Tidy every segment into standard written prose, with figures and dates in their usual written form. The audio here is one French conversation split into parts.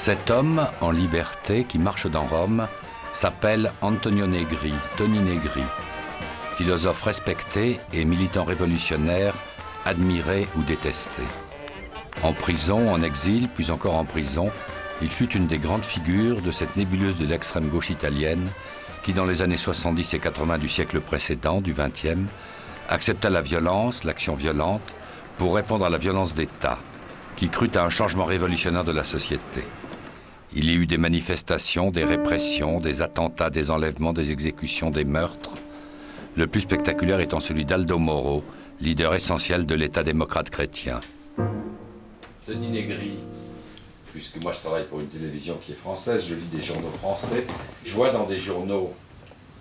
Cet homme en liberté qui marche dans Rome s'appelle Antonio Negri, Tony Negri, philosophe respecté et militant révolutionnaire, admiré ou détesté. En prison, en exil, puis encore en prison, il fut une des grandes figures de cette nébuleuse de l'extrême gauche italienne qui, dans les années 70 et 80 du siècle précédent, du XXe, accepta la violence, l'action violente, pour répondre à la violence d'État, qui crut à un changement révolutionnaire de la société. Il y eut des manifestations, des répressions, des attentats, des enlèvements, des exécutions, des meurtres. Le plus spectaculaire étant celui d'Aldo Moro, leader essentiel de l'État démocrate chrétien. Tony Negri, puisque moi je travaille pour une télévision qui est française, je lis des journaux français. Je vois dans des journaux,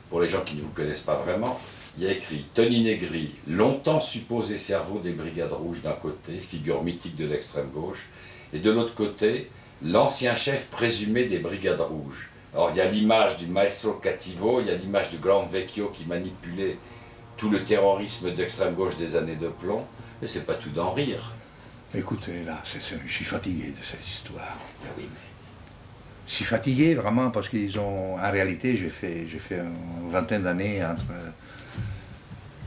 pour les gens qui ne vous connaissent pas vraiment, il y a écrit Tony Negri, longtemps supposé cerveau des Brigades Rouges d'un côté, figure mythique de l'extrême gauche, et de l'autre côté, l'ancien chef présumé des Brigades Rouges. Alors il y a l'image du Maestro Cattivo, il y a l'image du Grand Vecchio qui manipulait tout le terrorisme d'extrême gauche des années de plomb, mais c'est pas tout d'en rire. Écoutez, là, je suis fatigué de cette histoire. Oui, mais... Je suis fatigué vraiment parce qu'ils ont... En réalité, j'ai fait une vingtaine d'années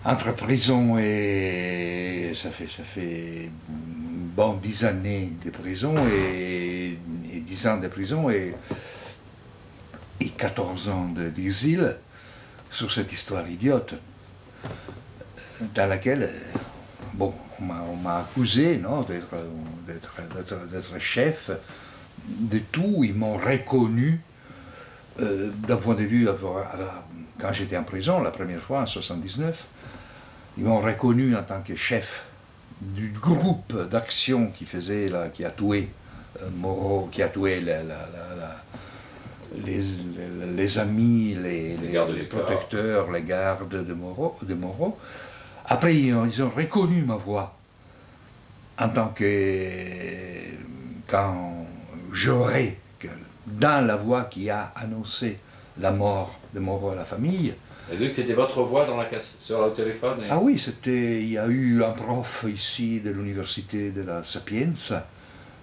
entre prison et... Ça fait bon 10 années de prison et 10 ans de prison et 14 ans d'exil sur cette histoire idiote dans laquelle... Bon, on m'a accusé d'être chef de tout. Ils m'ont reconnu d'un point de vue, quand j'étais en prison la première fois en 1979, ils m'ont reconnu en tant que chef du groupe d'action qui a tué Moro, qui a tué les amis, les protecteurs, les gardes de Moro. Après, ils ont reconnu ma voix en tant que... quand j'aurais, dans la voix qui a annoncé la mort de Moro à la famille. Vous avez vu que c'était votre voix sur le téléphone Ah oui, il y a eu un prof ici de l'université de la Sapienza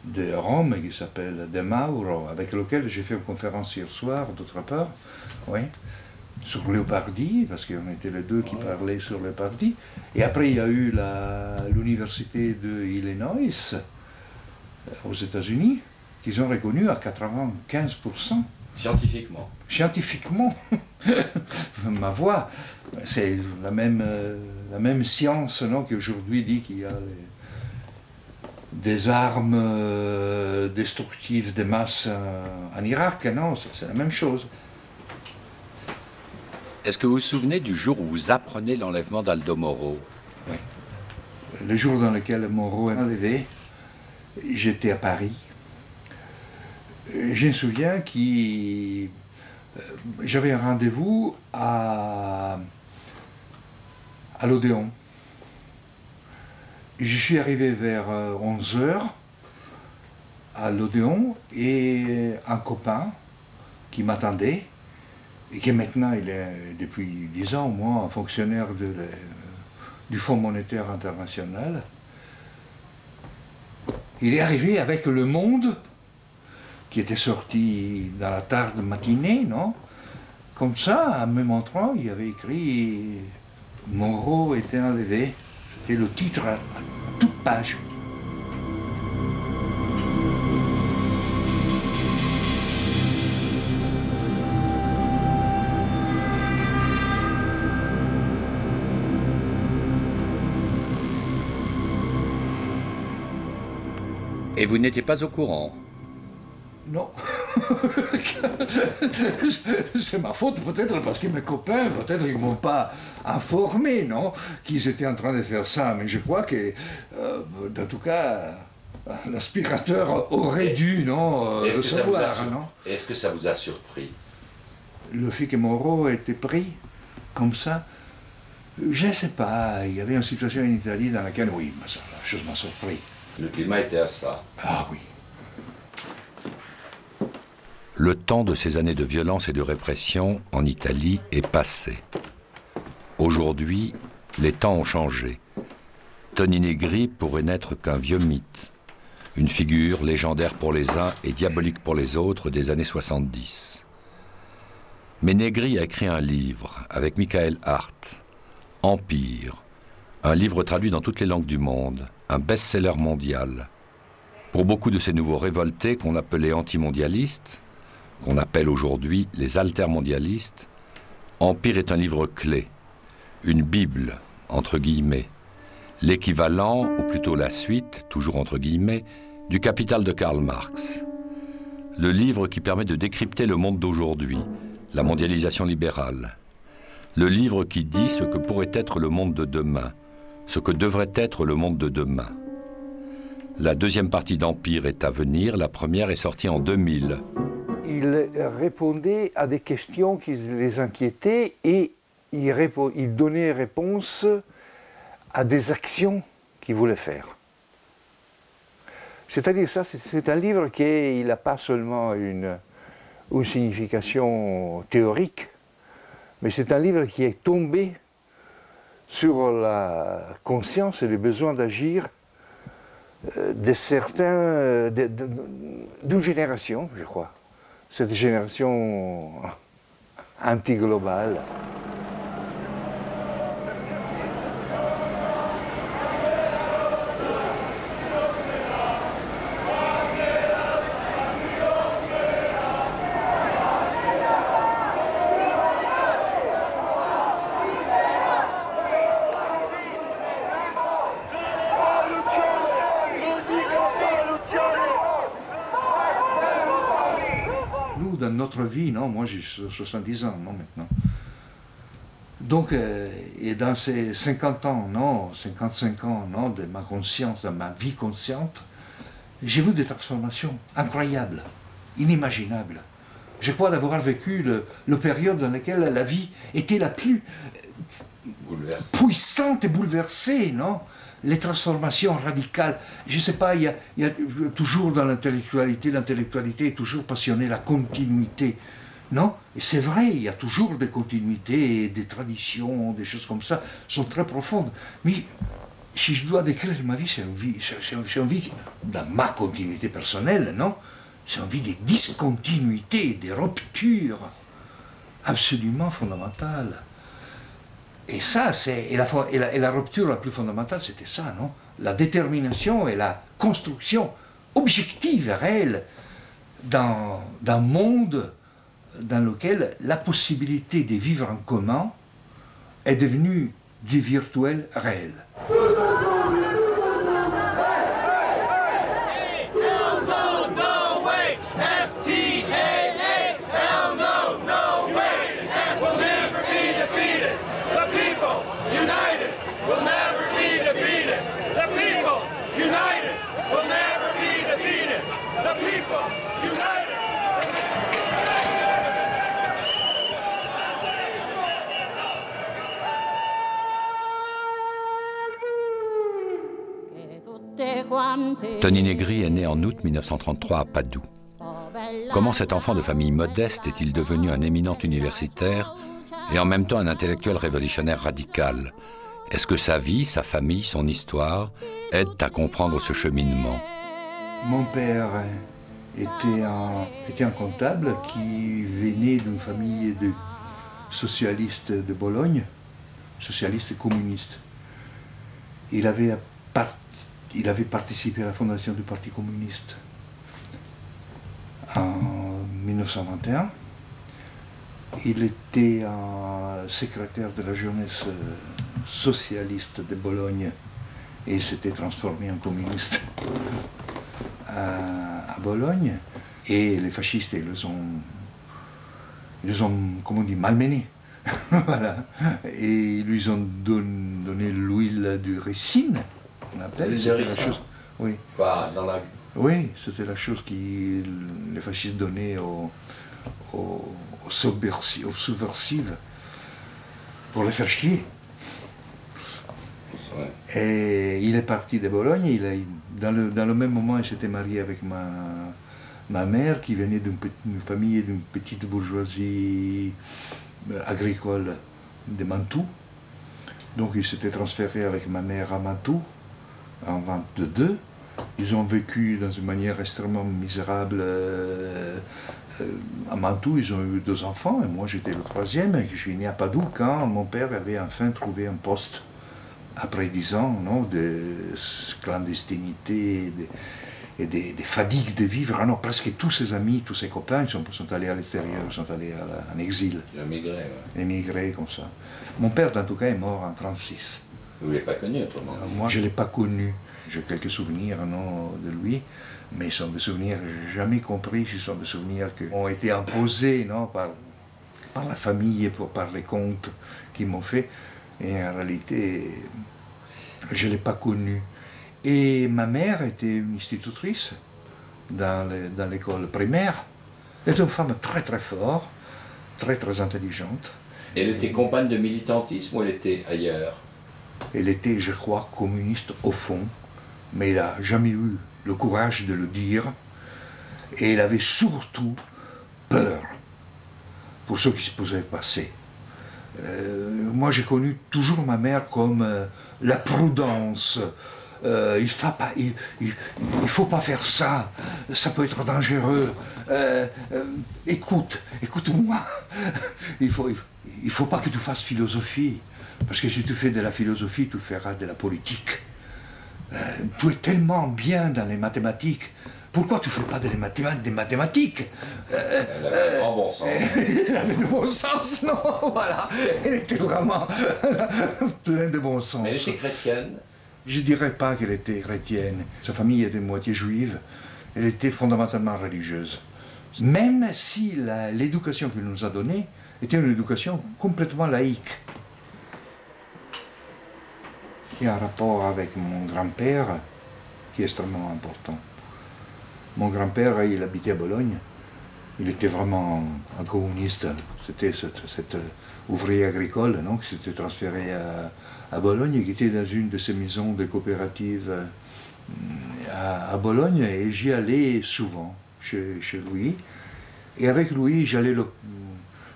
de Rome qui s'appelle De Mauro, avec lequel j'ai fait une conférence hier soir, d'autre part, oui. Sur Leopardi, parce qu'on était les deux qui parlaient sur Leopardi. Et après, il y a eu l'université de Illinois, aux États-Unis, qu'ils ont reconnu à 95%. Scientifiquement. Scientifiquement. Ma voix, c'est la même science qui aujourd'hui dit qu'il y a des armes destructives de masse en Irak. Non, c'est la même chose. Est-ce que vous vous souvenez du jour où vous apprenez l'enlèvement d'Aldo Moro? Oui. Le jour dans lequel Moro est enlevé, j'étais à Paris. Je me souviens que j'avais un rendez-vous à l'Odéon. Je suis arrivé vers 11 h à l'Odéon et un copain qui m'attendait, et qui maintenant, il est depuis 10 ans au moins un fonctionnaire du Fonds monétaire international. Il est arrivé avec Le Monde, qui était sorti dans la tarde matinée, non? Comme ça, en me montrant, il y avait écrit « Moro était enlevé ». C'était le titre à toute page. Et vous n'étiez pas au courant? Non. C'est ma faute peut-être parce que mes copains, peut-être ils ne m'ont pas informé, non, qu'ils étaient en train de faire ça. Mais je crois que, en tout cas, l'aspirateur aurait dû, non, le savoir, non? Est-ce que ça vous a surpris? Le fait que Moro ait été pris comme ça, je ne sais pas. Il y avait une situation en Italie dans laquelle, oui, la chose m'a surpris. Le climat était à ça. Ah oui. Le temps de ces années de violence et de répression en Italie est passé. Aujourd'hui, les temps ont changé. Tony Negri pourrait n'être qu'un vieux mythe. une figure légendaire pour les uns et diabolique pour les autres des années 70. Mais Negri a écrit un livre avec Michael Hart, Empire, un livre traduit dans toutes les langues du monde, un best-seller mondial. Pour beaucoup de ces nouveaux révoltés qu'on appelait antimondialistes, qu'on appelle aujourd'hui les altermondialistes, Empire est un livre clé, une Bible, entre guillemets, l'équivalent, ou plutôt la suite, toujours entre guillemets, du Capital de Karl Marx. Le livre qui permet de décrypter le monde d'aujourd'hui, la mondialisation libérale. Le livre qui dit ce que pourrait être le monde de demain, ce que devrait être le monde de demain. La deuxième partie d'Empire est à venir, la première est sortie en 2000. Il répondait à des questions qui les inquiétaient et il donnait réponse à des actions qu'il voulait faire. C'est-à-dire ça, c'est un livre qui n'a pas seulement une signification théorique, mais c'est un livre qui est tombé sur la conscience et le besoin d'agir d'une génération, je crois. Cette génération anti-globale. Dans notre vie, non, moi j'ai 70 ans, non, maintenant. Donc, et dans ces 50 ans, non, 55 ans, non, de ma conscience, de ma vie consciente, j'ai vu des transformations incroyables, inimaginables. Je crois d'avoir vécu le période dans laquelle la vie était la plus puissante et bouleversée, non? Les transformations radicales. Je ne sais pas, il y a toujours dans l'intellectualité est toujours passionnée, la continuité. Non? Et c'est vrai, il y a toujours des continuités, des traditions, des choses comme ça, sont très profondes. Mais si je dois décrire ma vie, c'est une vie, dans ma continuité personnelle, non? C'est une vie des discontinuités, des ruptures absolument fondamentales. Et ça, et la rupture la plus fondamentale, c'était ça, non? La détermination et la construction objective, réelle, d'un monde dans lequel la possibilité de vivre en commun est devenue du virtuel réel. Tony Negri est né en août 1933 à Padoue. Comment cet enfant de famille modeste est-il devenu un éminent universitaire et en même temps un intellectuel révolutionnaire radical? Est-ce que sa vie, sa famille, son histoire aident à comprendre ce cheminement? Mon père était un comptable qui venait d'une famille de socialistes de Bologne, socialistes et communistes. Il avait participé à la fondation du Parti communiste en 1921. Il était un secrétaire de la jeunesse socialiste de Bologne et il s'était transformé en communiste à Bologne. Et les fascistes, ils les ont comment on dit, malmenés. Voilà. Et ils lui ont donné l'huile du ricin. On appelle, la chose, oui. Bah, oui, c'était la chose que les fascistes donnaient aux subversives pour les faire chier. Ouais. Et il est parti de Bologne, dans le même moment il s'était marié avec ma mère qui venait d'une famille d'une petite bourgeoisie agricole de Mantoue. Donc il s'était transféré avec ma mère à Mantoue en 1922 Ils ont vécu dans une manière extrêmement misérable. À Mantoue, ils ont eu 2 enfants, et moi j'étais le 3e, et je suis né à Padoue quand mon père avait enfin trouvé un poste. Après 10 ans, non, de clandestinité et des fatigues de vivre. Alors, presque tous ses amis, tous ses copains sont allés à l'extérieur, sont allés en exil. Ils ont émigré, ouais. Émigrés comme ça. Mon père, en tout cas, est mort en 1936. Vous ne l'avez pas connu autrement? Moi, je ne l'ai pas connu. J'ai quelques souvenirs, non, de lui, mais ce sont des souvenirs que je n'ai jamais compris. Ce sont des souvenirs qui ont été imposés, non, par la famille, par les contes qu'ils m'ont fait. Et en réalité, je ne l'ai pas connu. Et ma mère était une institutrice dans l'école primaire. Elle était une femme très très forte, très très intelligente. Elle était compagne de militantisme ou elle était ailleurs? Elle était, je crois, communiste au fond, mais elle n'a jamais eu le courage de le dire. Et elle avait surtout peur pour ce qui se pouvait passer. Moi, j'ai connu toujours ma mère comme la prudence. Il ne faut pas faire ça, ça peut être dangereux. Écoute-moi. Il faut pas que tu fasses philosophie, parce que si tu fais de la philosophie, tu feras de la politique. Tu es tellement bien dans les mathématiques. Pourquoi tu ne fais pas des mathématiques? Elle avait un bon sens. Elle avait de bon sens, non, voilà. Elle était vraiment pleine de bon sens. Mais elle était chrétienne? Je ne dirais pas qu'elle était chrétienne. Sa famille était moitié juive. Elle était fondamentalement religieuse. Même si l'éducation qu'elle nous a donnée était une éducation complètement laïque. Il y a un rapport avec mon grand-père qui est extrêmement important. Mon grand-père, il habitait à Bologne. Il était vraiment un communiste. C'était cet ouvrier agricole, non, qui s'était transféré à Bologne, qui était dans une de ces maisons de coopératives à Bologne, et j'y allais souvent chez lui. Et avec lui,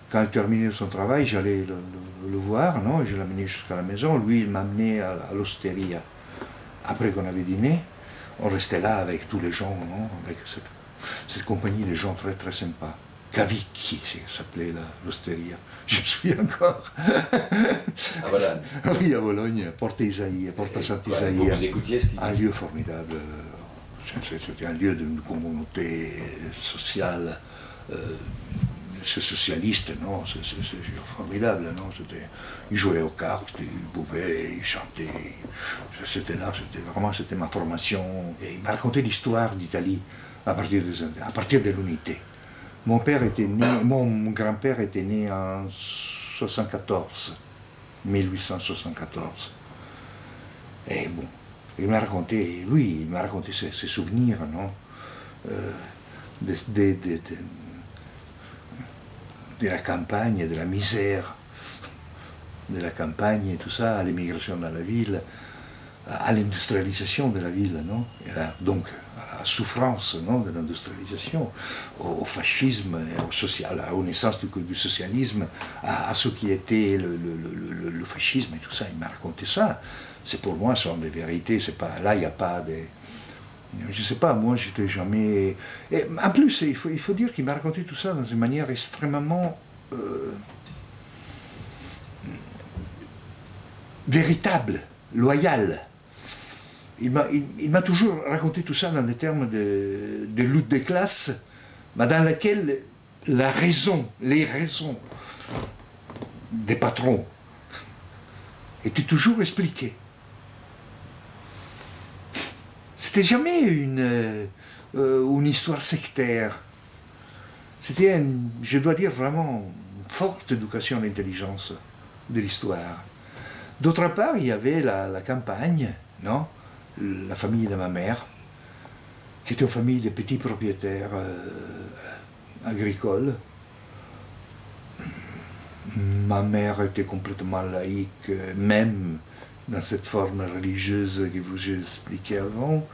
quand il terminait son travail, j'allais le voir, non, je l'amenais jusqu'à la maison. Lui, il m'amenait à l'Osteria. Après qu'on avait dîné, on restait là avec tous les gens, non, avec cette compagnie de gens très très sympas. Cavicchi, s'appelait l'Osteria. Je me souviens encore. À Bologne? Oui, à Bologne, Porte Isaïe, Porte Saint-Isaïe. Vous écoutiez ce qu'il disait? Un lieu formidable. C'était un lieu d'une communauté sociale. C'est socialiste, non, c'est formidable, non. Ils jouaient aux cartes, ils buvaient, ils chantaient. C'était là, c'était ma formation. Et il m'a raconté l'histoire d'Italie à partir de l'unité. Mon grand-père était né en 1874. Et bon, il m'a raconté ses souvenirs, non, de la campagne, de la misère de la campagne et tout ça, à l'immigration dans la ville, à l'industrialisation de la ville, non? Donc à la souffrance, non, de l'industrialisation, au fascisme, aux naissances du socialisme, à ce qui était le fascisme et tout ça. Il m'a raconté ça. C'est pour moi, ce sont des vérités. C'est pas, là, il n'y a pas des... Je ne sais pas, moi, j'étais jamais... Et en plus, il faut dire qu'il m'a raconté tout ça dans une manière extrêmement véritable, loyale. Il m'a toujours raconté tout ça dans des termes de lutte des classes, mais dans laquelle les raisons des patrons étaient toujours expliquées. C'était jamais une histoire sectaire. C'était, je dois dire, vraiment une forte éducation à l'intelligence de l'histoire. D'autre part, il y avait la campagne, non? La famille de ma mère, qui était une famille de petits propriétaires agricoles. Ma mère était complètement laïque, même dans cette forme religieuse que vous expliquais avant.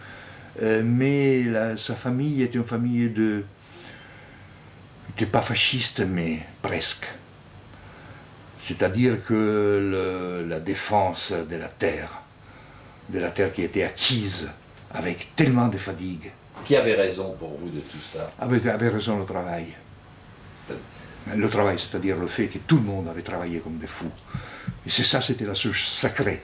Mais sa famille était une famille n'était pas fasciste, mais presque. C'est-à-dire que la défense de la terre qui était acquise avec tellement de fatigue. Qui avait raison pour vous de tout ça? Avait raison le travail. Le travail, c'est-à-dire le fait que tout le monde avait travaillé comme des fous. Et c'est ça, c'était la chose sacrée.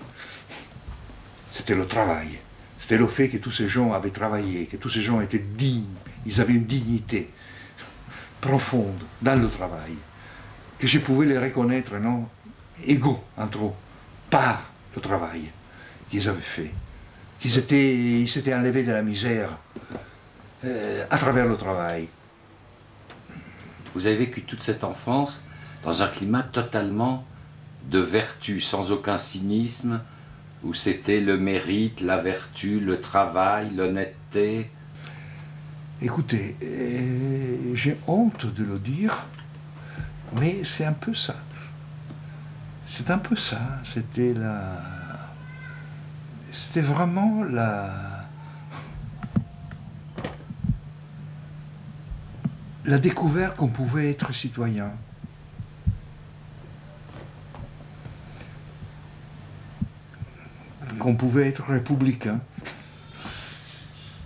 C'était le travail. C'était le fait que tous ces gens avaient travaillé, que tous ces gens étaient dignes. Ils avaient une dignité profonde dans le travail. Que je pouvais les reconnaître, non, égaux entre eux, par le travail qu'ils avaient fait. Ils s'étaient enlevés de la misère à travers le travail. Vous avez vécu toute cette enfance dans un climat totalement de vertu, sans aucun cynisme, où c'était le mérite, la vertu, le travail, l'honnêteté. Écoutez, j'ai honte de le dire, mais c'est un peu ça. C'est un peu ça. C'était vraiment la découverte qu'on pouvait être citoyen. Qu'on pouvait être républicain,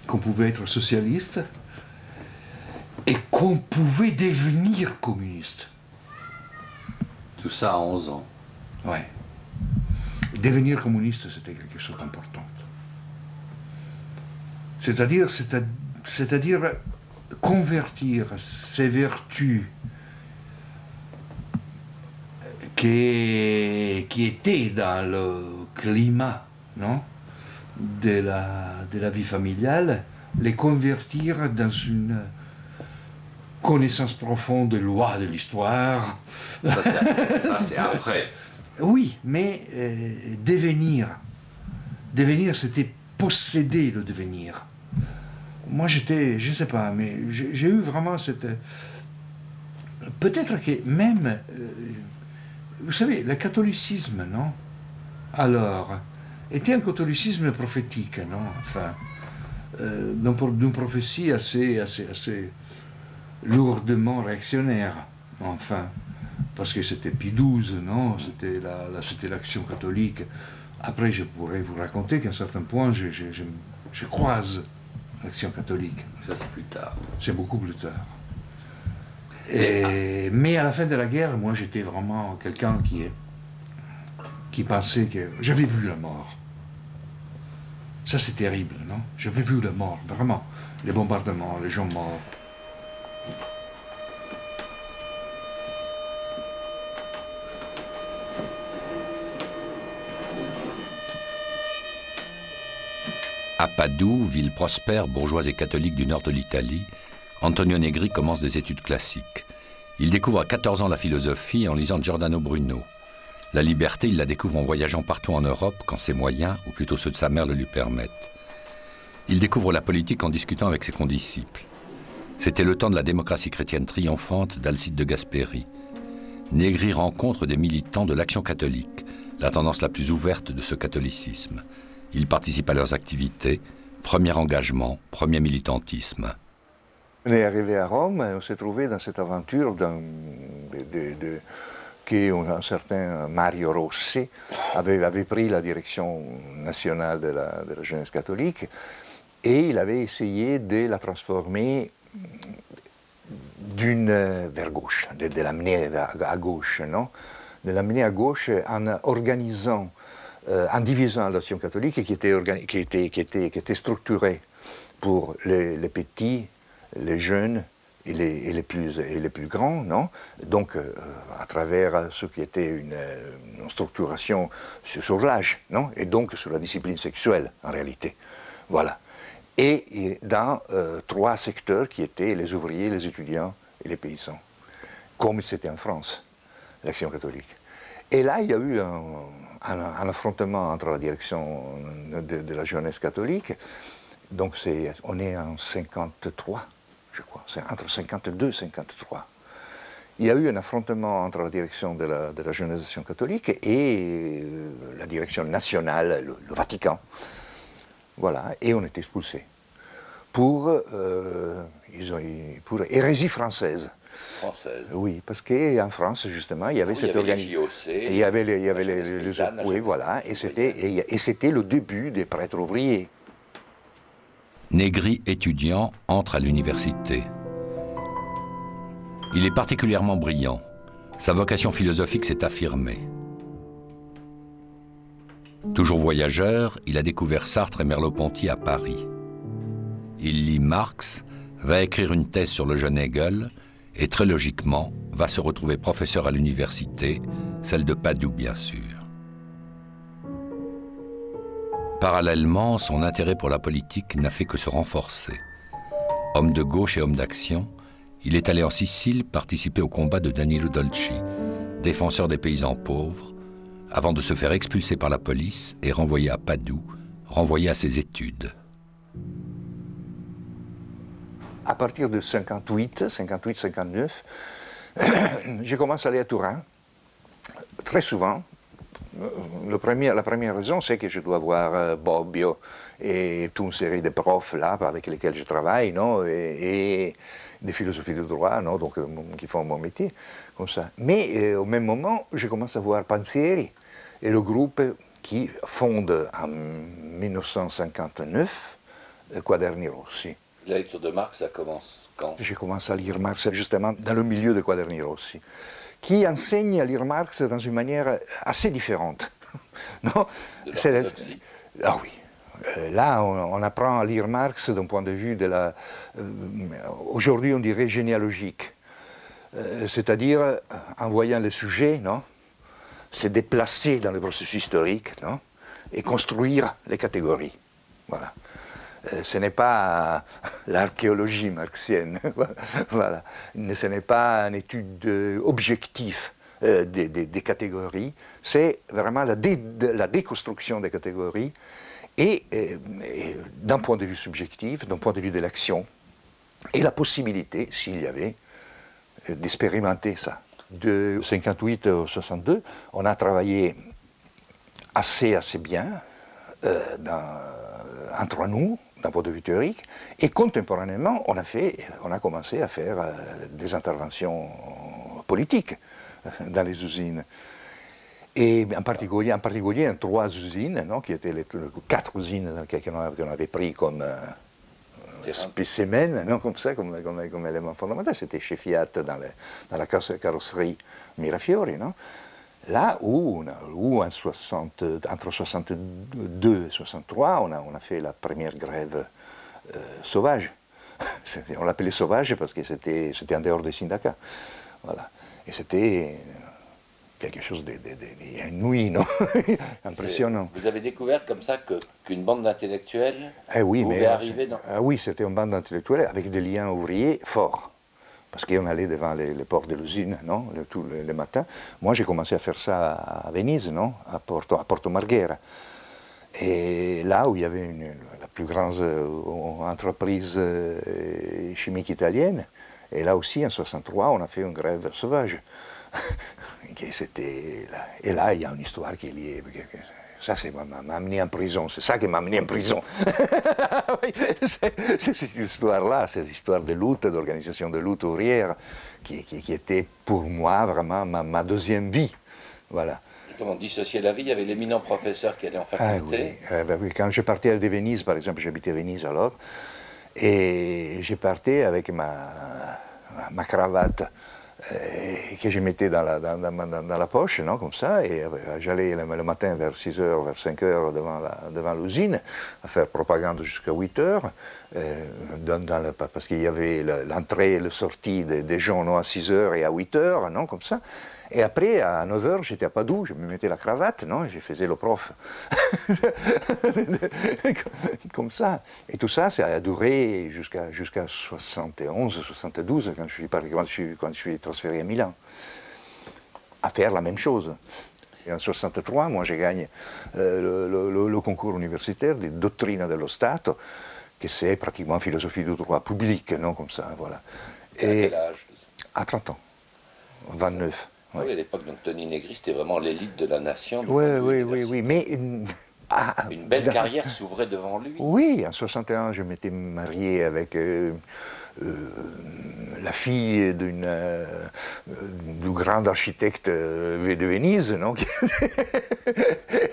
qu'on pouvait être socialiste et qu'on pouvait devenir communiste. Tout ça à 11 ans. Ouais. Devenir communiste, c'était quelque chose d'important. C'est-à-dire convertir ces vertus qui étaient dans le climat, non, de la vie familiale, les convertir dans une connaissance profonde des lois de l'histoire. Ça, c'est après. Oui, mais devenir, c'était posséder le devenir. Moi, j'étais, je ne sais pas, mais j'ai eu vraiment cette... Peut-être que même, vous savez, le catholicisme, non? Alors, était un catholicisme prophétique, non? Enfin, d'une prophétie assez lourdement réactionnaire, enfin, parce que c'était Pie XII, non? C'était l'Action catholique. Après, je pourrais vous raconter qu'à un certain point, je croise l'Action catholique. Ça, c'est plus tard. C'est beaucoup plus tard. Mais à la fin de la guerre, moi, j'étais vraiment quelqu'un qui pensait que... J'avais vu la mort. Ça, c'est terrible, non? J'avais vu la mort, vraiment. Les bombardements, les gens morts. À Padoue, ville prospère, bourgeoise et catholique du nord de l'Italie, Antonio Negri commence des études classiques. Il découvre à 14 ans la philosophie en lisant Giordano Bruno. La liberté, il la découvre en voyageant partout en Europe quand ses moyens, ou plutôt ceux de sa mère, le lui permettent. Il découvre la politique en discutant avec ses condisciples. C'était le temps de la démocratie chrétienne triomphante d'Alcide de Gasperi. Negri rencontre des militants de l'Action catholique, la tendance la plus ouverte de ce catholicisme. Il participe à leurs activités, premier engagement, premier militantisme. On est arrivé à Rome et on s'est trouvé dans cette aventure qu'un certain Mario Rossi avait pris la direction nationale de la jeunesse catholique et il avait essayé de la transformer vers gauche, de l'amener à gauche, non? De l'amener à gauche en organisant, en divisant l'Action catholique qui était structurée pour les petits, les jeunes et les plus grands, non? Donc, à travers ce qui était une structuration sur l'âge, non? Et donc sur la discipline sexuelle, en réalité. Voilà. Et dans 3 secteurs qui étaient les ouvriers, les étudiants et les paysans, comme c'était en France, l'Action catholique. Et là, il y a eu un affrontement entre la direction de la jeunesse catholique, donc on est en 53, je crois, c'est entre 52 et 53. Il y a eu un affrontement entre la direction de la jeunesse d'Action catholique et la direction nationale, le Vatican. Voilà, et on était expulsés pour hérésie française. Française. Oui, parce qu'en France, justement, il y avait cette organisation. Il y avait les oui, voilà, et c'était le début des prêtres ouvriers. Negri, étudiant, entre à l'université. Il est particulièrement brillant. Sa vocation philosophique s'est affirmée. Toujours voyageur, il a découvert Sartre et Merleau-Ponty à Paris. Il lit Marx, va écrire une thèse sur le jeune Hegel et très logiquement va se retrouver professeur à l'université, celle de Padoue bien sûr. Parallèlement, son intérêt pour la politique n'a fait que se renforcer. Homme de gauche et homme d'action, il est allé en Sicile participer au combat de Danilo Dolci, défenseur des paysans pauvres, avant de se faire expulser par la police et renvoyer à Padoue, renvoyé à ses études. À partir de 58-59, je commence à aller à Turin, très souvent. La première raison, c'est que je dois voir Bobbio et toute une série de profs là avec lesquels je travaille, non, et des philosophies de droit, non, donc, qui font mon métier, comme ça. Mais au même moment, je commence à voir Panzieri et le groupe qui fonde en 1959 Quaderni Rossi. La lecture de Marx, ça commence quand? Je commence à lire Marx justement dans le milieu de Quaderni Rossi, qui enseigne à lire Marx dans une manière assez différente. Non? Ah oui. Là, on apprend à lire Marx d'un point de vue de la... aujourd'hui, on dirait généalogique. C'est-à-dire, en voyant le sujet, non, se déplacer dans le processus historique, non, et construire les catégories. Voilà. Ce n'est pas l'archéologie marxienne, voilà. Ce n'est pas une étude objective des catégories, c'est vraiment la déconstruction des catégories et d'un point de vue subjectif, d'un point de vue de l'action, et la possibilité, s'il y avait, d'expérimenter ça. De 58 au 62, on a travaillé assez bien entre nous, d'un point de vue théorique, et contemporainément, on a commencé à faire des interventions politiques dans les usines. Et en particulier en 3 usines, non, qui étaient les 4 usines qu'on avait pris comme spécimen, non, comme ça, comme élément fondamental. C'était chez Fiat dans la carrosserie Mirafiori, non. Là où entre 62 et 63, on a fait la première grève sauvage. On l'appelait sauvage parce que c'était en dehors des syndicats. Voilà. Et c'était quelque chose d'inouï, non? Impressionnant. Vous avez découvert comme ça qu'une bande d'intellectuels pouvait arriver dans... Ah oui, c'était une bande d'intellectuels avec des liens ouvriers forts. Parce qu'on allait devant les portes de l'usine, non, tous les matins. Moi, j'ai commencé à faire ça à Venise, non, à Porto Marghera. Et là où il y avait la plus grande entreprise chimique italienne, et là aussi, en 63, on a fait une grève sauvage. Et là, il y a une histoire qui est liée. Ça, m'a amené en prison. C'est ça qui m'a amené en prison. C'est cette histoire-là, cette histoire de lutte, d'organisation de lutte ouvrière, qui était pour moi vraiment ma deuxième vie. Voilà. Comment dissocier la vie? Il y avait l'éminent professeur qui allait en faculté. Ah, oui. Oui. Quand je partais de Venise, par exemple, j'habitais à Venise alors, et je partais avec ma cravate que je mettais dans la poche, non, comme ça, et j'allais le matin vers 6h, vers 5h devant l'usine, à faire propagande jusqu'à 8h, parce qu'il y avait l'entrée et la sortie des gens, non, à 6h et à 8h, non, comme ça. Et après, à 9h, j'étais à Padoue, je me mettais la cravate, non, et je faisais le prof. Comme ça. Et tout ça, ça a duré jusqu'à 71, 72, quand je suis transféré à Milan, à faire la même chose. Et en 63, moi, je gagne le concours universitaire de Dottrina dello Stato, que c'est pratiquement philosophie du droit public, non, comme ça, voilà. Et à quel âge? À 30 ans, 29. Oui, à l'époque, donc Tony Negri, c'était vraiment l'élite de la nation. Oui, mais... une belle carrière s'ouvrait devant lui. Oui, en 61, je m'étais marié avec la fille du grand architecte de Venise, non?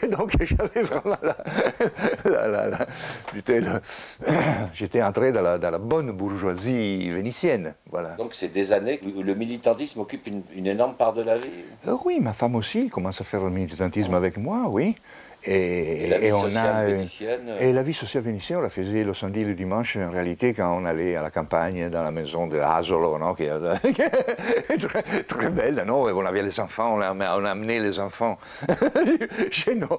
Donc j'avais vraiment j'étais entré dans la bonne bourgeoisie vénitienne. Voilà. Donc c'est des années où le militantisme occupe une énorme part de la vie. Oui, ma femme aussi commence à faire le militantisme avec moi, oui. Et la vie sociale vénitienne. Et la vie sociale vénitienne, on la faisait le samedi et le dimanche, en réalité, quand on allait à la campagne, dans la maison de Asolo, non, qui est très belle, non? On avait les enfants, on amenait les enfants chez nous,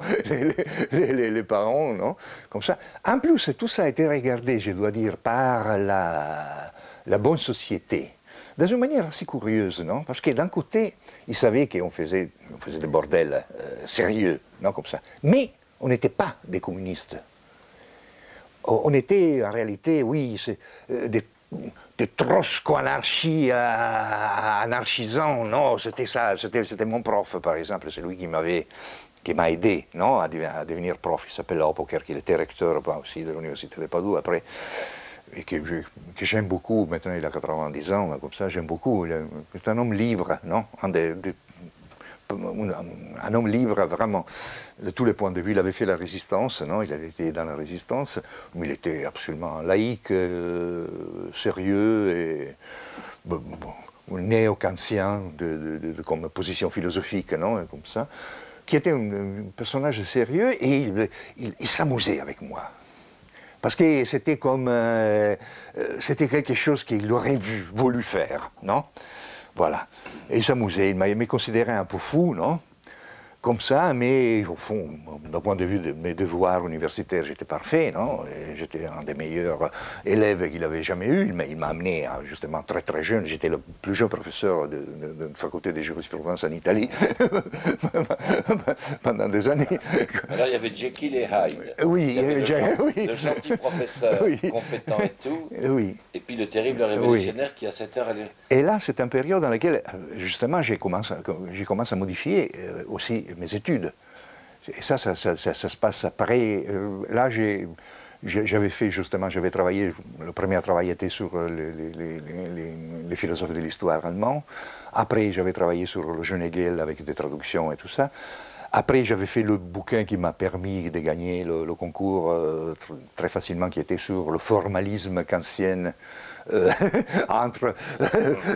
les parents, non? Comme ça. En plus, tout ça a été regardé, je dois dire, par la bonne société. Dans une manière assez curieuse, non? Parce que d'un côté, ils savaient qu'on faisait des bordels sérieux, non, comme ça. Mais on n'était pas des communistes. On était, en réalité, oui, des trotsko-anarchisants, non? C'était ça, c'était mon prof, par exemple, c'est lui qui m'a aidé, non, à devenir prof. Il s'appelle Opoker, qui était recteur aussi de l'université de Padoue après. Et que j'aime beaucoup, maintenant il a 90 ans, comme ça, j'aime beaucoup. C'est un homme libre, non? Un homme libre, vraiment, de tous les points de vue. Il avait fait la résistance, non? Il avait été dans la résistance, mais il était absolument laïque, sérieux et néo-kantien comme position philosophique, non? Comme ça, qui était un personnage sérieux et il s'amusait avec moi. Parce que c'était comme, c'était quelque chose qu'il aurait voulu faire, non? Voilà. Et il s'amusait, il m'a considéré un peu fou, non? Comme ça, mais au fond, d'un point de vue de mes devoirs universitaires, j'étais parfait, non? J'étais un des meilleurs élèves qu'il avait jamais eu, mais il m'a amené justement très très jeune. J'étais le plus jeune professeur de faculté de jurisprudence en Italie pendant des années. Alors il y avait Jekyll et Hyde. Oui, il y avait le gentil professeur compétent et tout, et puis le terrible révolutionnaire qui à cette heure allait... Et là, c'est une période dans laquelle, justement, j'ai commencé à modifier aussi mes études. Et ça se passe après. Là, j'avais fait justement, j'avais travaillé, le premier travail était sur les philosophes de l'histoire allemand. Après, j'avais travaillé sur le jeune Hegel avec des traductions et tout ça. Après, j'avais fait le bouquin qui m'a permis de gagner le concours très facilement, qui était sur le formalisme kantien entre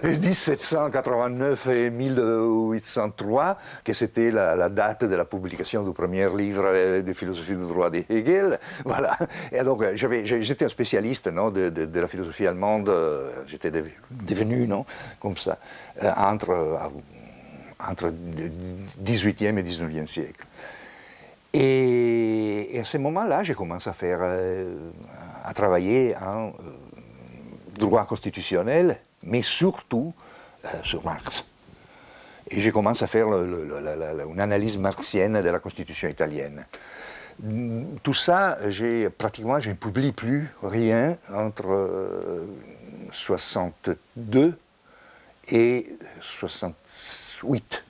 1789 et 1803, que c'était la date de la publication du premier livre de philosophie du droit de Hegel. Voilà. Et donc, j'étais un spécialiste, non, de la philosophie allemande, j'étais devenu, non, comme ça, entre 18e et 19e siècle. Et à ce moment-là, j'ai commencé à travailler en droit constitutionnel, mais surtout sur Marx. Et j'ai commencé à faire une analyse marxienne de la Constitution italienne. Tout ça, je ne publie plus rien entre 62 et 68.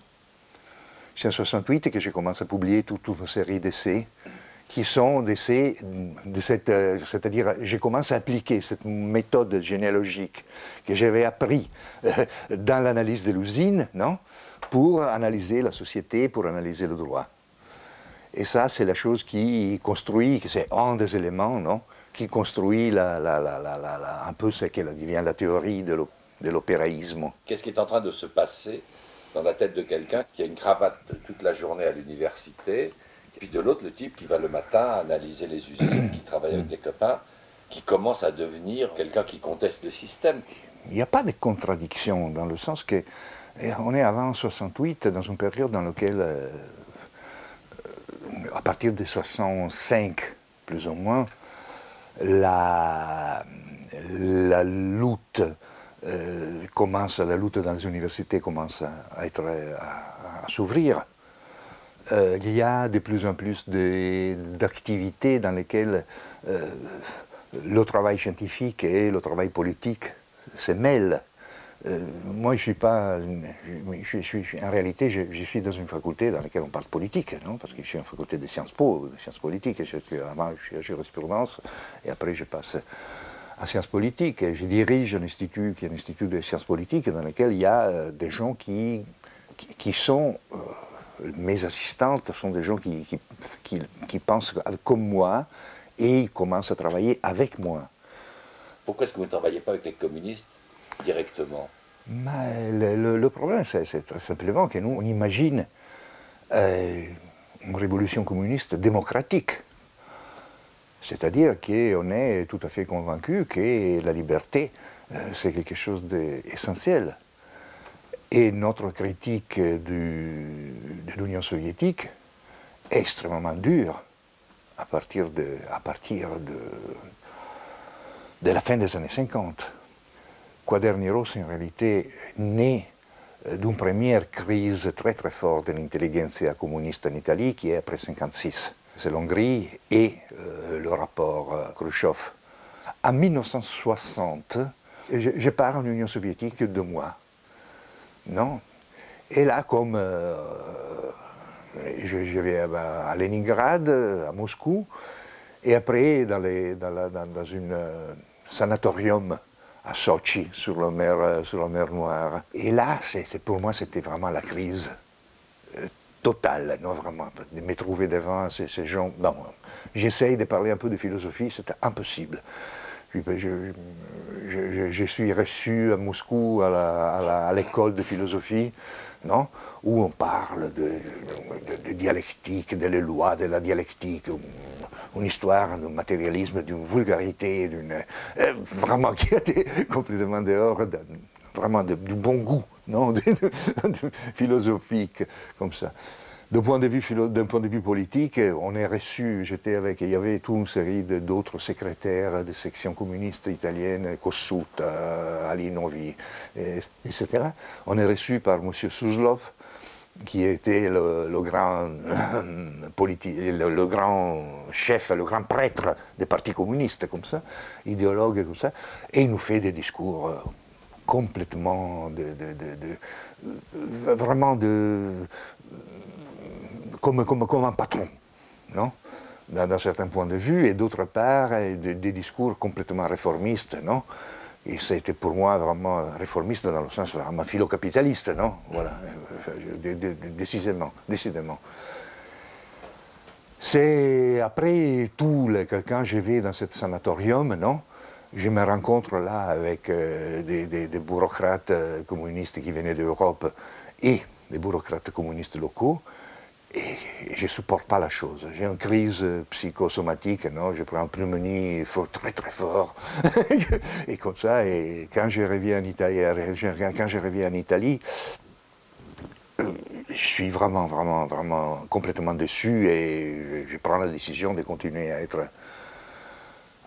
C'est en 68 que j'ai commencé à publier toute une série d'essais qui sont des essais c'est-à-dire j'ai commencé à appliquer cette méthode généalogique que j'avais appris dans l'analyse de l'usine, non, pour analyser la société, pour analyser le droit. Et ça, c'est la chose qui construit, c'est un des éléments, non, qui construit un peu ce qu'elle devient la théorie de l'opéraïsme. Qu'est-ce qui est en train de se passer dans la tête de quelqu'un qui a une cravate toute la journée à l'université, et puis de l'autre, le type qui va le matin analyser les usines, qui travaille avec des copains, qui commence à devenir quelqu'un qui conteste le système? Il n'y a pas de contradiction, dans le sens que on est avant 68, dans une période dans laquelle, à partir de 65, plus ou moins, la lutte la lutte dans les universités commence à s'ouvrir. Il y a de plus en plus d'activités dans lesquelles le travail scientifique et le travail politique se mêlent. Moi, je suis pas. En réalité, je suis dans une faculté dans laquelle on parle politique, non? Parce que je suis en faculté de Sciences Po, de sciences politiques. Avant, je suis à jurisprudence, et après, je passe à Sciences Politiques. Et je dirige un institut qui est un institut de sciences politiques dans lequel il y a des gens qui sont... mes assistantes sont des gens qui pensent comme moi et ils commencent à travailler avec moi. Pourquoi est-ce que vous ne travaillez pas avec les communistes directement? Mais le problème, c'est très simplement que nous, on imagine une révolution communiste démocratique. C'est-à-dire qu'on est tout à fait convaincu que la liberté, c'est quelque chose d'essentiel. Et notre critique de l'Union soviétique est extrêmement dure à partir de la fin des années 50. Quaderni-Rossa, en réalité, naît d'une première crise très très forte de l'intelligentsia communiste en Italie, qui est après 1956. C'est l'Hongrie et le rapport Khrushchev. En 1960, je pars en Union soviétique 2 mois. Non. Et là, comme je vais à Leningrad, à Moscou, et après dans un sanatorium à Sochi, sur la mer Noire. Et là, pour moi, c'était vraiment la crise totale, non, vraiment, de me trouver devant ces gens. Bon, j'essaye de parler un peu de philosophie, c'était impossible. Je suis reçu à Moscou à l'école de philosophie, non, où on parle de dialectique, des lois de la dialectique, une histoire d'un matérialisme, d'une vulgarité, vraiment qui était complètement dehors, vraiment du bon goût, non, philosophique, comme ça. D'un point de vue politique, on est reçu, il y avait toute une série d'autres secrétaires des sections communistes italiennes, Kossuth, Alinovi, etc. On est reçu par M. Suslov, qui était le grand chef, le grand prêtre des partis communistes, comme ça, idéologue, comme ça, et il nous fait des discours complètement vraiment comme un patron, non, d'un certain point de vue, et d'autre part, des discours complètement réformistes, non. Et c'était pour moi vraiment réformiste dans le sens vraiment philo-capitaliste, non, voilà, décidément. C'est après quand je vais dans ce sanatorium, non, je me rencontre là avec des bureaucrates communistes qui venaient d'Europe et des bureaucrates communistes locaux, et je ne supporte pas la chose. J'ai une crise psychosomatique, non, je prends une pneumonie très très fort, et comme ça, et quand je reviens en Italie, je suis vraiment complètement déçu, et je prends la décision de continuer à être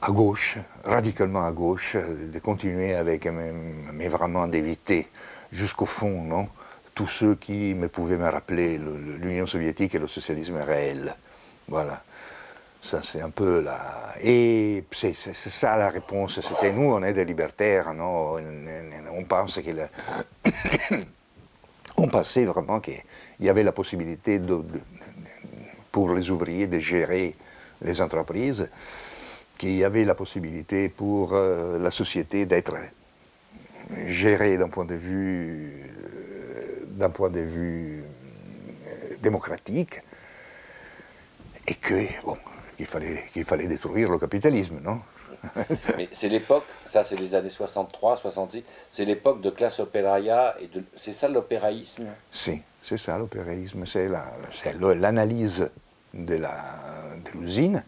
à gauche, radicalement à gauche, de continuer avec, mais vraiment d'éviter jusqu'au fond, non, tous ceux qui pouvaient me rappeler l'Union soviétique et le socialisme réel. Voilà. Ça, c'est un peu là. Et c'est ça la réponse. C'était nous, on est des libertaires, non? On pense qu'il on pensait vraiment qu'il y avait la possibilité pour les ouvriers de gérer les entreprises, qu'il y avait la possibilité pour la société d'être gérée d'un point de vue démocratique, et qu'il fallait détruire le capitalisme, non? Mais c'est l'époque, ça c'est les années 63, 66, c'est l'époque de classe opéraria, c'est ça l'opéraïsme? Si, c'est ça l'opéraïsme, c'est l'analyse de l'usine,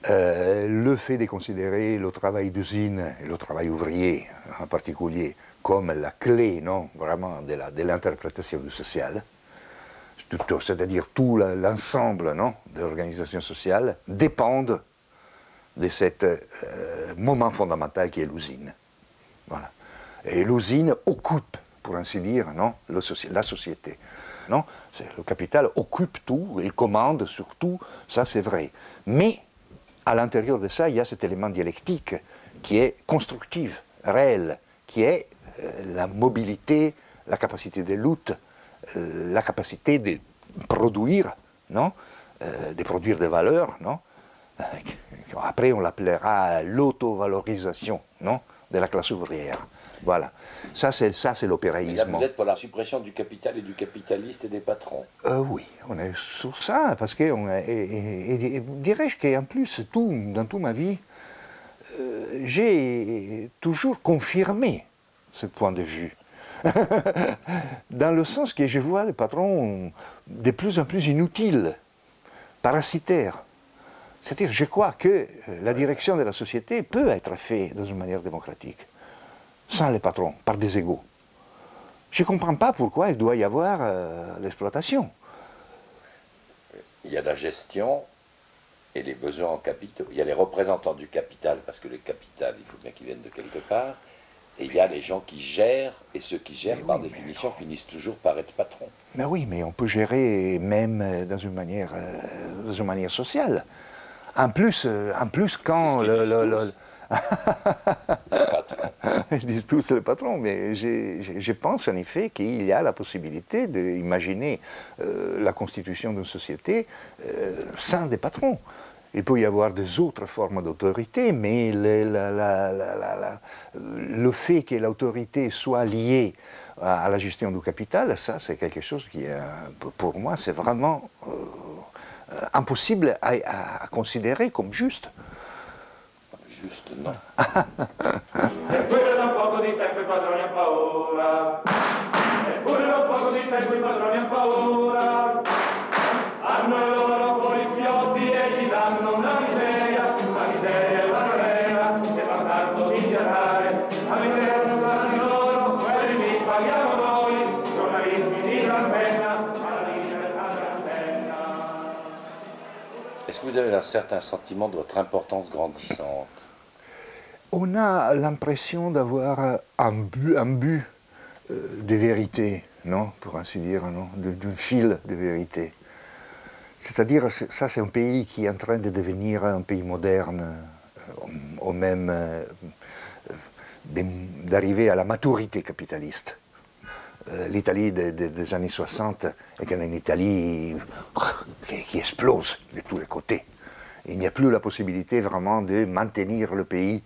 le fait de considérer le travail d'usine et le travail ouvrier en particulier comme la clé, non, vraiment de l'interprétation du social, c'est-à-dire tout l'ensemble, non, de l'organisation sociale dépendent de ce moment fondamental qui est l'usine. Voilà. Et l'usine occupe, pour ainsi dire, non, la société. Non, le capital occupe tout, il commande sur tout, ça c'est vrai. Mais à l'intérieur de ça, il y a cet élément dialectique qui est constructif, réel, qui est la mobilité, la capacité de lutte, la capacité de produire, non, de produire des valeurs, non, Après, on l'appellera l'autovalorisation, non, de la classe ouvrière. Voilà. Ça, c'est l'opéraïsme. Vous êtes pour la suppression du capital et du capitaliste et des patrons. Oui, on est sur ça, parce que, dirais-je qu'en plus, dans toute ma vie, j'ai toujours confirmé ce point de vue. Dans le sens que je vois les patrons de plus en plus inutiles, parasitaires. C'est-à-dire, je crois que la direction de la société peut être faite dans une manière démocratique, sans les patrons, par des égaux. Je ne comprends pas pourquoi il doit y avoir l'exploitation. Il y a la gestion et les besoins en capitaux. Il y a les représentants du capital, parce que le capital, il faut bien qu'il vienne de quelque part. Et il y a les gens qui gèrent, et ceux qui gèrent, par définition, finissent toujours par être patrons. Mais oui, mais on peut gérer même dans une manière sociale. En plus quand le patron. Ils disent tous le patron, mais je pense en effet qu'il y a la possibilité d'imaginer la constitution d'une société sans des patrons. Il peut y avoir des autres formes d'autorité, mais le fait que l'autorité soit liée à la gestion du capital, ça c'est quelque chose qui, pour moi, c'est vraiment impossible à considérer comme juste. Juste, non. Eppure da un poco di tempo i padroni hanno paura. Eppure da un poco di tempo i padroni hanno paura. Hanno i loro poliziotti e gli danno una miseria e la galera. Se fa tanto di piantare, all'interno tra di loro, quelli li paghiamo noi, giornalisti di gran penna, alla libertà della stella. Est-ce que vous avez un certain sentiment de votre importance grandissante? On a l'impression d'avoir un but de vérité, non, pour ainsi dire, non, d'un fil de vérité. C'est-à-dire, ça c'est un pays qui est en train de devenir un pays moderne, au même d'arriver à la maturité capitaliste. L'Italie des années 60 est une Italie qui explose de tous les côtés. Il n'y a plus la possibilité vraiment de maintenir le pays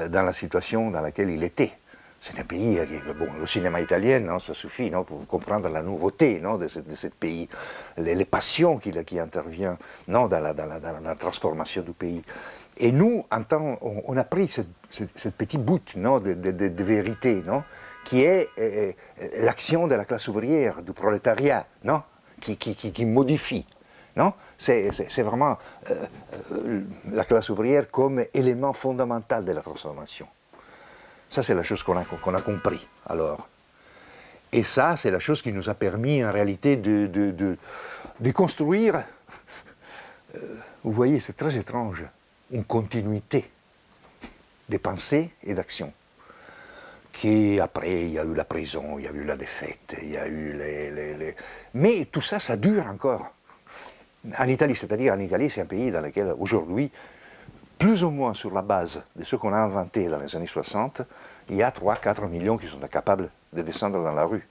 dans la situation dans laquelle il était. C'est un pays, bon, le cinéma italien, non, ça suffit, non, pour comprendre la nouveauté, non, de ce pays, les passions qui interviennent, non, dans la transformation du pays. Et nous, on a pris ce petit bout, non, de vérité, non, qui est l'action de la classe ouvrière, du prolétariat, non, qui modifie. Non, c'est vraiment la classe ouvrière comme élément fondamental de la transformation. Ça, c'est la chose qu'on a compris, alors. Et ça, c'est la chose qui nous a permis, en réalité, de construire, vous voyez, c'est très étrange, une continuité des pensées et d'actions. Qui, après, il y a eu la prison, il y a eu la défaite, il y a eu Mais tout ça, ça dure encore. En Italie, c'est-à-dire en Italie, c'est un pays dans lequel aujourd'hui, plus ou moins sur la base de ce qu'on a inventé dans les années 60, il y a 3-4 millions qui sont incapables de descendre dans la rue,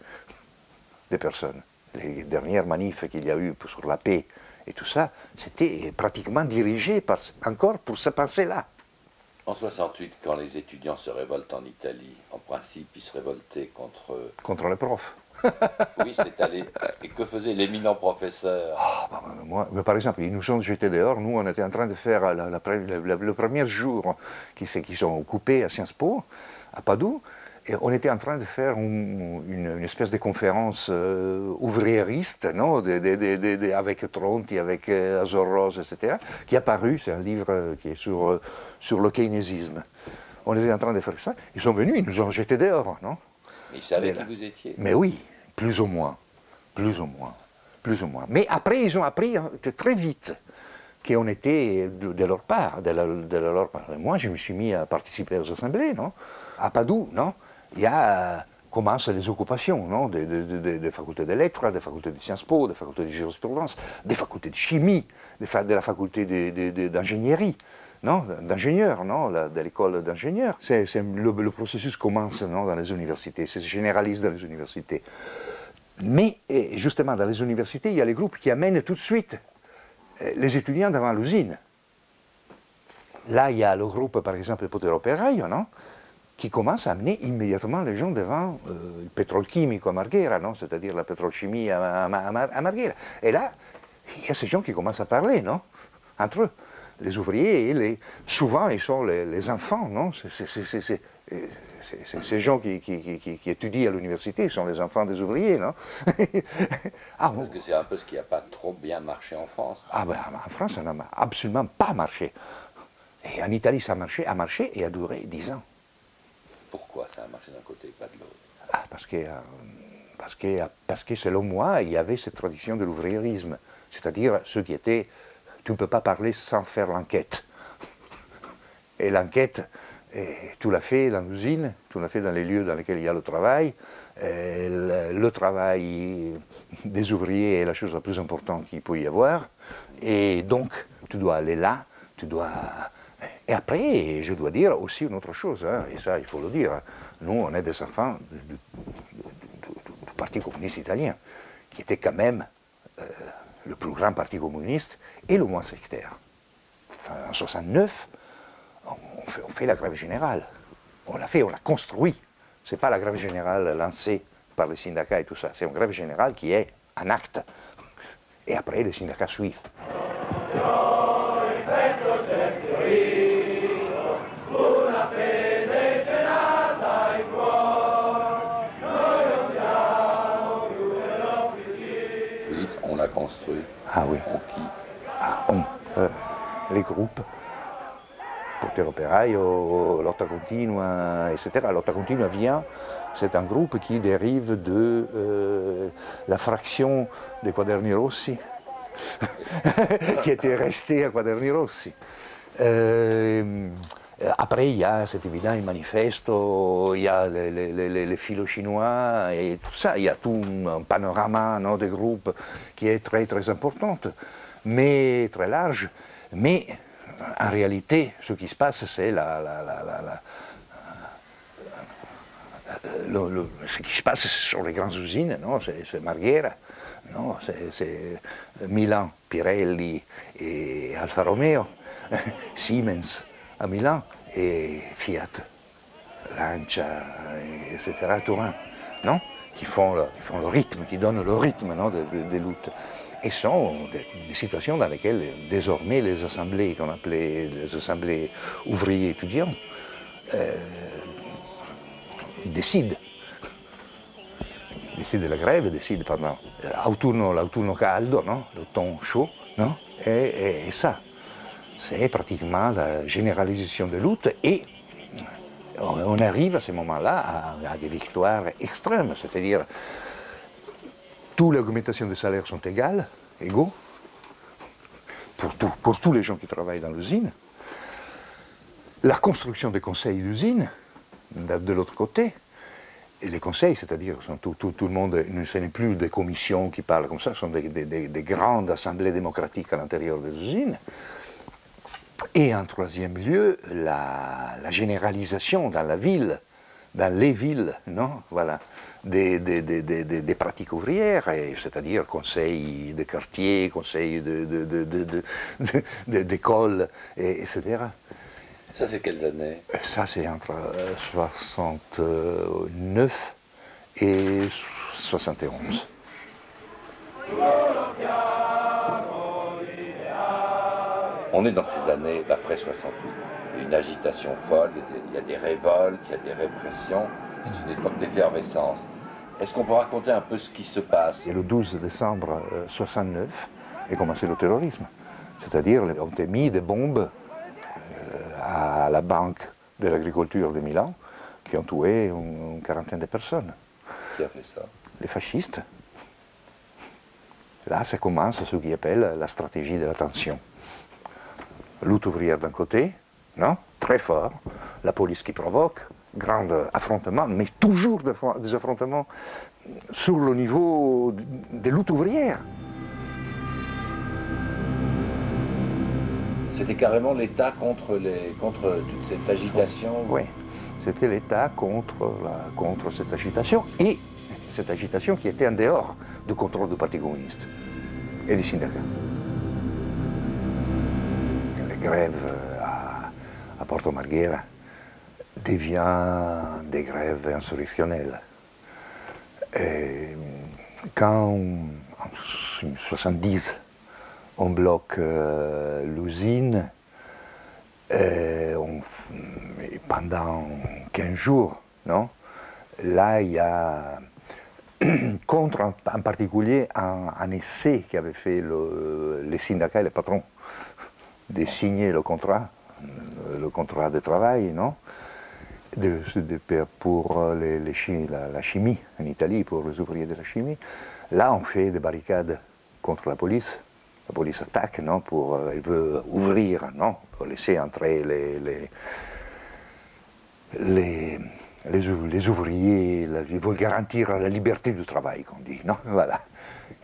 des personnes. Les dernières manifs qu'il y a eu sur la paix et tout ça, c'était pratiquement dirigé encore pour cette pensée-là. En 68, quand les étudiants se révoltent en Italie, en principe, ils se révoltaient contre... Contre les profs. Oui, c'est allé. Et que faisait l'éminent professeur? Moi, par exemple, ils nous ont jetés dehors. Nous, on était en train de faire le premier jour qui sont occupés à Sciences Po, à Padoue, et on était en train de faire une espèce de conférence ouvriériste, non, avec Tronti, avec Azor, etc., qui a paru, c'est un livre qui est sur le keynésisme. On était en train de faire ça. Ils sont venus, ils nous ont jetés dehors, non? Ils savaient qui vous étiez. Mais oui, plus ou moins. Mais après, ils ont appris très vite qu'on était de leur part, Moi, je me suis mis à participer aux assemblées, non? À Padoue, non? Il y a commencent les occupations, non? Des facultés de lettres, des facultés de Sciences Po, des facultés de jurisprudence, des facultés de chimie, de la faculté d'ingénierie. Non, d'ingénieurs, non, de l'école d'ingénieurs. Le processus commence, non, dans les universités, c'est généralise dans les universités. Mais justement, dans les universités, il y a les groupes qui amènent tout de suite les étudiants devant l'usine. là, il y a le groupe, par exemple, Potere Operaio, non, qui commence à amener immédiatement les gens devant le pétrole chimique à Marghera, non, c'est-à-dire la pétrochimie à Marghera. Et là, il y a ces gens qui commencent à parler, non, entre eux. Les ouvriers, et souvent, ils sont les enfants, non? Ces gens qui étudient à l'université sont les enfants des ouvriers, non? Ah, parce que c'est un peu ce qui n'a pas trop bien marché en France. Ah ben, en France, ça n'a absolument pas marché. Et en Italie, ça a marché et a duré 10 ans. Pourquoi ça a marché d'un côté et pas de l'autre? Ah, parce que, selon moi, il y avait cette tradition de l'ouvriérisme. C'est-à-dire ceux qui étaient... Tu ne peux pas parler sans faire l'enquête. Et l'enquête, tu l'as fait dans l'usine, tu l'as fait dans les lieux dans lesquels il y a le travail. Le travail des ouvriers est la chose la plus importante qu'il peut y avoir. Et donc, tu dois aller là, tu dois... Et après, je dois dire aussi une autre chose, hein, et ça, il faut le dire. Nous, on est des enfants du Parti communiste italien, qui était quand même... le plus grand parti communiste et le moins sectaire. Enfin, en 1969, on fait la grève générale. On l'a fait, on l'a construit. Ce n'est pas la grève générale lancée par les syndicats et tout ça. C'est une grève générale qui est en acte. Et après, les syndicats suivent. Construit. Ah oui. Qui? Ah, les groupes, Potere Operaio, Lotta Continua, etc. Lotta Continua vient, c'est un groupe qui dérive de la fraction des Quaderni Rossi, qui était restée à Quaderni Rossi. Après, il y a, c'est évident, il manifesto, il y a les philo chinois et tout ça. Il y a tout un panorama, non, de groupes qui est très, très important, mais très large. Mais en réalité, ce qui se passe, c'est ce qui se passe sur les grandes usines, non, c'est Marghera, non, c'est Milan, Pirelli et Alfa Romeo, Siemens à Milan et Fiat, Lancia, etc., Turin, non, qui font le rythme, qui donnent le rythme, non, des luttes. Et ce sont des situations dans lesquelles désormais les assemblées qu'on appelait les assemblées ouvriers étudiants décident de la grève, décident pendant l'autunno caldo, non, l'automne chaud, non, et ça. C'est pratiquement la généralisation de lutte et on arrive à ce moment-là à des victoires extrêmes, c'est-à-dire toutes les augmentations de salaire sont égaux, pour tous les gens qui travaillent dans l'usine. La construction des conseils d'usine, de l'autre côté, et les conseils, c'est-à-dire tout le monde, ce n'est plus des commissions qui parlent comme ça, ce sont des grandes assemblées démocratiques à l'intérieur des usines. Et en troisième lieu, la généralisation dans la ville, dans les villes, non, voilà, des pratiques ouvrières, c'est-à-dire conseils de quartier, conseils d'école, etc. Ça, c'est quelles années? Ça, c'est entre 69 et 71. On est dans ces années d'après 68. Il y a une agitation folle, il y a des révoltes, il y a des répressions. C'est une époque d'effervescence. Est-ce qu'on peut raconter un peu ce qui se passe? Et le 12 décembre 69 est commencé le terrorisme. C'est-à-dire, on a mis des bombes à la banque de l'agriculture de Milan qui ont tué une quarantaine de personnes. Qui a fait ça? Les fascistes. Là, ça commence ce qu'ils appellent la stratégie de la tension. Lutte ouvrière d'un côté, non, très fort, la police qui provoque, grand affrontement, mais toujours des affrontements sur le niveau des luttes ouvrières. C'était carrément l'État contre toute cette agitation? Oui, c'était l'État contre cette agitation, et cette agitation qui était en dehors du contrôle du Parti communiste et des syndicats. Les grèves Porto Marghera devient des grèves insurrectionnelles. Et quand en 1970 on bloque l'usine, pendant 15 jours, non? Là, il y a, contre en particulier, un essai qu'avaient fait les syndicats et les patrons, de signer le contrat de travail, non? Pour la chimie en Italie, pour les ouvriers de la chimie. Là, on fait des barricades contre la police. La police attaque, non? Elle veut ouvrir, non? Pour laisser entrer les ouvriers, il veut garantir la liberté du travail, qu'on dit, non? Voilà.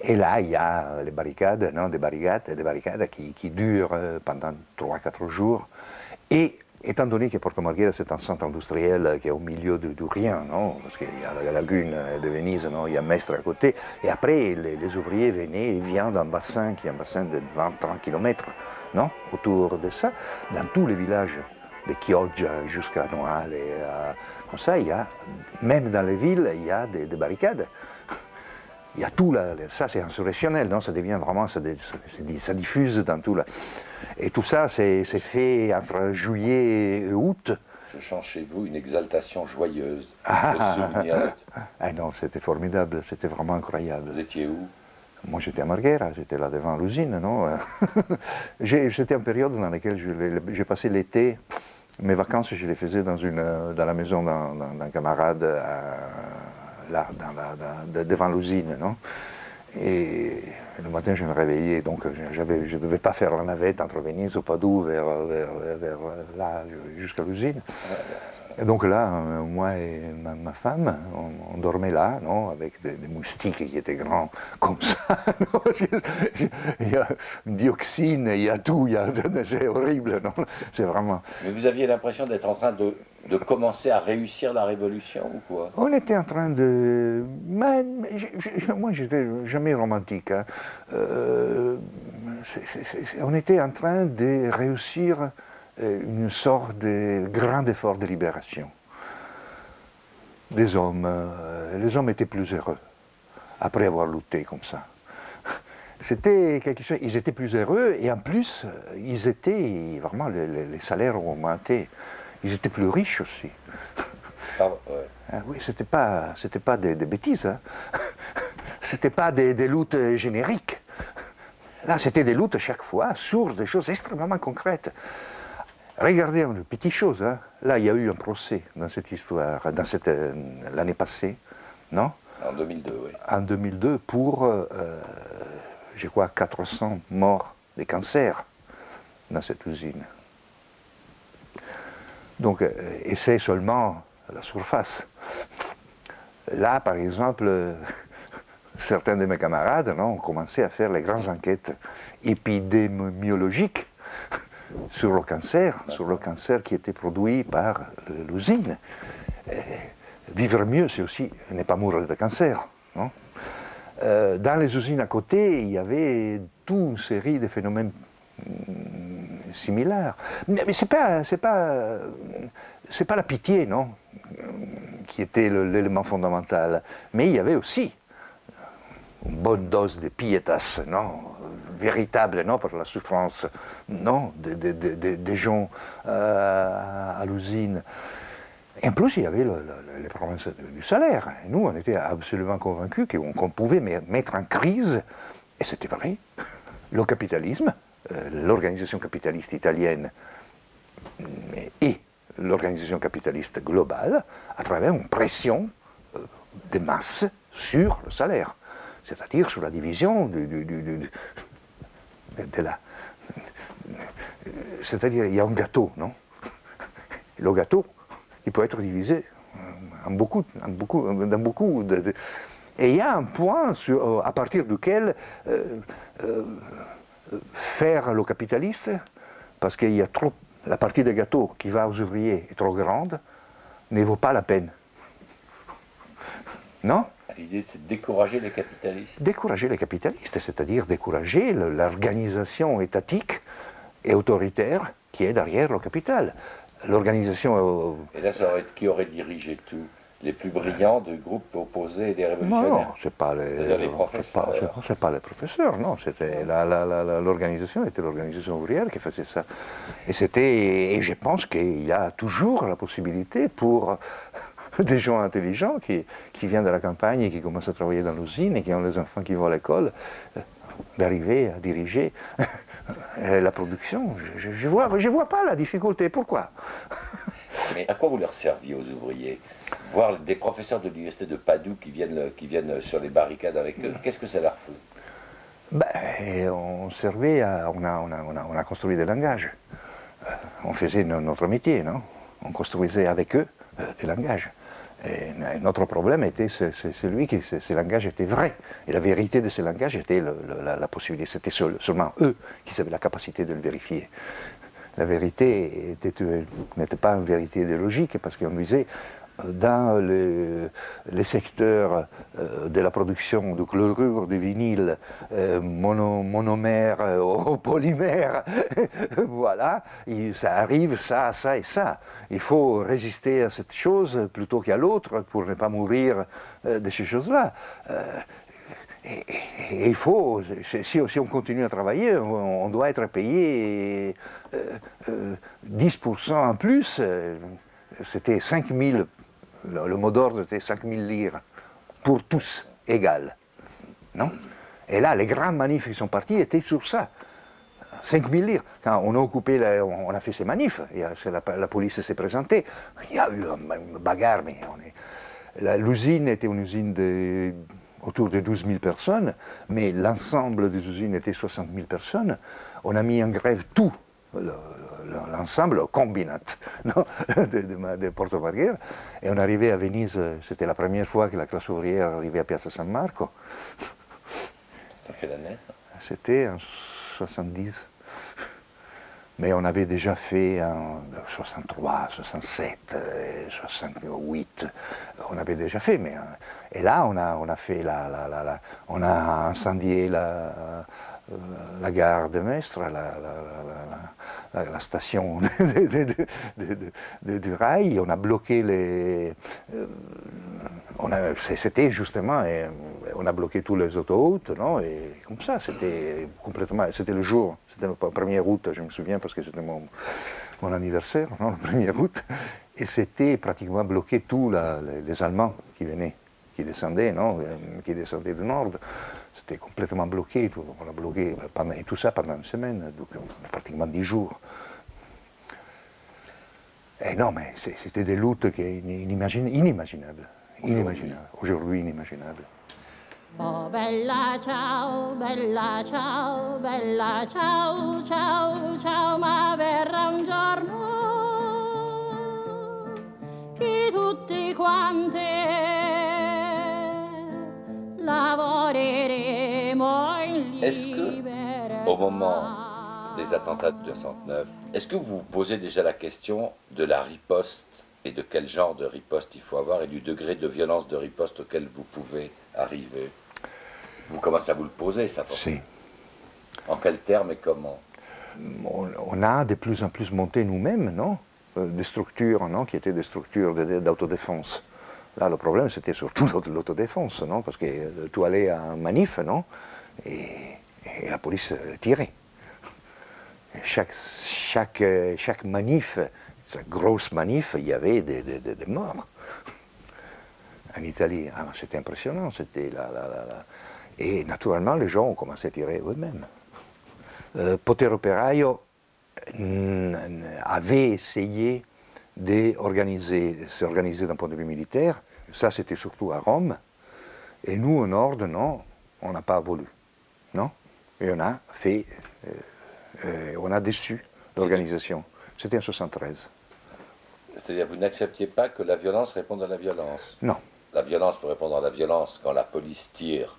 Et là, il y a les barricades, non? Des barricades qui durent pendant 3-4 jours. Et étant donné que Porto Marghera, c'est un centre industriel qui est au milieu de rien, non? Parce qu'il y a la lagune de Venise, non? Il y a Mestre à côté, et après, les ouvriers viennent d'un bassin qui est un bassin de 20-30 km, non? Autour de ça, dans tous les villages, de Chioggia jusqu'à Noale, comme ça, il y a, même dans les villes, il y a des barricades. Il y a tout là, ça c'est insurrectionnel, non? Ça devient vraiment, ça diffuse dans tout là. Et tout ça, c'est fait entre juillet et août. Je sens chez vous une exaltation joyeuse, de souvenirs. Ah non, c'était formidable, c'était vraiment incroyable. Vous étiez où? Moi j'étais à Marghera, j'étais là devant l'usine, non? C'était une période dans laquelle j'ai passé l'été, mes vacances je les faisais dans la maison d'un camarade, là, devant l'usine, non? Et le matin, je me réveillais, donc je ne devais pas faire la navette entre Venise ou Padoue vers là, jusqu'à l'usine. Et donc là, moi et ma femme, on dormait là, non, avec des moustiques qui étaient grands comme ça. Non, il y a une dioxine, il y a tout, c'est horrible, non? C'est vraiment... Mais vous aviez l'impression d'être en train de commencer à réussir la révolution ou quoi? On était en train de... Moi, j'étais jamais romantique. Hein. On était en train de réussir une sorte de grand effort de libération. Les hommes étaient plus heureux après avoir lutté comme ça. C'était quelque chose, ils étaient plus heureux et en plus, ils étaient vraiment, les salaires ont augmenté. Ils étaient plus riches aussi. Ah, ouais. Ah, oui, c'était pas des bêtises. Hein. C'était pas des luttes génériques. Là, c'était des luttes chaque fois sur des choses extrêmement concrètes. Regardez une petite chose. Hein. Là, il y a eu un procès dans cette histoire, l'année passée, non? En 2002, oui. En 2002, pour, je crois, 400 morts de cancer dans cette usine. Donc, et c'est seulement la surface. Là, par exemple, certains de mes camarades ont commencé à faire les grandes enquêtes épidémiologiques sur le cancer qui était produit par l'usine. Vivre mieux, c'est aussi ne pas mourir de cancer. Non? Dans les usines à côté, il y avait toute une série de phénomènes similaires. Mais c'est pas la pitié, non, qui était l'élément fondamental. Mais il y avait aussi une bonne dose de pietas, non, véritable, non, pour la souffrance, non, des gens à l'usine. Et en plus, il y avait les problèmes du salaire. Et nous, on était absolument convaincus qu'on pouvait mettre en crise, et c'était vrai, le capitalisme, l'organisation capitaliste italienne et l'organisation capitaliste globale à travers une pression des masses sur le salaire, c'est-à-dire sur la division c'est-à-dire il y a un gâteau, non? Le gâteau, il peut être divisé dans beaucoup et il y a un point à partir duquel faire le capitaliste, parce qu'il y a trop, la partie des gâteaux qui va aux ouvriers est trop grande, ne vaut pas la peine. Non? L'idée, c'est de décourager les capitalistes. Décourager les capitalistes, c'est-à-dire décourager l'organisation étatique et autoritaire qui est derrière le capital. l'organisation... Et là, qui aurait dirigé tout? Les plus brillants du groupe opposé et des révolutionnaires? Non, c'est pas les professeurs. C'est pas les professeurs, non. C'était l'organisation était l'organisation ouvrière qui faisait ça. Et je pense qu'il y a toujours la possibilité pour des gens intelligents qui viennent de la campagne et qui commencent à travailler dans l'usine et qui ont les enfants qui vont à l'école, d'arriver à diriger la production. Je vois pas la difficulté. Pourquoi? Mais à quoi vous leur serviez aux ouvriers? Voir des professeurs de l'université de Padoue qui viennent sur les barricades avec eux, qu'est-ce que ça leur fout? Ben, on servait on a construit des langages. On faisait notre métier, non? On construisait avec eux des langages. Et notre problème était celui que ces langages étaient vrais. Et la vérité de ces langages était la possibilité. C'était seulement eux qui avaient la capacité de le vérifier. La vérité n'était pas une vérité idéologique, parce qu'on disait, dans les secteurs de la production de chlorure de vinyle monomère au polymère, voilà, ça arrive ça, ça et ça. Il faut résister à cette chose plutôt qu'à l'autre pour ne pas mourir de ces choses-là. Et il faut, si on continue à travailler, on doit être payé 10% en plus. C'était 5 000, le mot d'ordre était 5 000 lires, pour tous, égal. Non? Et là, les grands manifs qui sont partis étaient sur ça. 5 000 lires. Quand on a occupé, on a fait ces manifs, la police s'est présentée, il y a eu une bagarre, mais l'usine était une usine autour de 12 000 personnes, mais l'ensemble des usines était 60 000 personnes. On a mis en grève tout, l'ensemble, le combinat de Porto Marghera, et on arrivait à Venise, c'était la première fois que la classe ouvrière arrivait à Piazza San Marco. C'était quelle année? C'était en 70. Mais on avait déjà fait en 63, 67, 68, on avait déjà fait. Mais, et là, on a fait on a incendié la gare de Mestre, la station du rail, on a bloqué les... C'était justement, on a bloqué tous les autoroutes, non? Et comme ça, c'était complètement, c'était le jour, c'était le 1er août, je me souviens parce que c'était mon anniversaire, non, le 1er août, et c'était pratiquement bloqué tous les Allemands qui venaient, qui descendaient, non? Qui descendaient du nord. C'était complètement bloqué, on a bloqué et tout ça pendant une semaine, donc pratiquement 10 jours. Et non, mais c'était des luttes inimaginables. Aujourd'hui inimaginables. Oh bella ciao, ciao, ciao, ciao, ma verrà un giorno che tutti quanti lavoreremo in libertà. Est-ce que, au moment des attentats de 69, est-ce que vous vous posez déjà la question de la riposte et de quel genre de riposte il faut avoir et du degré de violence de riposte auquel vous pouvez arriver? Vous commencez à vous le poser, ça? Si. En quels termes et comment? On a de plus en plus monté nous-mêmes, non? Des structures, non? Qui étaient des structures d'autodéfense. Là, le problème, c'était surtout l'autodéfense, non? Parce que tu allais à un manif, non? Et la police tirait. Chaque manif, cette grosse manif, il y avait des morts. En Italie, c'était impressionnant, c'était Et naturellement, les gens ont commencé à tirer eux-mêmes. Potere Operaio avait essayé de s'organiser d'un point de vue militaire. Ça, c'était surtout à Rome. Et nous, au nord, non, on n'a pas voulu. Non? Et on a fait... on a déçu l'organisation. C'était en 73. C'est-à-dire, vous n'acceptiez pas que la violence réponde à la violence? Non. La violence peut répondre à la violence. Quand la police tire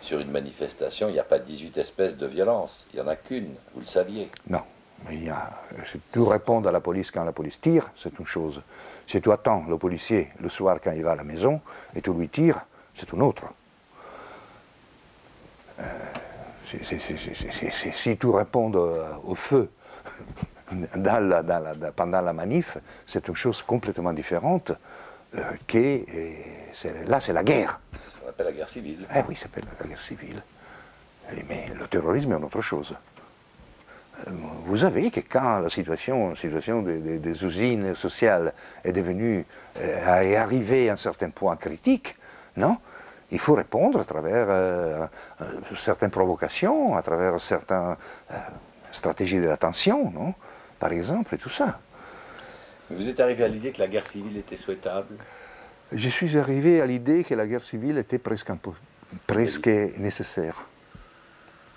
sur une manifestation, il n'y a pas 18 espèces de violence. Il n'y en a qu'une, vous le saviez. Non. Si tu réponds à la police quand la police tire, c'est une chose. Si tu attends le policier le soir quand il va à la maison et tu lui tires, c'est une autre. Si tu réponds au feu pendant la manif, c'est une chose complètement différente. Là, c'est la guerre. C'est ce qu'on appelle la guerre civile. Eh oui, ça s'appelle la guerre civile. Mais le terrorisme est une autre chose. Vous savez que quand la situation des usines sociales est arrivée à un certain point critique, non, il faut répondre à travers certaines provocations, à travers certaines stratégies de la tension, non, par exemple, et tout ça. Vous êtes arrivé à l'idée que la guerre civile était souhaitable? Je suis arrivé à l'idée que la guerre civile était presque nécessaire,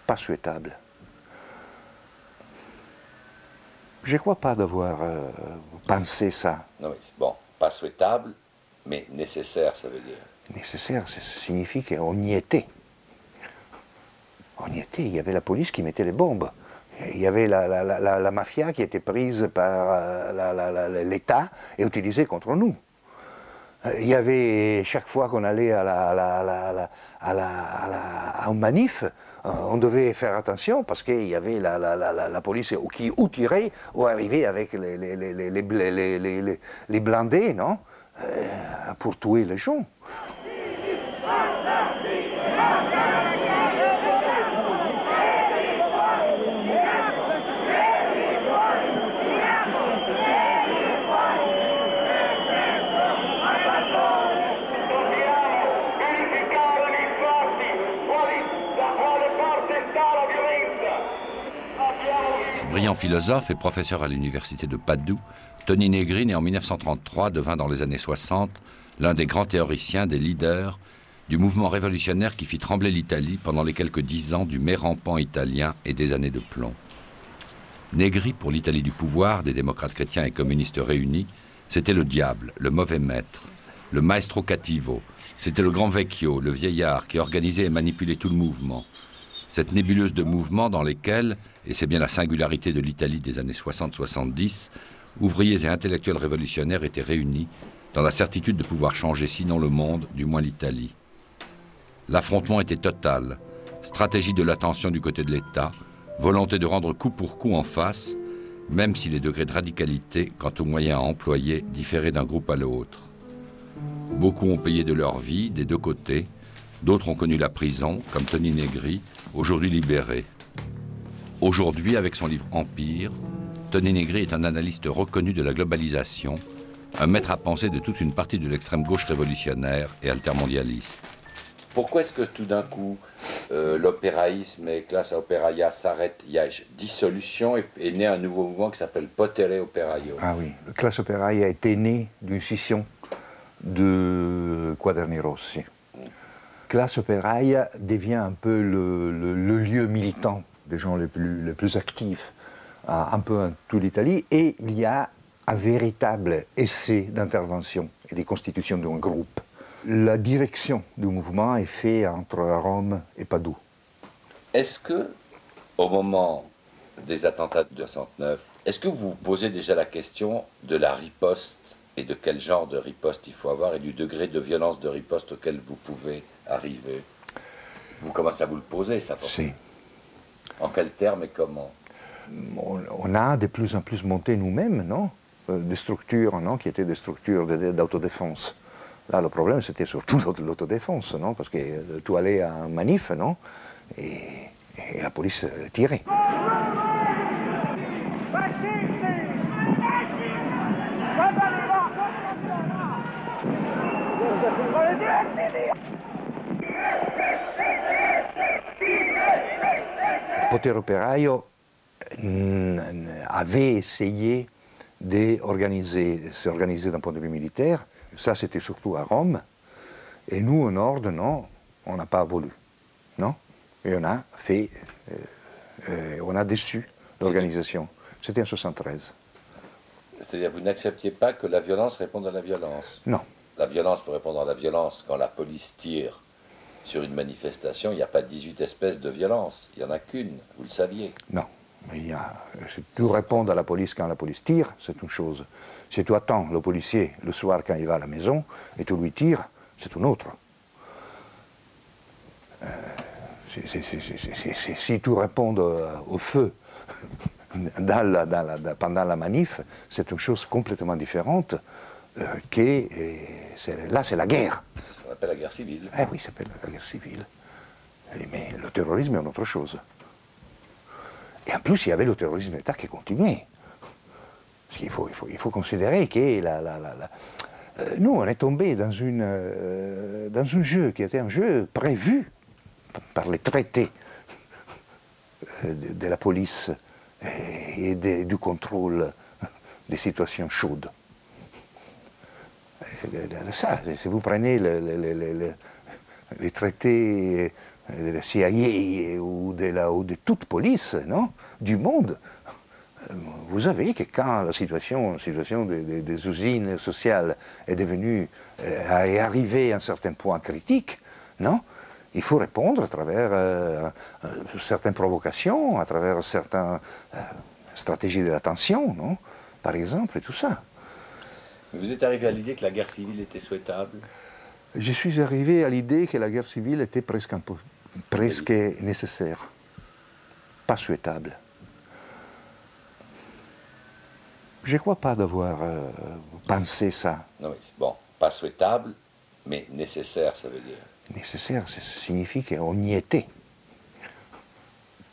pas souhaitable. Je ne crois pas d'avoir pensé ça. Non, mais bon, pas souhaitable, mais nécessaire, ça veut dire. Nécessaire, ça signifie qu'on y était. On y était, il y avait la police qui mettait les bombes. Il y avait la mafia qui était prise par l'État et utilisée contre nous. Il y avait, chaque fois qu'on allait à une manif, on devait faire attention parce qu'il y avait la police qui ou tirait ou arrivait avec les blindés, non, pour tuer les gens. Brillant philosophe et professeur à l'université de Padoue, Toni Negri, né en 1933, devint dans les années 60 l'un des grands théoriciens, des leaders du mouvement révolutionnaire qui fit trembler l'Italie pendant les quelques 10 ans du mai rampant italien et des années de plomb. Negri, pour l'Italie du pouvoir, des démocrates chrétiens et communistes réunis, c'était le diable, le mauvais maître, le maestro cattivo, c'était le grand vecchio, le vieillard qui organisait et manipulait tout le mouvement. Cette nébuleuse de mouvements dans lesquels, et c'est bien la singularité de l'Italie des années 60-70, ouvriers et intellectuels révolutionnaires étaient réunis dans la certitude de pouvoir changer sinon le monde, du moins l'Italie. L'affrontement était total, stratégie de l'attention du côté de l'État, volonté de rendre coup pour coup en face, même si les degrés de radicalité quant aux moyens à employer différaient d'un groupe à l'autre. Beaucoup ont payé de leur vie, des deux côtés, d'autres ont connu la prison, comme Toni Negri, aujourd'hui libéré. Aujourd'hui, avec son livre Empire, Toni Negri est un analyste reconnu de la globalisation, un maître à penser de toute une partie de l'extrême gauche révolutionnaire et altermondialiste. Pourquoi est-ce que tout d'un coup, l'opéraïsme et classe operaia s'arrêtent? Il y a dissolution et est né un nouveau mouvement qui s'appelle Potere Operaio. Ah oui, la classe operaia était née d'une scission de Quaderni Rossi. Classe operaia devient un peu le lieu militant des gens les plus actifs, un peu en toute l'Italie, et il y a un véritable essai d'intervention et de constitution d'un groupe. La direction du mouvement est faite entre Rome et Padoue. Est-ce que, au moment des attentats de 69, est-ce que vous vous posez déjà la question de la riposte et de quel genre de riposte il faut avoir et du degré de violence de riposte auquel vous pouvez arriver? Vous commencez à vous le poser, ça? Si. En quels termes et comment? On a de plus en plus monté nous-mêmes, non, des structures, non, qui étaient des structures d'autodéfense. Là, le problème, c'était surtout l'autodéfense, non, parce que tu allais à un manif, non, et la police tirait. Potere Operaio avait essayé de s'organiser d'un point de vue militaire. Ça, c'était surtout à Rome. Et nous, au nord, non, on n'a pas voulu. Non. Et on a déçu l'organisation. C'était en 1973. C'est-à-dire, vous n'acceptiez pas que la violence réponde à la violence? Non. La violence peut répondre à la violence. Quand la police tire sur une manifestation, il n'y a pas 18 espèces de violence. Il n'y en a qu'une. Vous le saviez? Non. Si tu réponds à la police quand la police tire, c'est une chose. Si tu attends le policier le soir quand il va à la maison et tu lui tires, c'est une autre. Si tu réponds au feu pendant la manif, c'est une chose complètement différente. Là, c'est la guerre. Ça s'appelle la guerre civile. Eh oui, ça s'appelle la guerre civile. Mais le terrorisme est une autre chose. Et en plus, il y avait le terrorisme d'État qui continuait. Parce qu'il faut considérer que nous, on est tombé dans un jeu qui était un jeu prévu par les traités de la police et du contrôle des situations chaudes. Ça, si vous prenez les traités de la CIA ou de toute police, non, du monde, vous savez que quand la situation des usines sociales est arrivée à un certain point critique, non, il faut répondre à travers certaines provocations, à travers certaines stratégies de la tension, non, par exemple, et tout ça. Vous êtes arrivé à l'idée que la guerre civile était souhaitable? Je suis arrivé à l'idée que la guerre civile était presque nécessaire, pas souhaitable. Je ne crois pas d'avoir pensé ça. Non, mais bon, pas souhaitable, mais nécessaire, ça veut dire. Nécessaire, ça signifie qu'on y était.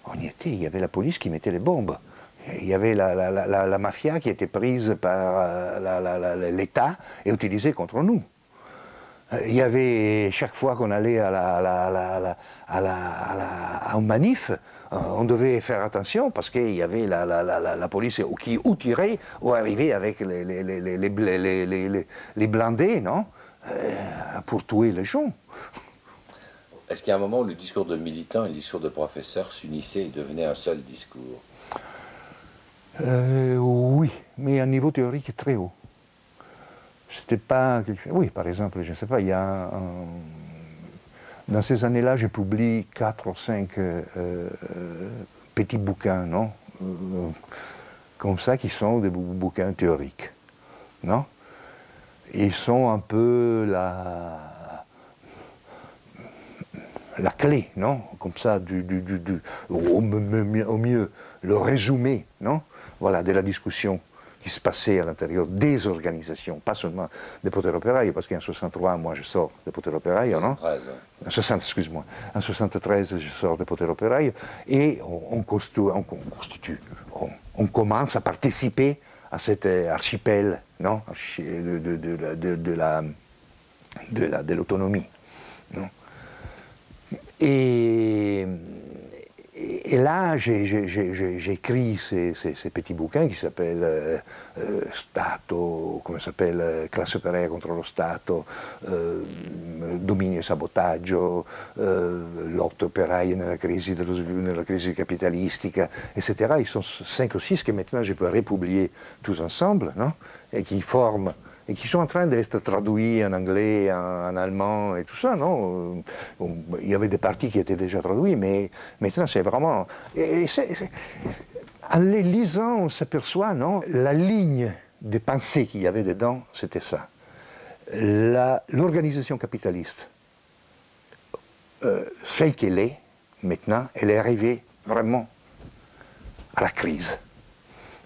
On y était, il y avait la police qui mettait les bombes. Il y avait la mafia qui était prise par l'État et utilisée contre nous. Il y avait, chaque fois qu'on allait à une manif, on devait faire attention parce qu'il y avait la police qui ou tirait ou arrivait avec les blindés, non, pour tuer les gens. Est-ce qu'il y a un moment où le discours de militant et le discours de professeur s'unissaient et devenaient un seul discours? Oui, mais à un niveau théorique très haut. C'était pas quelque chose... Oui, par exemple, je ne sais pas, il y a dans ces années-là, je publie 4 ou 5 petits bouquins, non, comme ça, qui sont des bouquins théoriques, non. Ils sont un peu la clé, non, comme ça, au mieux, le résumé, non, voilà, de la discussion qui se passait à l'intérieur des organisations, pas seulement des Potere Operaie, parce qu'en 63, moi, je sors des Potere Operaie, non? En 60, excuse-moi. En 73, je sors des Potere Operaie, et on commence à participer à cet archipel, non, de l'autonomie, non? Et là, j'ai écrit ces petits bouquins qui s'appellent Stato, come s'appelle, Classe operaia contro lo Stato, Dominio e sabotaggio, Lotte operaie nella crisi capitalistica, etc. Ils sont 5 ou 6 que maintenant je peux republier tous ensemble, non? Et qui forment, et qui sont en train d'être traduits en anglais, en allemand et tout ça, non? Il y avait des parties qui étaient déjà traduites, mais maintenant c'est vraiment... en les lisant, on s'aperçoit, non? La ligne de pensée qu'il y avait dedans, c'était ça. L'organisation capitaliste, celle qu'elle est, maintenant, elle est arrivée vraiment à la crise.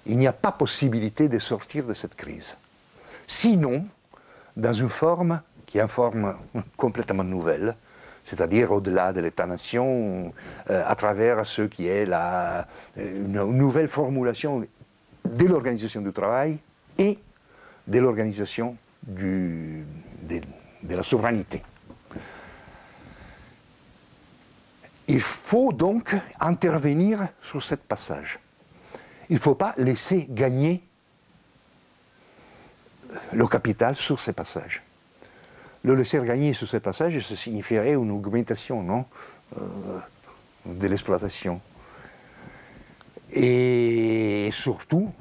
Il n'y a pas possibilité de sortir de cette crise. Sinon, dans une forme qui est une forme complètement nouvelle, c'est-à-dire au-delà de l'État-nation, à travers ce qui est une nouvelle formulation de l'organisation du travail et de l'organisation de la souveraineté. Il faut donc intervenir sur ce passage. Il ne faut pas laisser gagner le capital sur ces passages. Le laisser gagner sur ces passages, ça signifierait une augmentation, non, de l'exploitation. Et surtout,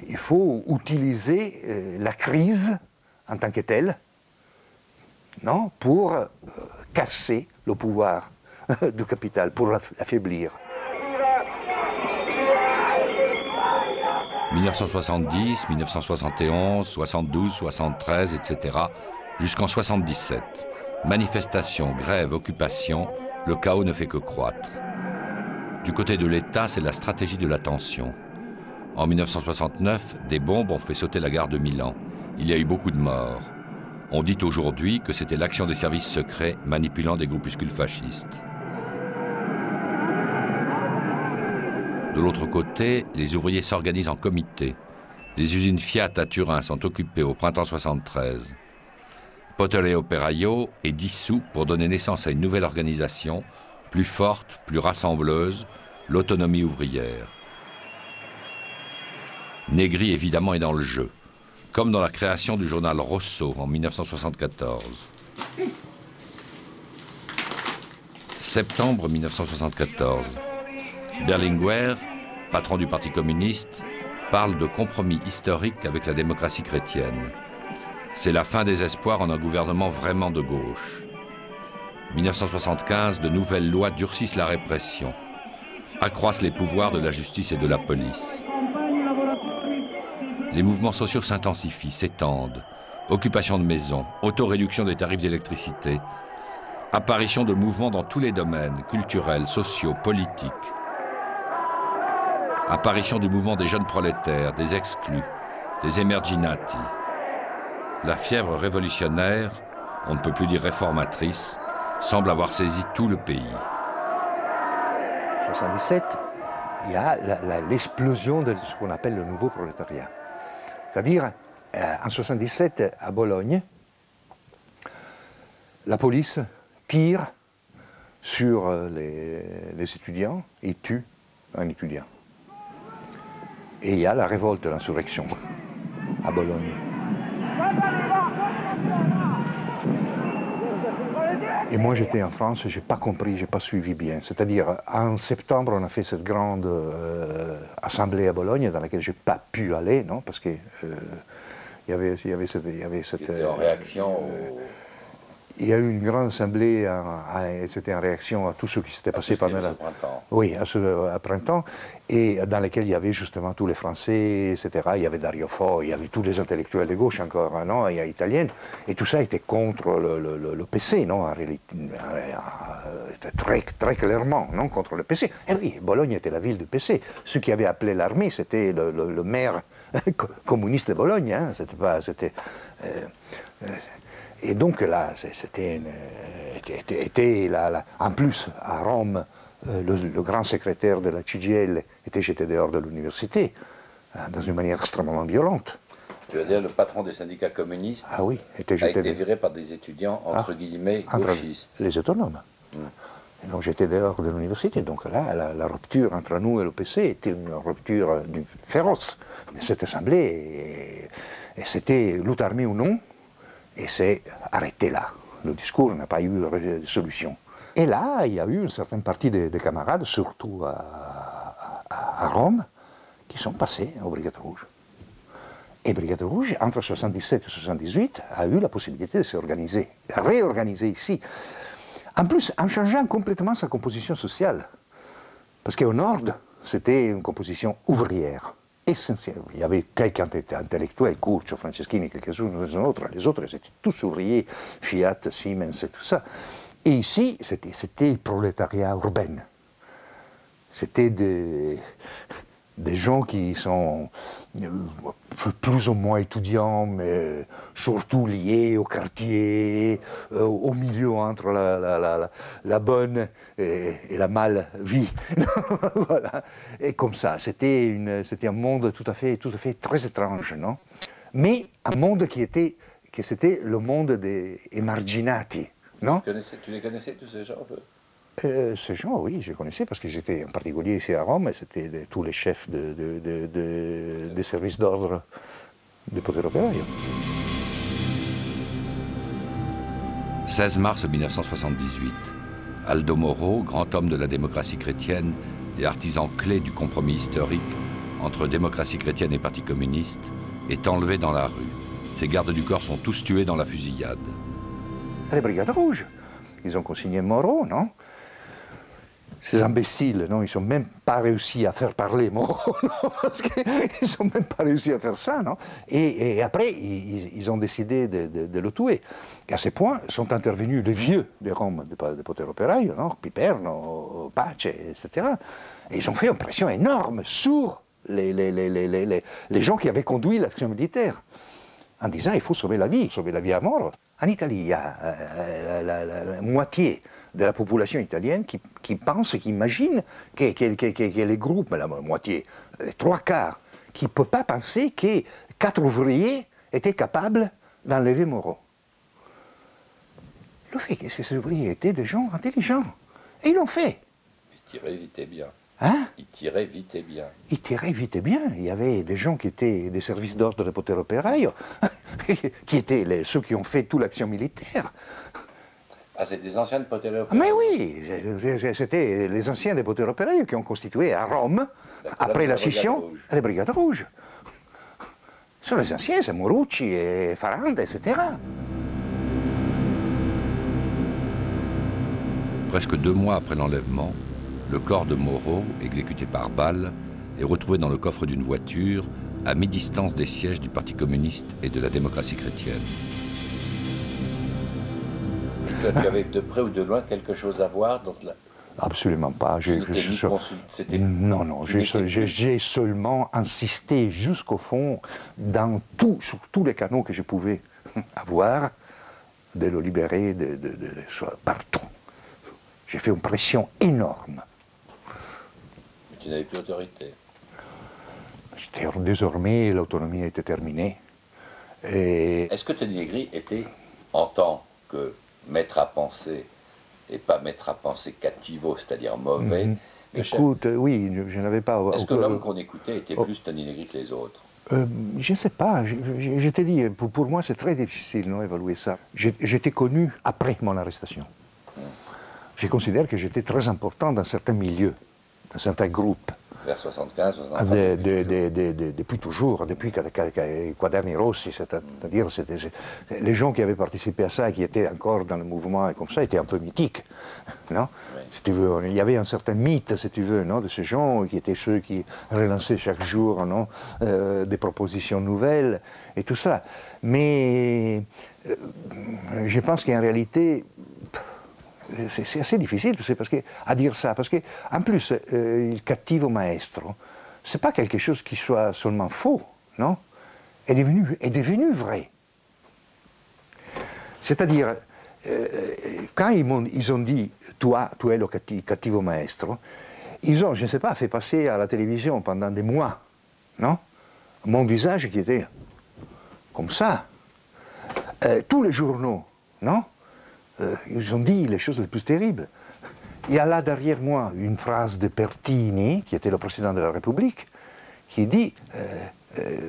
il faut utiliser la crise en tant que telle, non, pour casser le pouvoir du capital, pour l'affaiblir. 1970, 1971, 72, 73, etc., jusqu'en 77. Manifestations, grèves, occupations, le chaos ne fait que croître. Du côté de l'État, c'est la stratégie de la tension. En 1969, des bombes ont fait sauter la gare de Milan. Il y a eu beaucoup de morts. On dit aujourd'hui que c'était l'action des services secrets manipulant des groupuscules fascistes. De l'autre côté, les ouvriers s'organisent en comité. Les usines Fiat à Turin sont occupées au printemps 73. Potere Operaio est dissous pour donner naissance à une nouvelle organisation, plus forte, plus rassembleuse, l'autonomie ouvrière. Negri, évidemment, est dans le jeu, comme dans la création du journal Rosso en 1974. Septembre 1974. Berlinguer, patron du Parti communiste, parle de compromis historique avec la démocratie chrétienne. C'est la fin des espoirs en un gouvernement vraiment de gauche. 1975, de nouvelles lois durcissent la répression, accroissent les pouvoirs de la justice et de la police. Les mouvements sociaux s'intensifient, s'étendent. Occupation de maisons, autoréduction des tarifs d'électricité, apparition de mouvements dans tous les domaines, culturels, sociaux, politiques. Apparition du mouvement des jeunes prolétaires, des exclus, des emerginati. La fièvre révolutionnaire, on ne peut plus dire réformatrice, semble avoir saisi tout le pays. En 1977, il y a l'explosion de ce qu'on appelle le nouveau prolétariat. C'est-à-dire, en 1977, à Bologne, la police tire sur les étudiants et tue un étudiant. Et il y a la révolte de l'insurrection à Bologne. Et moi j'étais en France, je n'ai pas compris, je n'ai pas suivi bien. C'est-à-dire, en septembre, on a fait cette grande assemblée à Bologne dans laquelle je n'ai pas pu aller, non, parce que il y avait cette... C'était en réaction au... Il y a eu une grande assemblée, c'était en réaction à tout ce qui s'était passé pendant la... Oui, à printemps, et dans laquelle il y avait justement tous les Français, etc. Il y avait Dario Fo, il y avait tous les intellectuels de gauche encore, non, et italiennes, et tout ça était contre le PC, non, en réalité, très clairement, non, contre le PC. Et oui, Bologne était la ville du PC. Ceux qui avaient appelé l'armée, c'était le maire communiste de Bologne, hein, c'était et donc là, en plus, à Rome, le grand secrétaire de la CGIL était jeté dehors de l'université, dans une manière extrêmement violente. Tu veux dire, le patron des syndicats communistes a été viré par des étudiants, entre guillemets, gauchistes. Les autonomes. Et donc j'étais dehors de l'université. Donc là, la rupture entre nous et le PC était une rupture féroce. Cette assemblée, et c'était lutte armée ou non, et c'est arrêté là. Le discours n'a pas eu de solution. Et là, il y a eu une certaine partie des camarades, surtout à Rome, qui sont passés aux Brigades Rouges. Et Brigade Rouge, entre 1977 et 1978, a eu la possibilité de s'organiser, réorganiser ici. En plus, en changeant complètement sa composition sociale. Parce qu'au Nord, c'était une composition ouvrière. Essentiel. Il y avait quelques intellectuels, Curcio, Franceschini, quelques-uns autres. Les autres, c'était tous ouvriers, Fiat, Siemens et tout ça. Et ici, c'était le prolétariat urbain. C'était des gens qui sont plus ou moins étudiants, mais surtout liés au quartier, au milieu entre la bonne et la mal vie. Voilà. Et comme ça, c'était un monde tout à fait très étrange, non? Mais un monde que c'était le monde des emarginati, non? Tu les connaissais tous ces gens un peu? Ces gens, oui, je les connaissais parce que j'étais en particulier ici à Rome et c'était tous les chefs des services d'ordre de Potere Operaio. 16 mars 1978. Aldo Moro, grand homme de la démocratie chrétienne et artisan clé du compromis historique entre démocratie chrétienne et Parti communiste, est enlevé dans la rue. Ses gardes du corps sont tous tués dans la fusillade. Les Brigades Rouges, ils ont consigné Moro, non? ces imbéciles, non, ils n'ont même pas réussi à faire parler Moreau, parce qu'ils n'ont même pas réussi à faire ça, non. Et après, ils ont décidé de le tuer. Et à ce point, sont intervenus les vieux de Rome, de Potere Operaio, non, Piperno, Pace, etc. Et ils ont fait une pression énorme sur les gens qui avaient conduit l'action militaire, en disant il faut sauver la vie à mort. En Italie, il y a la moitié de la population italienne qui pense, qui imagine que les groupes, la moitié, les 3/4, qui ne peut pas penser que 4 ouvriers étaient capables d'enlever Moreau. Le fait que ces ouvriers étaient des gens intelligents. Et ils l'ont fait. Ils tiraient vite et bien. Hein? Ils tiraient vite et bien. Ils tiraient vite et bien. Il y avait des gens qui étaient des services d'ordre de Potere Operaio, qui étaient ceux qui ont fait toute l'action militaire. Ah, c'est des anciens de Potere Operaio. Mais oui, c'était les anciens de Potere Operaio qui ont constitué à Rome, après la scission, les Brigades Rouges. Ce sont les anciens, c'est Morucci et Faranda, etc. Presque 2 mois après l'enlèvement, le corps de Moreau, exécuté par balle, est retrouvé dans le coffre d'une voiture, à mi-distance des sièges du Parti communiste et de la démocratie chrétienne. Et toi, tu avais de près ou de loin quelque chose à voir dans la... Absolument pas. Non, non, j'ai seulement insisté jusqu'au fond, sur tous les canaux que je pouvais avoir, de le libérer partout. J'ai fait une pression énorme. Mais tu n'avais plus autorité. Désormais, l'autonomie était terminée. Est-ce que Tony Negri était, en tant que maître à penser, et pas maître à penser cattivo, c'est-à-dire mauvais, Écoute, oui, je n'avais pas... Est-ce que l'homme qu'on écoutait était plus Tony Negri que les autres? Je ne sais pas, je t'ai dit, pour moi c'est très difficile d'évaluer ça. J'étais connu après mon arrestation. Je considère que j'étais très important dans certains milieux, dans certains groupes. Vers 75, 75. Depuis toujours, depuis Quaderni Rossi, c'est-à-dire les gens qui avaient participé à ça, qui étaient encore dans le mouvement et comme ça, étaient un peu mythiques, non? Oui. Si tu veux, il y avait un certain mythe, si tu veux, non, de ces gens qui étaient ceux qui relançaient chaque jour, non, des propositions nouvelles et tout ça. Mais je pense qu'en réalité, c'est assez difficile, tu sais, à dire ça, parce qu'en plus, il cattivo maestro, c'est pas quelque chose qui soit seulement faux, non? Est devenu vrai. C'est-à-dire, quand ils ont dit, toi, tu es le cattivo maestro, ils ont, je ne sais pas, fait passer à la télévision pendant des mois, non? Mon visage qui était comme ça. Tous les journaux, non? Ils ont dit les choses les plus terribles. Il y a là derrière moi une phrase de Pertini, qui était le président de la République, qui dit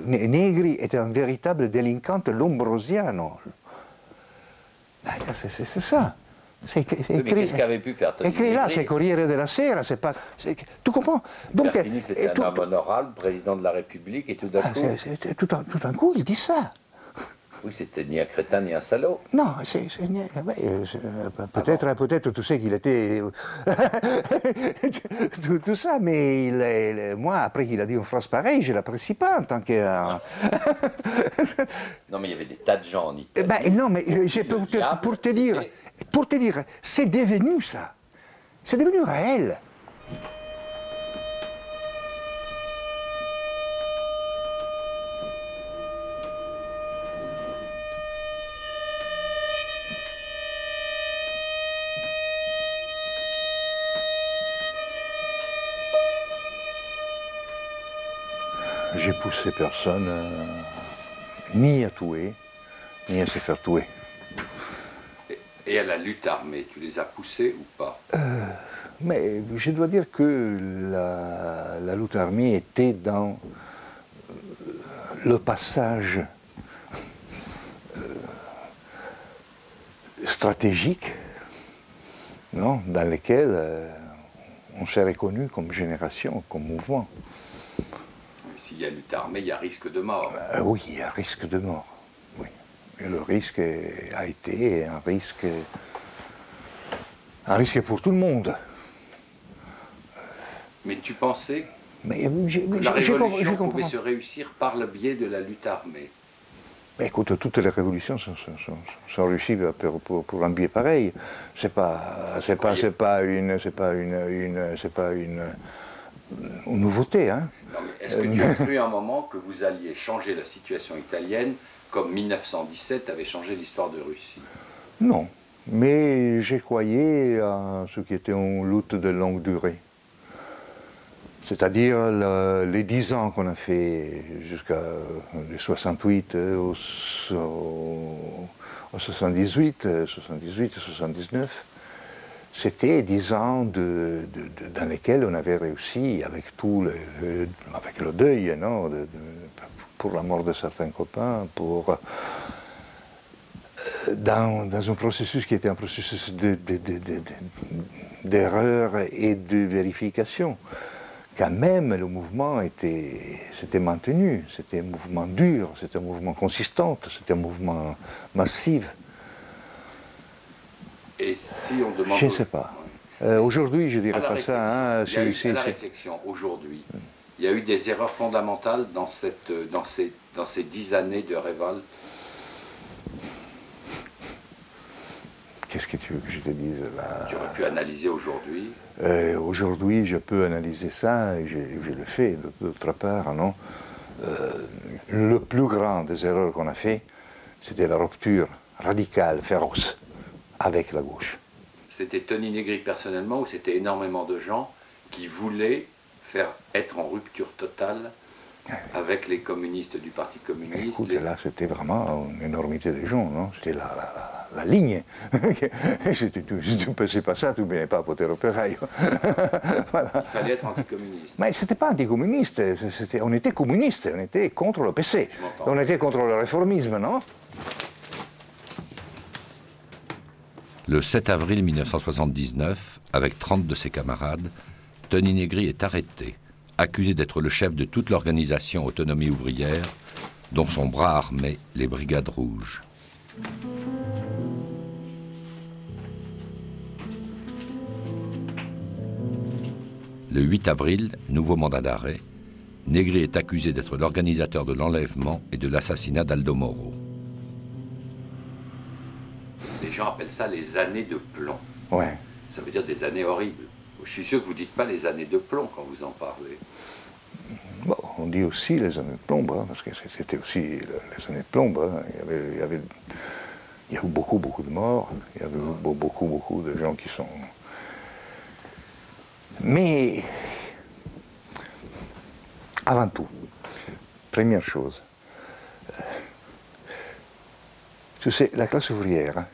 Negri était un véritable délinquant lombrosiano. C'est ça. C'est écrit. Qu'est-ce qu'avait pu faire Tony Negri? Là, c'est Corriere della Sera, c'est pas. Tu comprends? Donc, Pertini, c'était un homme honorable, président de la République, et tout d'un coup. Tout d'un coup, il dit ça. Oui, c'était ni un crétin ni un salaud. Non, peut-être tu sais qu'il était tout ça, mais moi, après qu'il a dit une phrase pareille, je ne l'apprécie pas en tant que... Non, mais il y avait des tas de gens en Italie. Non, mais pour te dire, c'est devenu ça. C'est devenu réel. J'ai poussé personne ni à tuer, ni à se faire tuer. Et à la lutte armée, tu les as poussés ou pas? Mais je dois dire que la lutte armée était dans le passage stratégique, non, dans lequel on s'est reconnu comme génération, comme mouvement. S'il y a lutte armée, il y a risque de mort. Oui, il y a risque de mort. Oui. Et le risque a été un risque pour tout le monde. Mais tu pensais Mais que la révolution pouvait se réussir par le biais de la lutte armée? Mais écoute, toutes les révolutions sont réussies pour un biais pareil. C'est pas une nouveauté, hein. Est-ce que tu as cru un moment que vous alliez changer la situation italienne comme 1917 avait changé l'histoire de Russie? Non, mais j'ai croyé à ce qui était une lutte de longue durée. C'est-à-dire les 10 ans qu'on a fait jusqu'à les 68 au 78, 79, c'était 10 ans dans lesquels on avait réussi, avec avec le deuil, non, pour la mort de certains copains, dans un processus qui était un processus d'erreur et de vérification. Quand même, le mouvement s'était maintenu, c'était un mouvement dur, c'était un mouvement consistant, c'était un mouvement massif. Et si on demande... Je ne sais pas. Aujourd'hui, je ne dirais pas ça. Hein, à la réflexion, aujourd'hui, il y a eu des erreurs fondamentales dans ces 10 années de révolte. Qu'est-ce que tu veux que je te dise là? Tu aurais pu analyser aujourd'hui. Aujourd'hui, je peux analyser ça, et je le fais d'autre part, non? Le plus grand des erreurs qu'on a fait, c'était la rupture radicale, féroce, avec la gauche. C'était Tony Negri personnellement, ou c'était énormément de gens qui voulaient être en rupture totale avec les communistes du Parti communiste? Écoute, là, c'était vraiment une énormité de gens, non? C'était la ligne. Si tu ne passais pas ça, tu ne venais pas à Potere-Operaio. Voilà. Il fallait être anticommuniste. Mais ce n'était pas anticommuniste, on était communiste, on était contre le PC. On était contre le réformisme, non? Le 7 avril 1979, avec 30 de ses camarades, Tony Negri est arrêté, accusé d'être le chef de toute l'organisation Autonomie ouvrière, dont son bras armé, les Brigades rouges. Le 8 avril, nouveau mandat d'arrêt, Negri est accusé d'être l'organisateur de l'enlèvement et de l'assassinat d'Aldo Moro. Les gens appellent ça les années de plomb. Ouais. Ça veut dire des années horribles. Je suis sûr que vous ne dites pas les années de plomb quand vous en parlez. Bon, on dit aussi les années de plomb, hein, parce que c'était aussi les années de plomb. Hein. Il y avait beaucoup de morts, il y avait beaucoup de gens qui sont... Mais, avant tout, première chose, tu sais, la classe ouvrière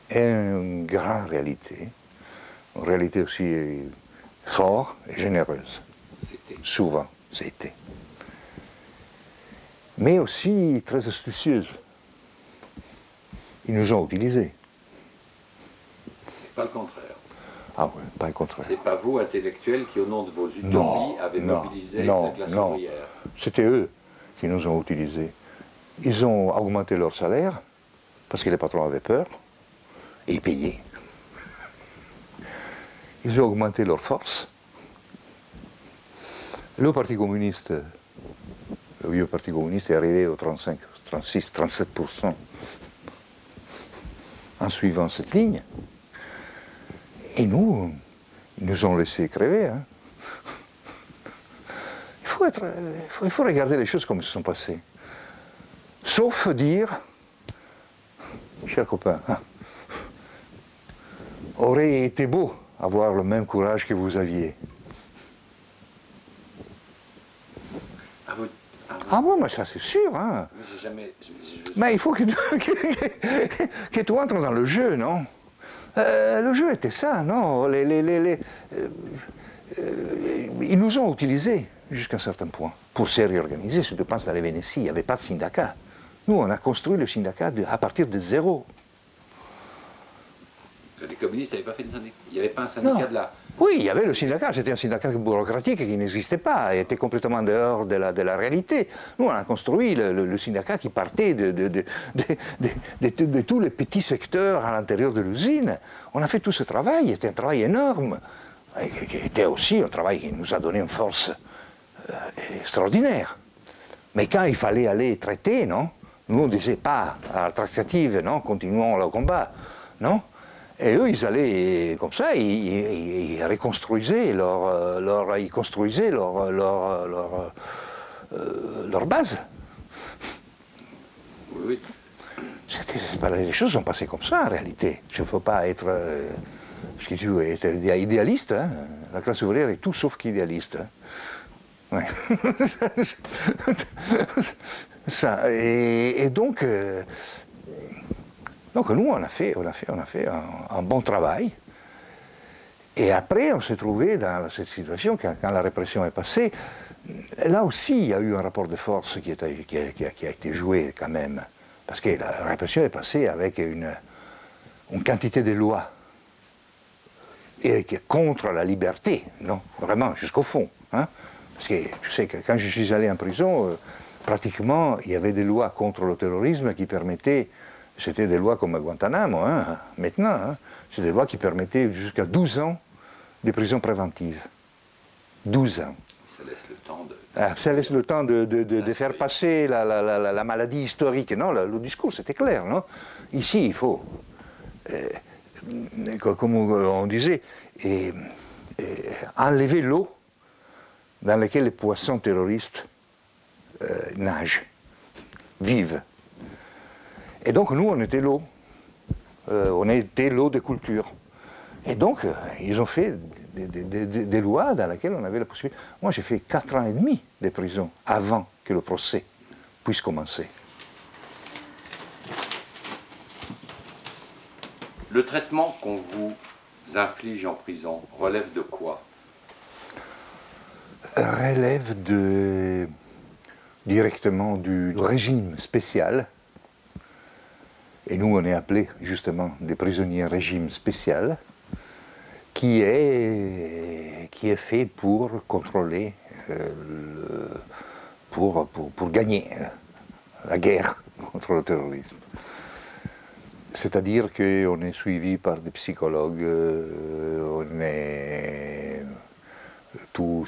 est une grande réalité, une réalité aussi forte et généreuse. Souvent, c'était. Mais aussi très astucieuse. Ils nous ont utilisés. C'est pas le contraire. Ah oui, pas le contraire. C'est pas vous, intellectuels, qui au nom de vos utopies avez mobilisé la classe ouvrière. C'était eux qui nous ont utilisés. Ils ont augmenté leur salaire, parce que les patrons avaient peur, et ils payaient. Ils ont augmenté leur force. Le Parti communiste, le vieux Parti communiste est arrivé au 35, 36, 37% en suivant cette ligne. Et nous, ils nous ont laissé crever. Hein. Il faut regarder les choses comme elles se sont passées. Sauf dire, cher copain, aurait été beau avoir le même courage que vous aviez. Ah bon, mais ça c'est sûr. Hein. Mais il faut que tu entres dans le jeu, non? Le jeu était ça, non? Ils nous ont utilisés jusqu'à un certain point pour se réorganiser. Si tu penses à la Vénétie, il n'y avait pas de syndicat. Nous, on a construit le syndicat à partir de zéro. Les communistes n'avaient pas fait de syndicat. Il n'y avait pas un syndicat de là. Oui, il y avait le syndicat, c'était un syndicat bureaucratique qui n'existait pas, était complètement dehors de la réalité. Nous, on a construit le syndicat qui partait de tous les petits secteurs à l'intérieur de l'usine. On a fait tout ce travail, c'était un travail énorme. et qui était aussi un travail qui nous a donné une force extraordinaire. Mais quand il fallait aller traiter, non, nous on disait pas à la tractative, non, continuons le combat, non. Et eux, ils allaient comme ça, ils reconstruisaient ils construisaient leur base. Oui. Les choses sont passées comme ça en réalité. Il ne faut pas être, être idéaliste. Hein. La classe ouvrière est tout sauf qu'idéaliste. Hein. Ouais. Ça, et donc nous, on a fait un bon travail. Et après, on s'est trouvé dans cette situation, quand la répression est passée, là aussi, il y a eu un rapport de force qui a été joué quand même. Parce que la répression est passée avec une quantité de lois et qui est contre la liberté, non, vraiment, jusqu'au fond. Hein. Parce que tu sais que quand je suis allé en prison, pratiquement, il y avait des lois contre le terrorisme qui permettaient, c'était des lois comme à Guantanamo, hein, maintenant, hein, c'est des lois qui permettaient jusqu'à 12 ans de prison préventive. 12 ans. Ça laisse le temps de... ça laisse le temps de faire passer la maladie historique. Non, le discours, c'était clair. Non, ici, il faut, comme on disait, enlever l'eau dans laquelle les poissons terroristes nagent, vivent. Et donc, nous, on était l'eau. On était l'eau de culture. Et donc, ils ont fait des lois dans lesquelles on avait la possibilité. Moi, j'ai fait 4 ans et demi de prison avant que le procès puisse commencer. Le traitement qu'on vous inflige en prison relève de quoi? Relève directement du régime spécial. Et nous, on est appelés justement des prisonniers régime spécial, qui est fait pour contrôler, pour gagner la guerre contre le terrorisme. C'est-à-dire qu'on est suivi par des psychologues,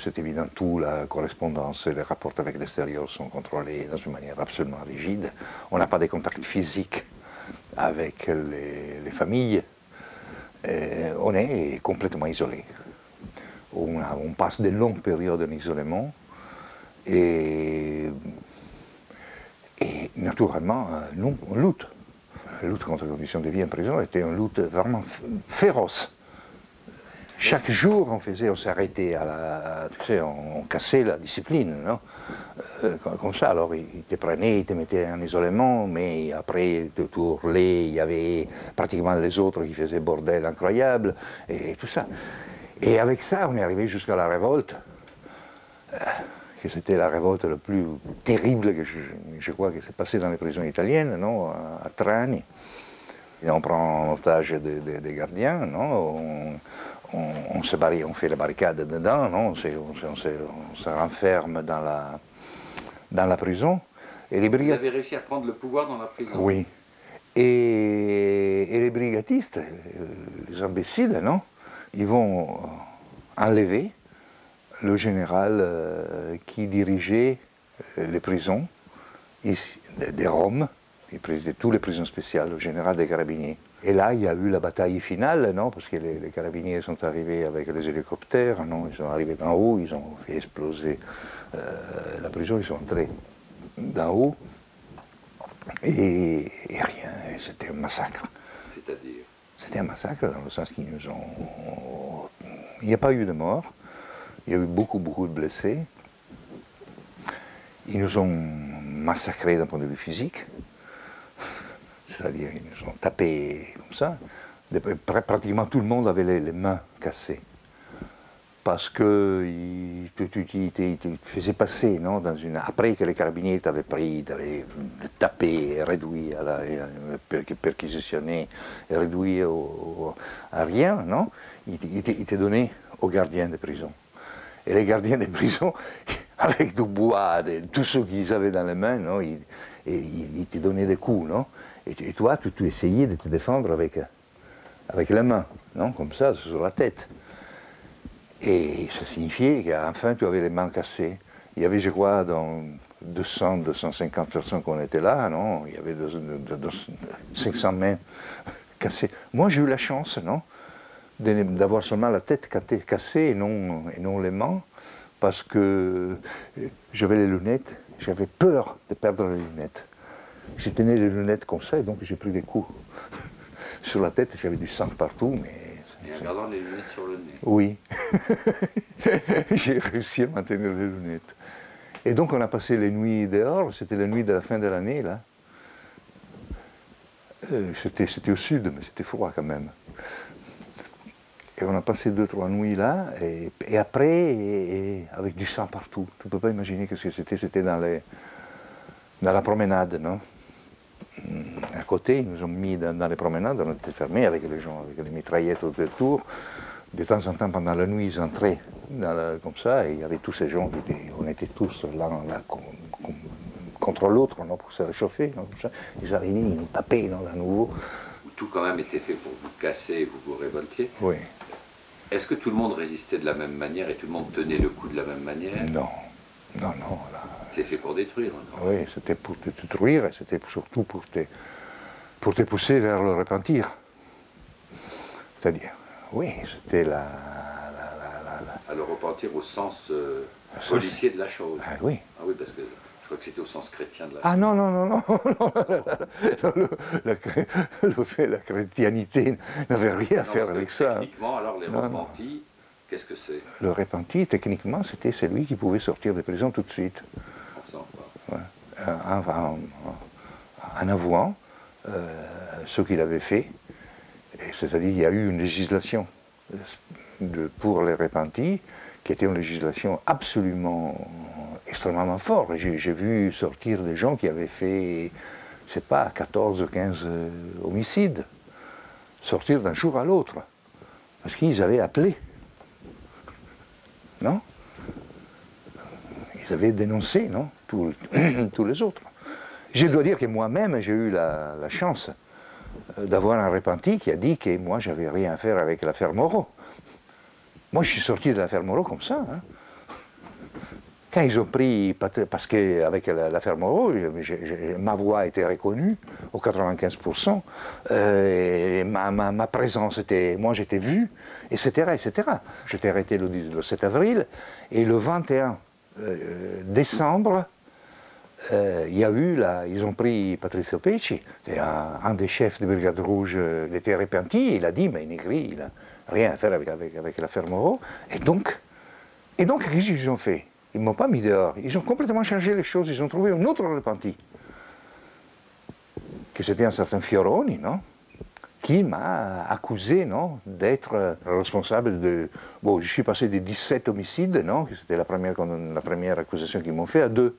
c'est évident, toute la correspondance et les rapports avec l'extérieur sont contrôlés d'une manière absolument rigide. On n'a pas de contact physique avec les familles. On est complètement isolé. On passe de longues périodes en isolement et naturellement, nous, on lutte. La lutte contre les conditions de vie en prison était une lutte vraiment féroce. Chaque jour, on s'arrêtait tu sais, on cassait la discipline, non? Comme ça, alors ils te prenaient, ils te mettaient en isolement, mais après, tu hurlais, il y avait pratiquement les autres qui faisaient bordel incroyable, et tout ça. Et avec ça, on est arrivé jusqu'à la révolte, que c'était la révolte la plus terrible que je crois que s'est passée dans les prisons italiennes, non? À Trani. Et on prend en otage des gardiens, non? On fait la barricade dedans, non? On se renferme dans la prison. Et les Vous avez réussi à prendre le pouvoir dans la prison? Oui. Et les brigadistes, les imbéciles, non? Ils vont enlever le général qui dirigeait les prisons de Rome, qui présidait toutes les prisons spéciales, le général des carabiniers. Et là, il y a eu la bataille finale, non, parce que les carabiniers sont arrivés avec les hélicoptères, non, ils sont arrivés d'en haut, ils ont fait exploser la prison, ils sont entrés d'en haut, et rien, c'était un massacre. C'est-à-dire? C'était un massacre dans le sens qu'ils nous ont... Il n'y a pas eu de morts, il y a eu beaucoup de blessés. Ils nous ont massacrés d'un point de vue physique. C'est-à-dire qu'ils nous ont tapés comme ça. Pratiquement tout le monde avait les mains cassées. Parce qu'ils te faisaient passer, non, après que les carabiniers t'avaient pris, t'avaient tapé, réduit, perquisitionné, réduit à rien, non, ils te donnaient aux gardiens de prison. Et les gardiens de prison, avec du bois, tout ce qu'ils avaient dans les mains, non, ils te donnaient des coups, non. Et toi, tu essayais de te défendre avec les mains, non, comme ça, sur la tête. Et ça signifiait qu'enfin tu avais les mains cassées. Il y avait, je crois, dans 200, 250 personnes qu'on était là, non? Il y avait 500 mains cassées. Moi, j'ai eu la chance, non? D'avoir seulement la tête cassée et non les mains, parce que j'avais les lunettes, j'avais peur de perdre les lunettes. J'ai tenu les lunettes comme ça et donc j'ai pris des coups sur la tête, j'avais du sang partout, mais... Et en gardant les lunettes sur le nez. Oui. J'ai réussi à maintenir les lunettes. Et donc on a passé les nuits dehors, c'était la nuit de la fin de l'année, là. C'était au sud, mais c'était froid quand même. Et on a passé 2-3 nuits là, et après, avec du sang partout. Tu ne peux pas imaginer ce que c'était dans la promenade, non? À côté, ils nous ont mis dans les promenades, on était fermés avec les gens, avec les mitraillettes autour. De temps en temps, pendant la nuit, ils entraient comme ça, et il y avait tous ces gens, on était tous là contre l'autre, pour se réchauffer. Non, ils arrivaient, ils nous tapaient à nouveau. Tout quand même était fait pour vous casser et vous révoltiez. Oui. Est-ce que tout le monde résistait de la même manière et tout le monde tenait le coup de la même manière? Non. Là. C'est fait pour détruire. Oui, c'était pour te détruire et c'était surtout pour te pousser vers le repentir. C'est-à-dire, oui, c'était À le repentir au sens policier de la chose. Ah oui. Ah oui, parce que je crois que c'était au sens chrétien de la chose. Ah non. La chrétianité n'avait rien à faire avec ça. Techniquement, alors les repentis, qu'est-ce que c'est? Le repenti, techniquement, c'était celui qui pouvait sortir de prison tout de suite. Ouais. En avouant ce qu'il avait fait. C'est-à-dire qu'il y a eu une législation pour les repentis qui était une législation absolument extrêmement forte. J'ai vu sortir des gens qui avaient fait, je ne sais pas, 14 ou 15 homicides, sortir d'un jour à l'autre, parce qu'ils avaient appelé. Non? Ils avaient dénoncé, non? Tous les autres. Je dois dire que moi-même, j'ai eu la chance d'avoir un repenti qui a dit que moi, j'avais rien à faire avec l'affaire Moreau. Moi, je suis sorti de l'affaire Moreau comme ça. Hein. Quand ils ont pris, parce qu'avec l'affaire Moreau, ma voix a été reconnue au 95%, et ma présence était, moi j'étais vu, etc. J'étais arrêté le 7 avril, et le 21 décembre, il y a eu, ils ont pris Patrizio Pecci, un des chefs de Brigade Rouge, il était repenti, il a dit, mais Negri, il n'a rien à faire avec l'affaire Moreau, et donc, qu'est-ce qu'ils ont fait? Ils ne m'ont pas mis dehors, ils ont complètement changé les choses, ils ont trouvé un autre repenti, que c'était un certain Fioroni, non? Qui m'a accusé, non, d'être responsable de... Bon, je suis passé de 17 homicides, non, c'était la première accusation qu'ils m'ont fait, à 2.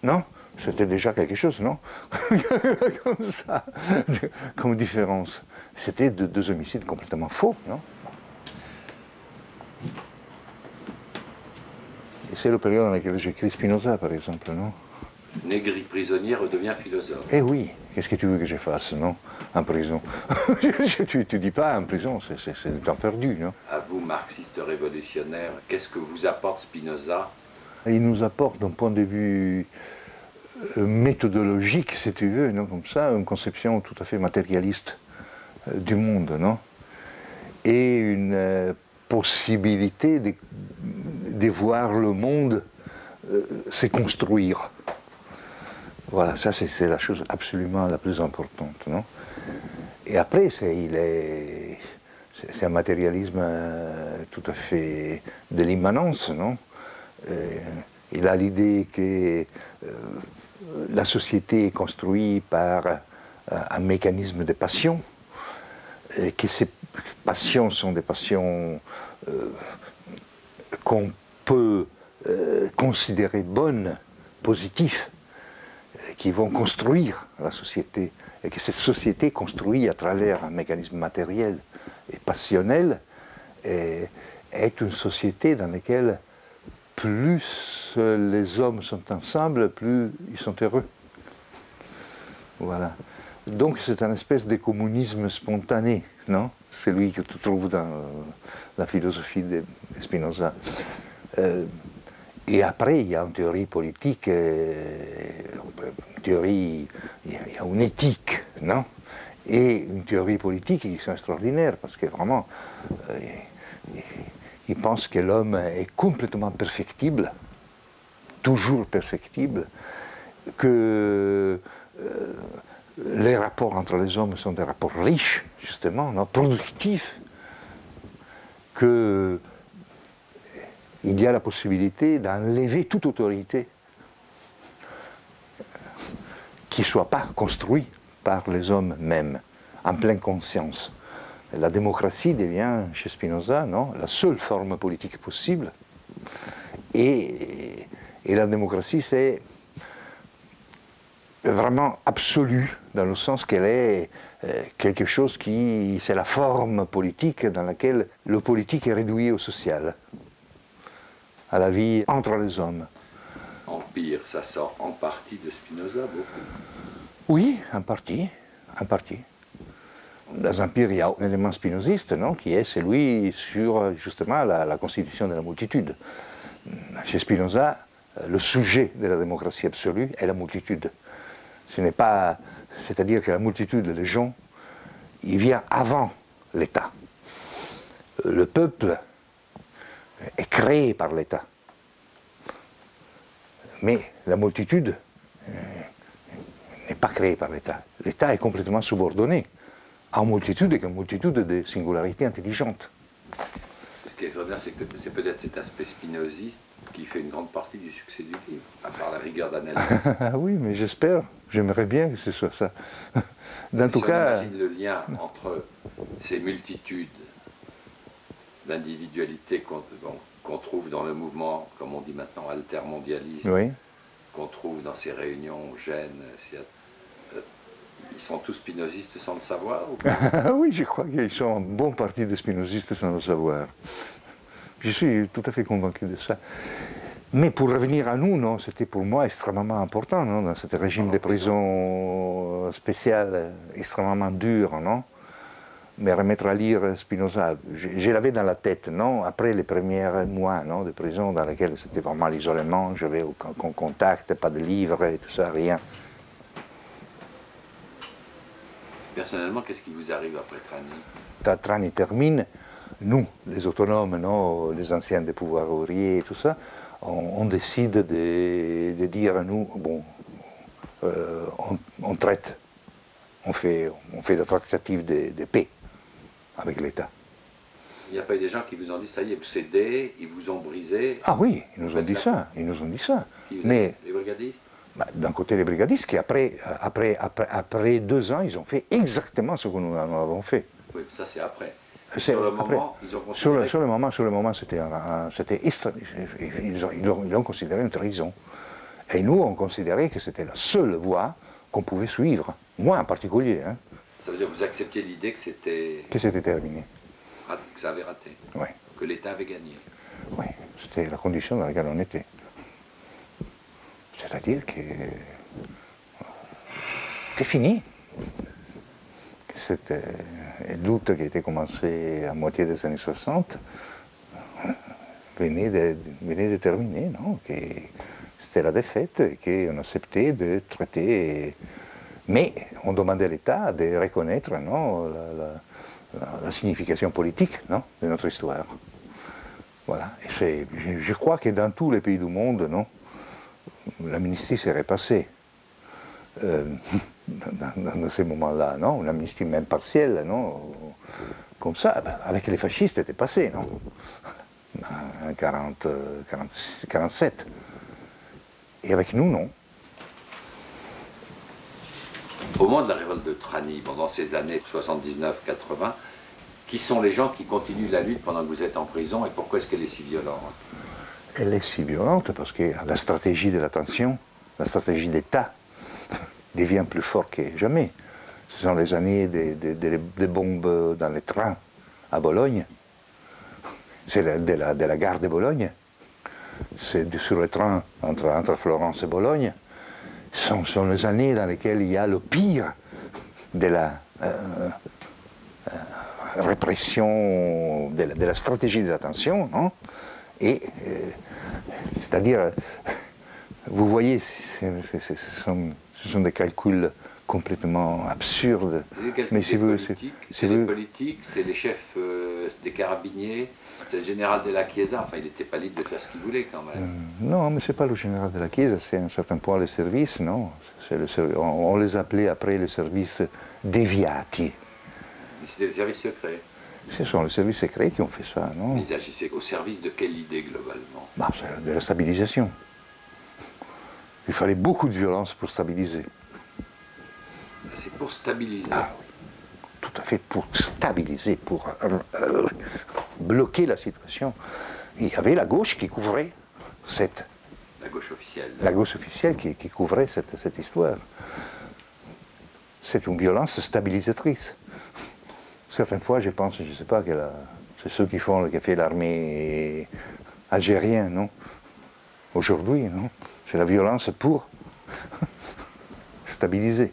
Non? C'était déjà quelque chose, non? Comme ça, comme différence. C'était 2 homicides complètement faux, non? Et c'est la période dans laquelle j'écris Spinoza, par exemple, non? Negri prisonnier redevient philosophe. Eh oui, qu'est-ce que tu veux que je fasse, non? En prison. Tu ne dis pas en prison, c'est du temps perdu, non? À vous, marxiste révolutionnaire, qu'est-ce que vous apporte Spinoza? Il nous apporte, d'un point de vue méthodologique, si tu veux, non, comme ça, une conception tout à fait matérialiste du monde, non? Et une possibilité de voir le monde se construire. Voilà, ça c'est la chose absolument la plus importante, non? Et après, c'est un matérialisme tout à fait de l'immanence, non? Il a l'idée que la société est construite par un mécanisme de passion, et que ces passions sont des passions qu'on peut considérer bonnes, positives, qui vont construire la société, et que cette société construite à travers un mécanisme matériel et passionnel est une société dans laquelle plus les hommes sont ensemble, plus ils sont heureux. Voilà. Donc c'est une espèce de communisme spontané, non? Celui que tu trouves dans la philosophie de Spinoza. Et après, il y a une théorie politique, une théorie, il y a une éthique, non? Et une théorie politique qui sont extraordinaires, parce que vraiment, ils pensent que l'homme est complètement perfectible, toujours perfectible, que les rapports entre les hommes sont des rapports riches, justement, non, productifs, qu'il y a la possibilité d'enlever toute autorité qui ne soit pas construite par les hommes mêmes, en pleine conscience. La démocratie devient, chez Spinoza, non, la seule forme politique possible. Et la démocratie, c'est vraiment absolu, dans le sens qu'elle est quelque chose qui... c'est la forme politique dans laquelle le politique est réduit au social, à la vie entre les hommes. Empire, ça sort en partie de Spinoza, beaucoup. Oui, en partie, en partie. Dans Empire, il y a un élément spinoziste, non, qui est celui sur, justement, la constitution de la multitude. Chez Spinoza, le sujet de la démocratie absolue est la multitude. Ce n'est pas... c'est-à-dire que la multitude des gens, il vient avant l'État. Le peuple est créé par l'État. Mais la multitude n'est pas créée par l'État. L'État est complètement subordonné à une multitude et une multitude de singularités intelligentes. Ce qui est extraordinaire, c'est que c'est peut-être cet aspect spinoziste qui fait une grande partie du succès du livre, à part la rigueur d'analyse. Oui, mais j'espère, j'aimerais bien que ce soit ça. Dans tout cas... on imagine le lien entre ces multitudes d'individualités qu'on trouve dans le mouvement, comme on dit maintenant, altermondialiste, oui. Qu'on trouve dans ces réunions Gênes, ils sont tous spinozistes sans le savoir ou pas? Oui, je crois qu'ils sont en bon partie des spinozistes sans le savoir. Je suis tout à fait convaincu de ça. Mais pour revenir à nous, non, c'était pour moi extrêmement important, non, dans ce régime de prison spécial, extrêmement dur, non, me remettre à lire Spinoza. Je l'avais dans la tête, non, après les premiers mois, non, de prison dans lesquels c'était vraiment l'isolement, je n'avais aucun contact, pas de livres et tout ça, rien. Personnellement, qu'est-ce qui vous arrive après Trani? Trani termine, nous, les autonomes, non, les anciens des pouvoirs ouvriers et tout ça, on décide de dire à nous, bon, on traite, on fait des tractatives de paix avec l'État. Il n'y a pas eu des gens qui vous ont dit, ça y est, vous cédez, ils vous ont brisé? Ah oui, ils nous ont dit ça, ils nous ont dit ça. Mais les brigadistes? D'un côté, les brigadistes, qui après 2 ans, ils ont fait exactement ce que nous avons fait. Oui, ça c'est après. Sur le moment, ils ont considéré... Sur le moment, c'était ils l'ont considéré une trahison. Et nous, on considérait que c'était la seule voie qu'on pouvait suivre. Moi en particulier. Hein. Ça veut dire que vous acceptiez l'idée que c'était... Que c'était terminé. Que ça avait raté. Oui. Que l'État avait gagné. Oui, c'était la condition dans laquelle on était. C'est-à-dire que c'était fini. Cette lutte qui était commencée à moitié des années 60 venait de terminer, non? C'était la défaite et qu'on acceptait de traiter. Mais on demandait à l'État de reconnaître, non, la signification politique, non, de notre histoire. Voilà. Et je crois que dans tous les pays du monde, non, l'amnistie serait passée. Dans ces moments-là, non, l'amnistie même partielle, non, comme ça, avec les fascistes, c'était passé, non, en 47. Et avec nous, non. Au moment de la révolte de Trani, pendant ces années 79-80, qui sont les gens qui continuent la lutte pendant que vous êtes en prison et pourquoi est-ce qu'elle est si violente? Elle est si violente parce que la stratégie de la tension, la stratégie d'État, devient plus forte que jamais. Ce sont les années des bombes dans les trains à Bologne. C'est de la gare de Bologne. C'est sur le train entre Florence et Bologne. Ce sont les années dans lesquelles il y a le pire de la répression de la stratégie de l'attention, non? Et c'est-à-dire, vous voyez, ce sont des calculs complètement absurdes. Mais c'est les politiques, c'est les chefs des carabiniers, c'est le général de la Chiesa, enfin il n'était pas libre de faire ce qu'il voulait quand même. Non, mais ce n'est pas le général de la Chiesa, c'est à un certain point le service, non? On les appelait après les services déviati. Mais c'était les services secrets. Ce sont les services secrets qui ont fait ça, non? Mais ils agissaient au service de quelle idée globalement? Bah, c'est de la stabilisation. Il fallait beaucoup de violence pour stabiliser. C'est pour stabiliser. Ah oui, tout à fait, pour stabiliser, pour bloquer la situation. Il y avait la gauche qui couvrait cette... La gauche officielle. La gauche officielle qui couvrait cette histoire. C'est une violence stabilisatrice. Certaines fois, je pense, je ne sais pas, c'est ceux qui ont fait l'armée algérienne, non? Aujourd'hui, non? C'est la violence pour stabiliser.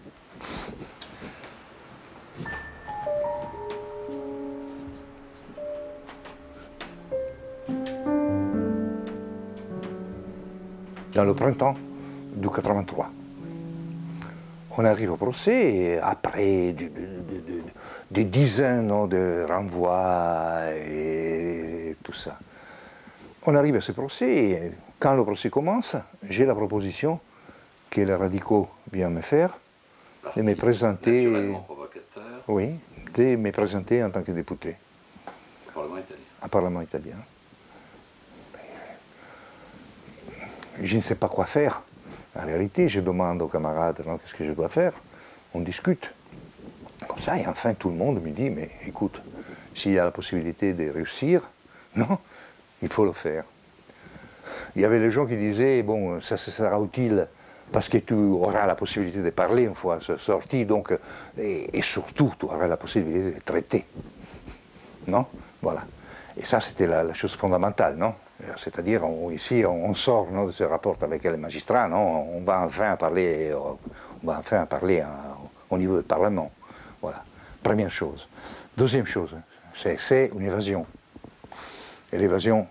Dans le printemps du 83. On arrive au procès et après des dizaines de renvois et tout ça. On arrive à ce procès et quand le procès commence, j'ai la proposition que les radicaux viennent me faire de me présenter, oui, de me présenter en tant que député au Parlement italien. au Parlement italien. Je ne sais pas quoi faire. En réalité, je demande aux camarades, qu'est-ce que je dois faire? On discute. Comme ça, et enfin, tout le monde me dit, mais écoute, s'il y a la possibilité de réussir, non, il faut le faire. Il y avait des gens qui disaient, bon, ça sera utile parce que tu auras la possibilité de parler une fois sorti, donc, et surtout, tu auras la possibilité de traiter. Non? Voilà. Et ça, c'était la chose fondamentale, non? C'est-à-dire, ici, on sort de ce rapport avec les magistrats, non? On va enfin parler au niveau du Parlement. Voilà, première chose. Deuxième chose, c'est une évasion. Et l'évasion,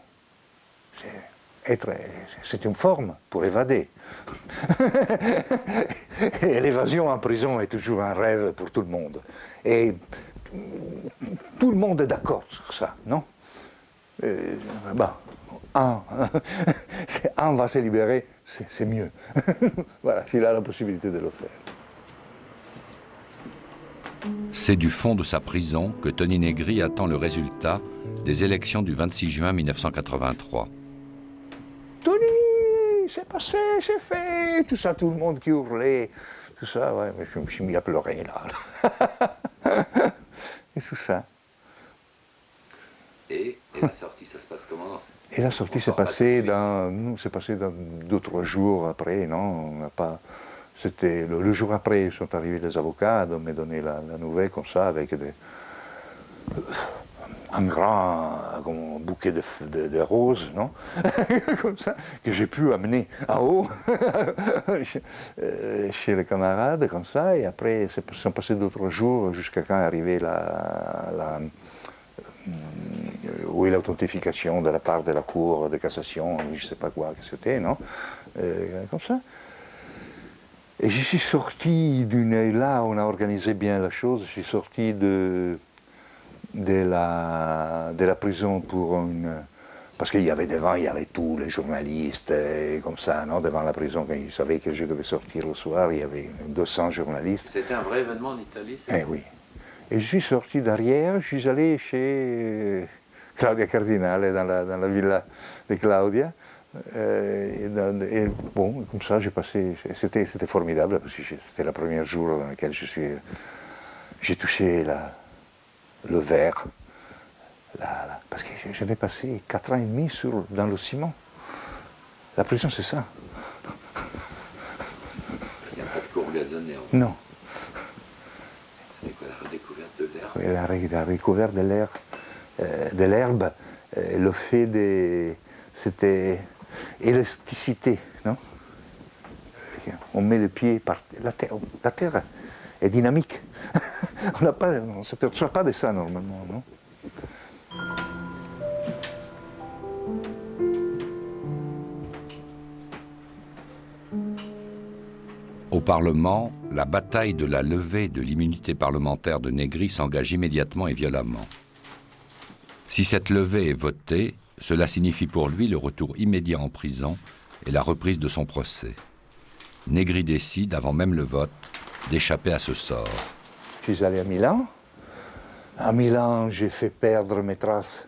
c'est une forme pour évader. Et l'évasion en prison est toujours un rêve pour tout le monde. Et tout le monde est d'accord sur ça, non? Un va se libérer, c'est mieux. Voilà, s'il a la possibilité de le faire. C'est du fond de sa prison que Tony Negri attend le résultat des élections du 26 juin 1983. Tony, c'est passé, c'est fait, tout ça, tout le monde qui hurlait, tout ça, ouais, mais je me suis mis à pleurer là. Et tout ça. Et la sortie, ça se passe comment? Et la sortie s'est passée dans 2-3 jours après, non? On n'a pas. C'était le jour après, sont arrivés les avocats, de me donner la nouvelle comme ça, avec un grand bouquet de roses, non? Comme ça, que j'ai pu amener en haut chez les camarades, comme ça, et après, sont passés 2-3 jours jusqu'à quand est arrivée l'authentification de la part de la Cour de cassation, je ne sais pas quoi que c'était, non? Comme ça. Et je suis sorti là on a organisé bien la chose, je suis sorti de la prison pour parce qu'il y avait devant, il y avait tous les journalistes, et comme ça, non, devant la prison, quand ils savaient que je devais sortir le soir, il y avait 200 journalistes. C'était un vrai événement en Italie, ça? Eh oui. Et je suis sorti derrière, je suis allé chez Claudia Cardinale, dans la villa de Claudia. Et bon, comme ça, j'ai passé. C'était formidable, parce que c'était le premier jour dans lequel j'ai touché le verre. Parce que j'avais passé 4 ans et demi dans le ciment. La prison, c'est ça. Il n'y a pas de cour gazonnée. Non. C'est quoi, la redécouverte de l'herbe? Oui, la redécouverte de l'herbe, le fait de. C'était élasticité, non? On met le pied par la terre est dynamique. On ne s'aperçoit pas de ça normalement, non? Au Parlement, la bataille de la levée de l'immunité parlementaire de Negri s'engage immédiatement et violemment. Si cette levée est votée, cela signifie pour lui le retour immédiat en prison et la reprise de son procès. Negri décide, avant même le vote, d'échapper à ce sort. Je suis allé à Milan. À Milan, j'ai fait perdre mes traces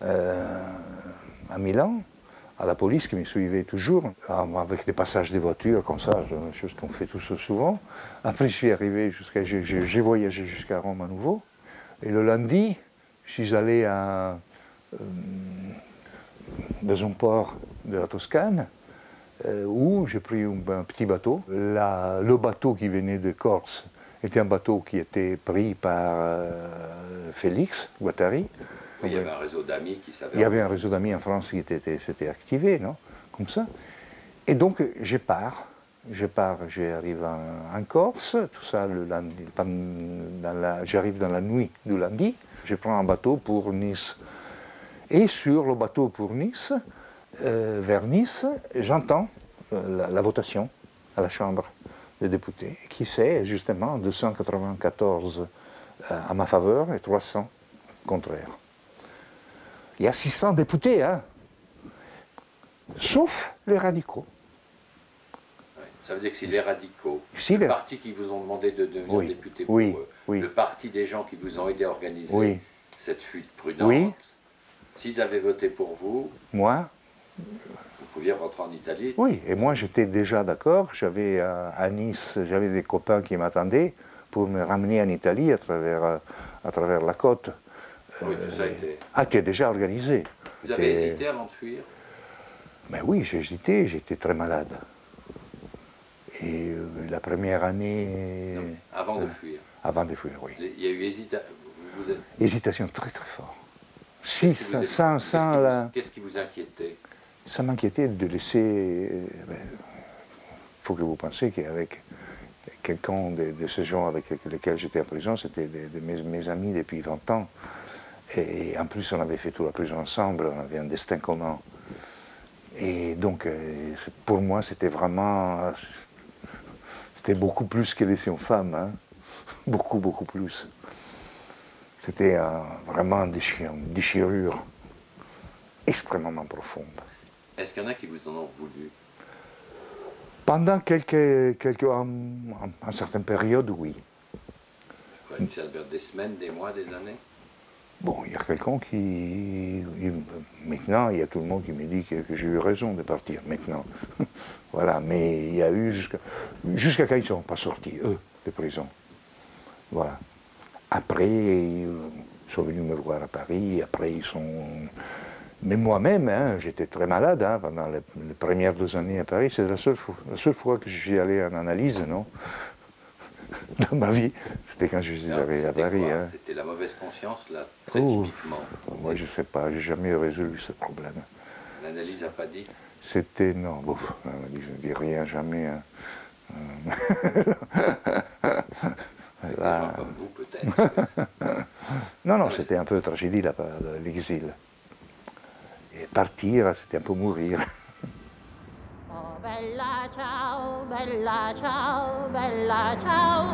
à Milan, à la police qui me suivait toujours, avec des passages de voitures comme ça, une chose qu'on fait tous souvent. Après, je suis arrivé j'ai voyagé jusqu'à Rome à nouveau. Et le lundi, je suis allé dans un port de la Toscane, où j'ai pris un petit bateau. Le bateau qui venait de Corse était un bateau qui était pris par Félix Guattari. Oui, il y avait un réseau d'amis qui savait... Il y avait un réseau d'amis en France qui s'était activé, non? Comme ça. Et donc, j'arrive en Corse, tout ça le lundi, j'arrive dans la nuit du lundi, je prends un bateau pour Nice. Et sur le bateau pour Nice, vers Nice, j'entends la votation à la Chambre des députés, qui c'est justement 294 à ma faveur et 300 contraires. Il y a 600 députés, hein, sauf les radicaux. Ouais, ça veut dire que c'est les radicaux, Si le parti qui vous ont demandé de devenir député pour eux, le parti des gens qui vous ont aidé à organiser cette fuite prudente, s'ils avaient voté pour vous, moi, vous pouviez rentrer en Italie. Oui, et moi j'étais déjà d'accord, j'avais à Nice, j'avais des copains qui m'attendaient pour me ramener en Italie à travers la côte. Oui, tout ça était... était déjà organisé. Vous avez hésité avant de fuir? Mais oui, j'ai hésité, j'étais très malade. Et la première année... Non, avant de fuir? Avant de fuir, oui. Il y a eu hésitation très très fort. Qu'est-ce qui vous inquiétait? Ça m'inquiétait de laisser... Il faut que vous pensiez qu'avec quelqu'un de ces gens avec lesquels j'étais en prison, c'était mes amis depuis 20 ans. Et en plus, on avait fait toute la prison ensemble, on avait un destin commun. Et donc, pour moi, c'était vraiment... C'était beaucoup plus que laisser une femme, hein. Beaucoup, beaucoup plus. C'était vraiment une déchirure extrêmement profonde. Est-ce qu'il y en a qui vous en ont voulu? Pendant en certaines périodes, oui. Des semaines, des mois, des années? Bon, il y a quelqu'un qui... Maintenant, il y a tout le monde qui me dit que j'ai eu raison de partir, maintenant. Voilà, mais il y a eu jusqu'à quand ils ne sont pas sortis, eux, de prison. Voilà. Après, ils sont venus me voir à Paris, après ils sont... Mais moi-même, hein, j'étais très malade hein, pendant les premières 2 années à Paris. C'est la seule fois que je suis allé en analyse, non? Dans ma vie, c'était quand je suis arrivé à Paris. Hein. C'était la mauvaise conscience, là, très typiquement. Moi, je ne sais pas, j'ai jamais résolu ce problème. L'analyse n'a pas dit? C'était, non, bon, l'analyse ne dit rien, jamais. Hein. Des gens comme vous, peut-être. Non, c'était un peu tragédie, l'exil. Et partir, c'était un peu mourir. Oh bella ciao, ciao, ciao,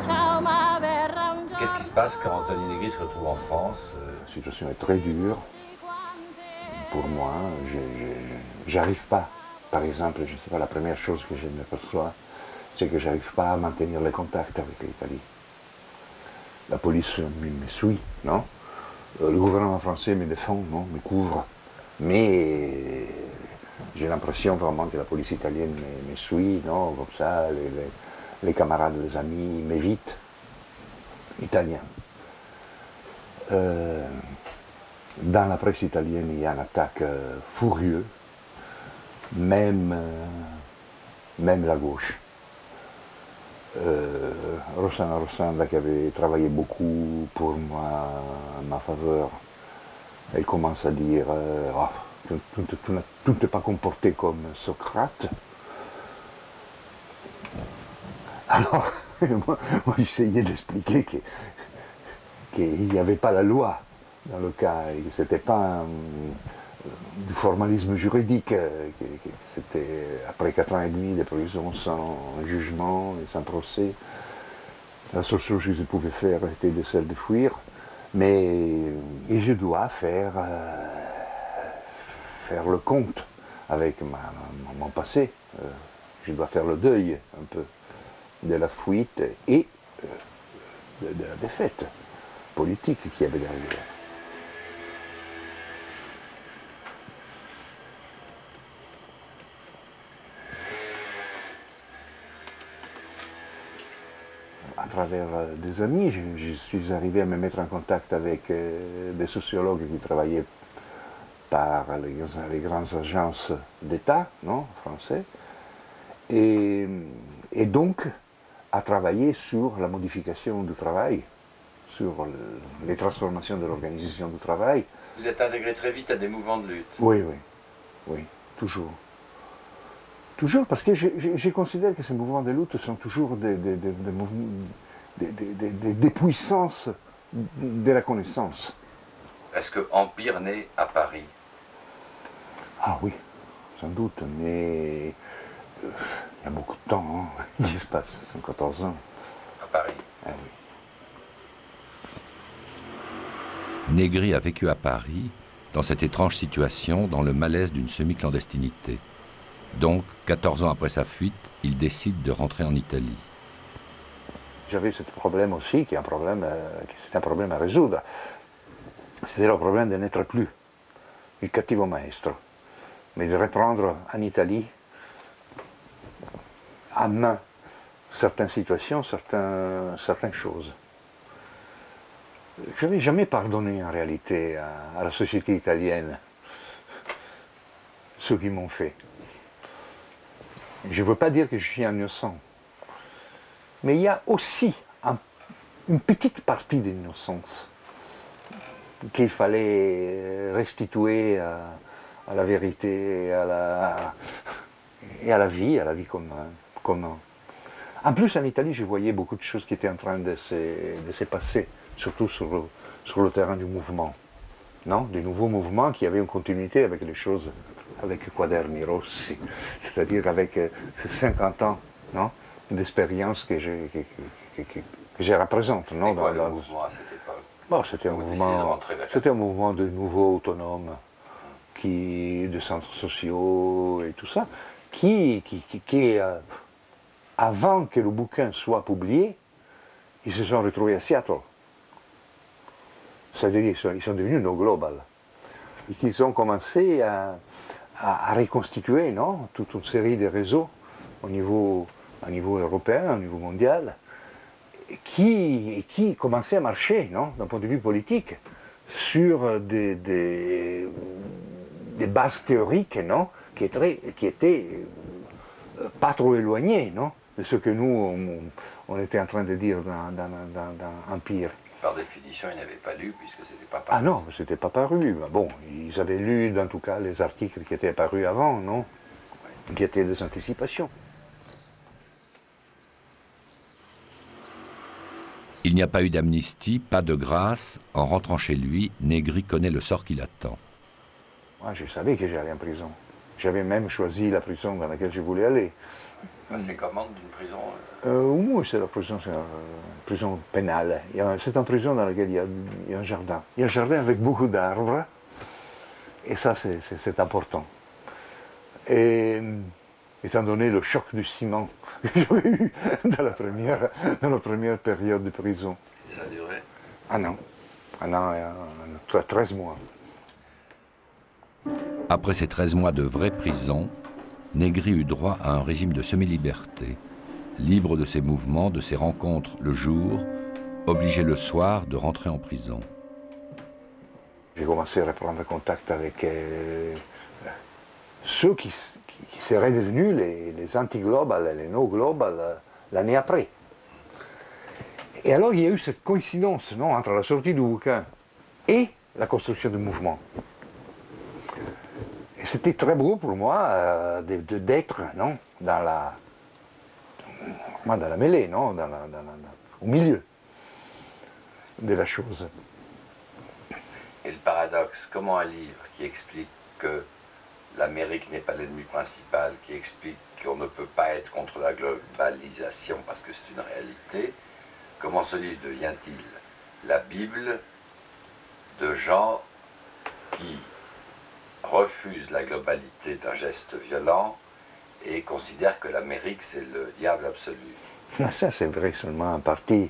ciao, ma verrà un giorno. Qu'est-ce qui se passe quand Anthony Negri se retrouve en France? La situation est très dure. Pour moi, j'arrive pas. Par exemple, je sais pas, la première chose que je m'aperçois, c'est que j'arrive pas à maintenir les contacts avec l'Italie. La police me suit, non? Le gouvernement français me défend, non? Me couvre. Mais j'ai l'impression vraiment que la police italienne me suit, non? Comme ça, les camarades, les amis m'évitent. Italiens. Dans la presse italienne, il y a une attaque furieuse, même la gauche. Rossana, qui avait travaillé beaucoup pour moi, en ma faveur, elle commence à dire oh, tu ne t'es pas comporté comme Socrate. Alors, moi j'essayais d'expliquer qu'il n'y avait pas la loi dans le cas, et que ce n'était pas du formalisme juridique, c'était après 4 ans et demi de prison sans jugement et sans procès. La seule chose que je pouvais faire était de celle de fuir, mais je dois faire le compte avec mon passé. Je dois faire le deuil un peu de la fuite et de la défaite politique qui avait derrière. À travers des amis, je suis arrivé à me mettre en contact avec des sociologues qui travaillaient par les grandes agences d'État, non, français, et donc à travailler sur la modification du travail, sur les transformations de l'organisation du travail. Vous êtes intégré très vite à des mouvements de lutte. Oui, toujours. Toujours, parce que je considère que ces mouvements de lutte sont toujours des puissances de la connaissance. Est-ce que Empire naît à Paris? Ah oui, sans doute, mais il y a beaucoup de temps, hein, il se passe 114 ans. À Paris? Ah oui. Négri a vécu à Paris, dans cette étrange situation, dans le malaise d'une semi-clandestinité. Donc, 14 ans après sa fuite, il décide de rentrer en Italie. J'avais ce problème aussi, qui est un problème à résoudre. C'était le problème de n'être plus il cattivo maestro, mais de reprendre en Italie à main certaines situations, certaines choses. Je n'avais jamais pardonné en réalité à la société italienne ce qu'ils m'ont fait. Je ne veux pas dire que je suis innocent, mais il y a aussi une petite partie d'innocence qu'il fallait restituer à la vérité et à la vie commune. En plus, en Italie, je voyais beaucoup de choses qui étaient en train de se passer, surtout sur le terrain du mouvement. Non, des nouveaux mouvements qui avaient une continuité avec les choses, avec Quaderni Rossi, c'est-à-dire avec ces 50 ans, non, d'expérience que je représente. Non, quoi, le mouvement à cette époque? Bon, c'était un mouvement de nouveaux autonomes, de centres sociaux et tout ça, qui avant que le bouquin soit publié, ils se sont retrouvés à Seattle. C'est-à-dire qu'ils sont devenus no global. Et qu'ils ont commencé à reconstituer, non, toute une série de réseaux au niveau européen, au niveau mondial, qui commençaient à marcher, non, d'un point de vue politique, sur des bases théoriques, non, qui étaient pas trop éloignées, non, de ce que nous, on était en train de dire dans Empire. Par définition, ils n'avaient pas lu, puisque c'était pas paru. Ah non, c'était pas paru. Bon, ils avaient lu, en tout cas, les articles qui étaient apparus avant, non, oui, qui étaient des anticipations. Il n'y a pas eu d'amnistie, pas de grâce. En rentrant chez lui, Négri connaît le sort qui l'attend. Moi, je savais que j'allais en prison. J'avais même choisi la prison dans laquelle je voulais aller. C'est comment d'une prison? Oui, c'est la prison, c'est une prison pénale. C'est une prison dans laquelle il y a un jardin. Il y a un jardin avec beaucoup d'arbres. Et ça, c'est important. Et étant donné le choc du ciment que j'avais eu dans la première période de prison. Ça a duré? Un an. 13 mois. Après ces 13 mois de vraie prison, Négri eut droit à un régime de semi-liberté, libre de ses mouvements, de ses rencontres le jour, obligé le soir de rentrer en prison. J'ai commencé à reprendre contact avec ceux qui seraient devenus les anti-global, les no-global l'année après. Et alors il y a eu cette coïncidence, non, entre la sortie du bouquin et la construction du mouvement. Et c'était très beau pour moi d'être, non, dans moi, dans la mêlée, non, au milieu de la chose. Et le paradoxe, comment un livre qui explique que l'Amérique n'est pas l'ennemi principal, qui explique qu'on ne peut pas être contre la globalisation parce que c'est une réalité, comment ce livre devient-il la Bible de gens qui refusent la globalité d'un geste violent et considèrent que l'Amérique c'est le diable absolu? Ça, c'est vrai seulement en partie,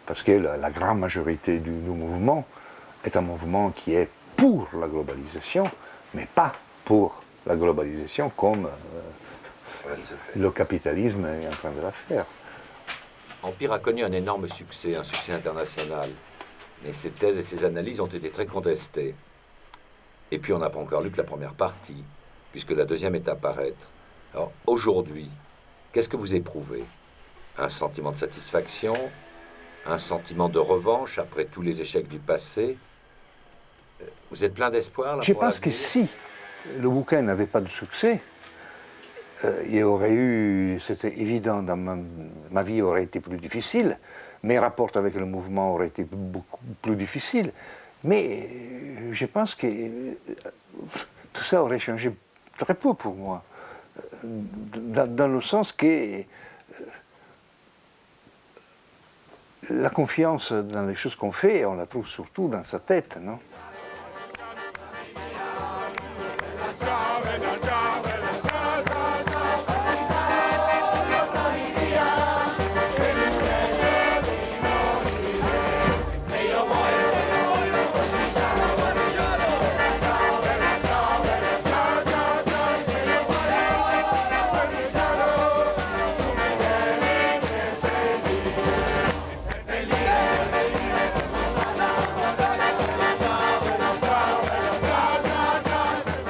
parce que la grande majorité du mouvement est un mouvement qui est pour la globalisation, mais pas pour la globalisation comme le capitalisme est en train de la faire. Empire a connu un énorme succès, un succès international. Mais ses thèses et ses analyses ont été très contestées. Et puis on n'a pas encore lu que la première partie, puisque la deuxième est à paraître. Alors aujourd'hui, qu'est-ce que vous éprouvez? Un sentiment de satisfaction? Un sentiment de revanche après tous les échecs du passé? Vous êtes plein d'espoir? Je pense que si le bouquin n'avait pas de succès, il y aurait eu, c'était évident, ma vie aurait été plus difficile, mes rapports avec le mouvement auraient été beaucoup plus difficiles, mais je pense que tout ça aurait changé très peu pour moi, dans le sens que la confiance dans les choses qu'on fait, on la trouve surtout dans sa tête, non?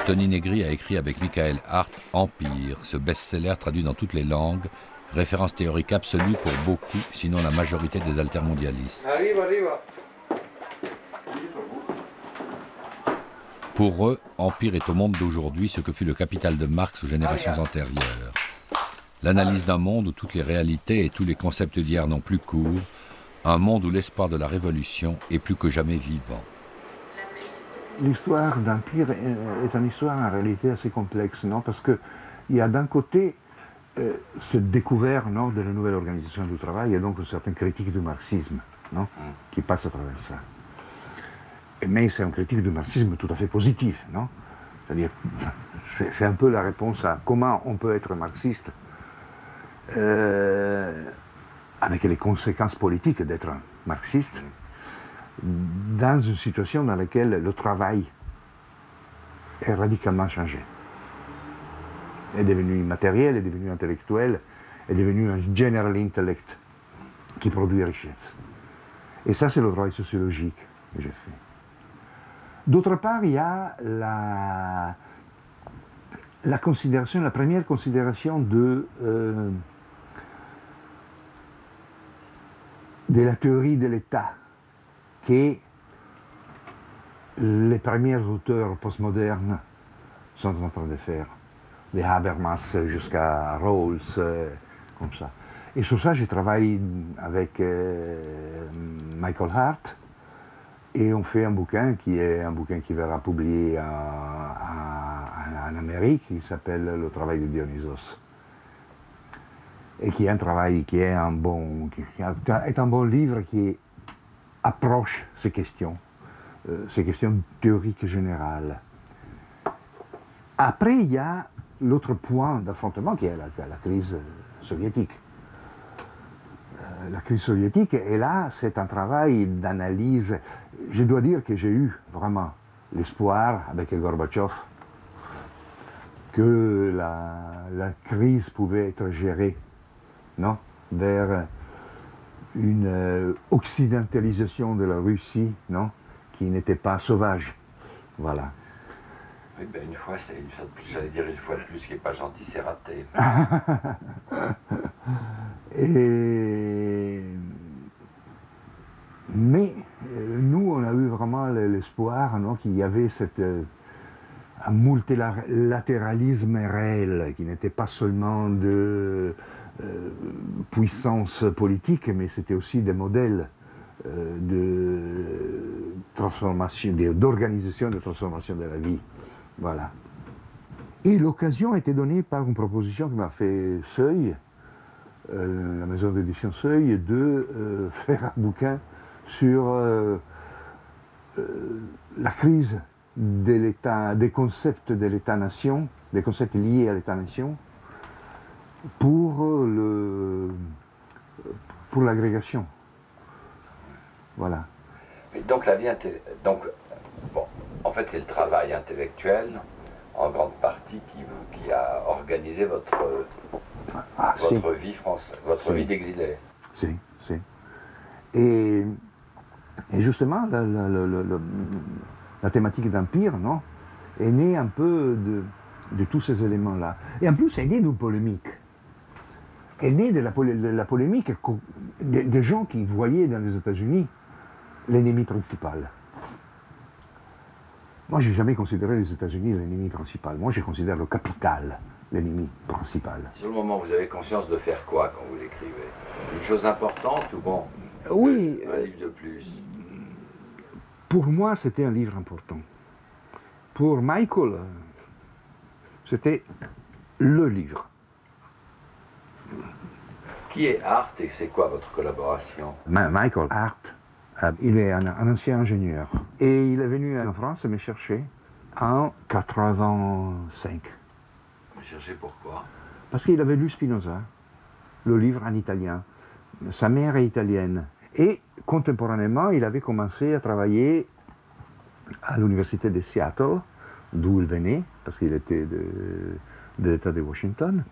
Tony Negri a écrit avec Michael Hart Empire, ce best-seller traduit dans toutes les langues, référence théorique absolue pour beaucoup, sinon la majorité des altermondialistes. Pour eux, Empire est au monde d'aujourd'hui ce que fut le Capital de Marx aux générations antérieures. L'analyse d'un monde où toutes les réalités et tous les concepts d'hier n'ont plus cours, un monde où l'espoir de la révolution est plus que jamais vivant. L'histoire d'Empire est une histoire en réalité assez complexe, non? Parce qu'il y a d'un côté cette découverte, non, de la nouvelle organisation du travail et donc une certaine critique du marxisme, non, qui passe à travers ça. Mais c'est une critique du marxisme tout à fait positive, non? C'est-à-dire, c'est un peu la réponse à comment on peut être marxiste avec les conséquences politiques d'être un marxiste, dans une situation dans laquelle le travail est radicalement changé. Est devenu immatériel, est devenu intellectuel, est devenu un general intellect qui produit richesse. Et ça, c'est le travail sociologique que j'ai fait. D'autre part, il y a la considération, la première considération de la théorie de l'État, que les premiers auteurs postmodernes sont en train de faire, de Habermas jusqu'à Rawls, comme ça. Et sur ça, j'ai travaillé avec Michael Hart, et on fait un bouquin qui verra publié en Amérique, qui s'appelle Le travail de Dionysos. Et qui est un travail, qui est un bon livre qui approche ces questions théoriques générales. Après, il y a l'autre point d'affrontement qui est la crise soviétique. La crise soviétique, et là, c'est un travail d'analyse. Je dois dire que j'ai eu vraiment l'espoir, avec Gorbatchev, que la crise pouvait être gérée, non, vers une occidentalisation de la Russie, non, qui n'était pas sauvage. Voilà. Oui, ben une fois, c'est une fois de plus, j'allais dire une fois de plus, ce qui n'est pas gentil, c'est raté. Mais nous, on a eu vraiment l'espoir, non, qu'il y avait cette un multilatéralisme réel, qui n'était pas seulement de puissance politique, mais c'était aussi des modèles de transformation, d'organisation de transformation de la vie. Voilà. Et l'occasion a été donnée par une proposition que m'a fait Seuil, la maison d'édition Seuil, de faire un bouquin sur la crise de l'État, des concepts de l'État-nation, des concepts liés à l'État-nation, pour l'agrégation. Voilà. Mais donc la vie donc bon, en fait c'est le travail intellectuel en grande partie qui a organisé votre vie française, votre vie d'exilé. Si. Et justement la thématique d'Empire, non, est née un peu de tous ces éléments-là. Et en plus, elle est née d'une polémique. Elle est née de la polémique des gens qui voyaient dans les États-Unis l'ennemi principal. Moi, je n'ai jamais considéré les États-Unis l'ennemi principal. Moi, je considère le capital l'ennemi principal. Sur le moment, vous avez conscience de faire quoi quand vous l'écrivez? Une chose importante ou bon? Oui. Un livre de plus? Pour moi, c'était un livre important. Pour Michael, c'était le livre. Qui est Hart et c'est quoi votre collaboration? Michael Hart, il est un ancien ingénieur. Et il est venu en France me chercher en 85. Vous cherchez pourquoi? Parce qu'il avait lu Spinoza, le livre en italien. Sa mère est italienne. Et contemporainément, il avait commencé à travailler à l'université de Seattle, d'où il venait, parce qu'il était de l'État de Washington.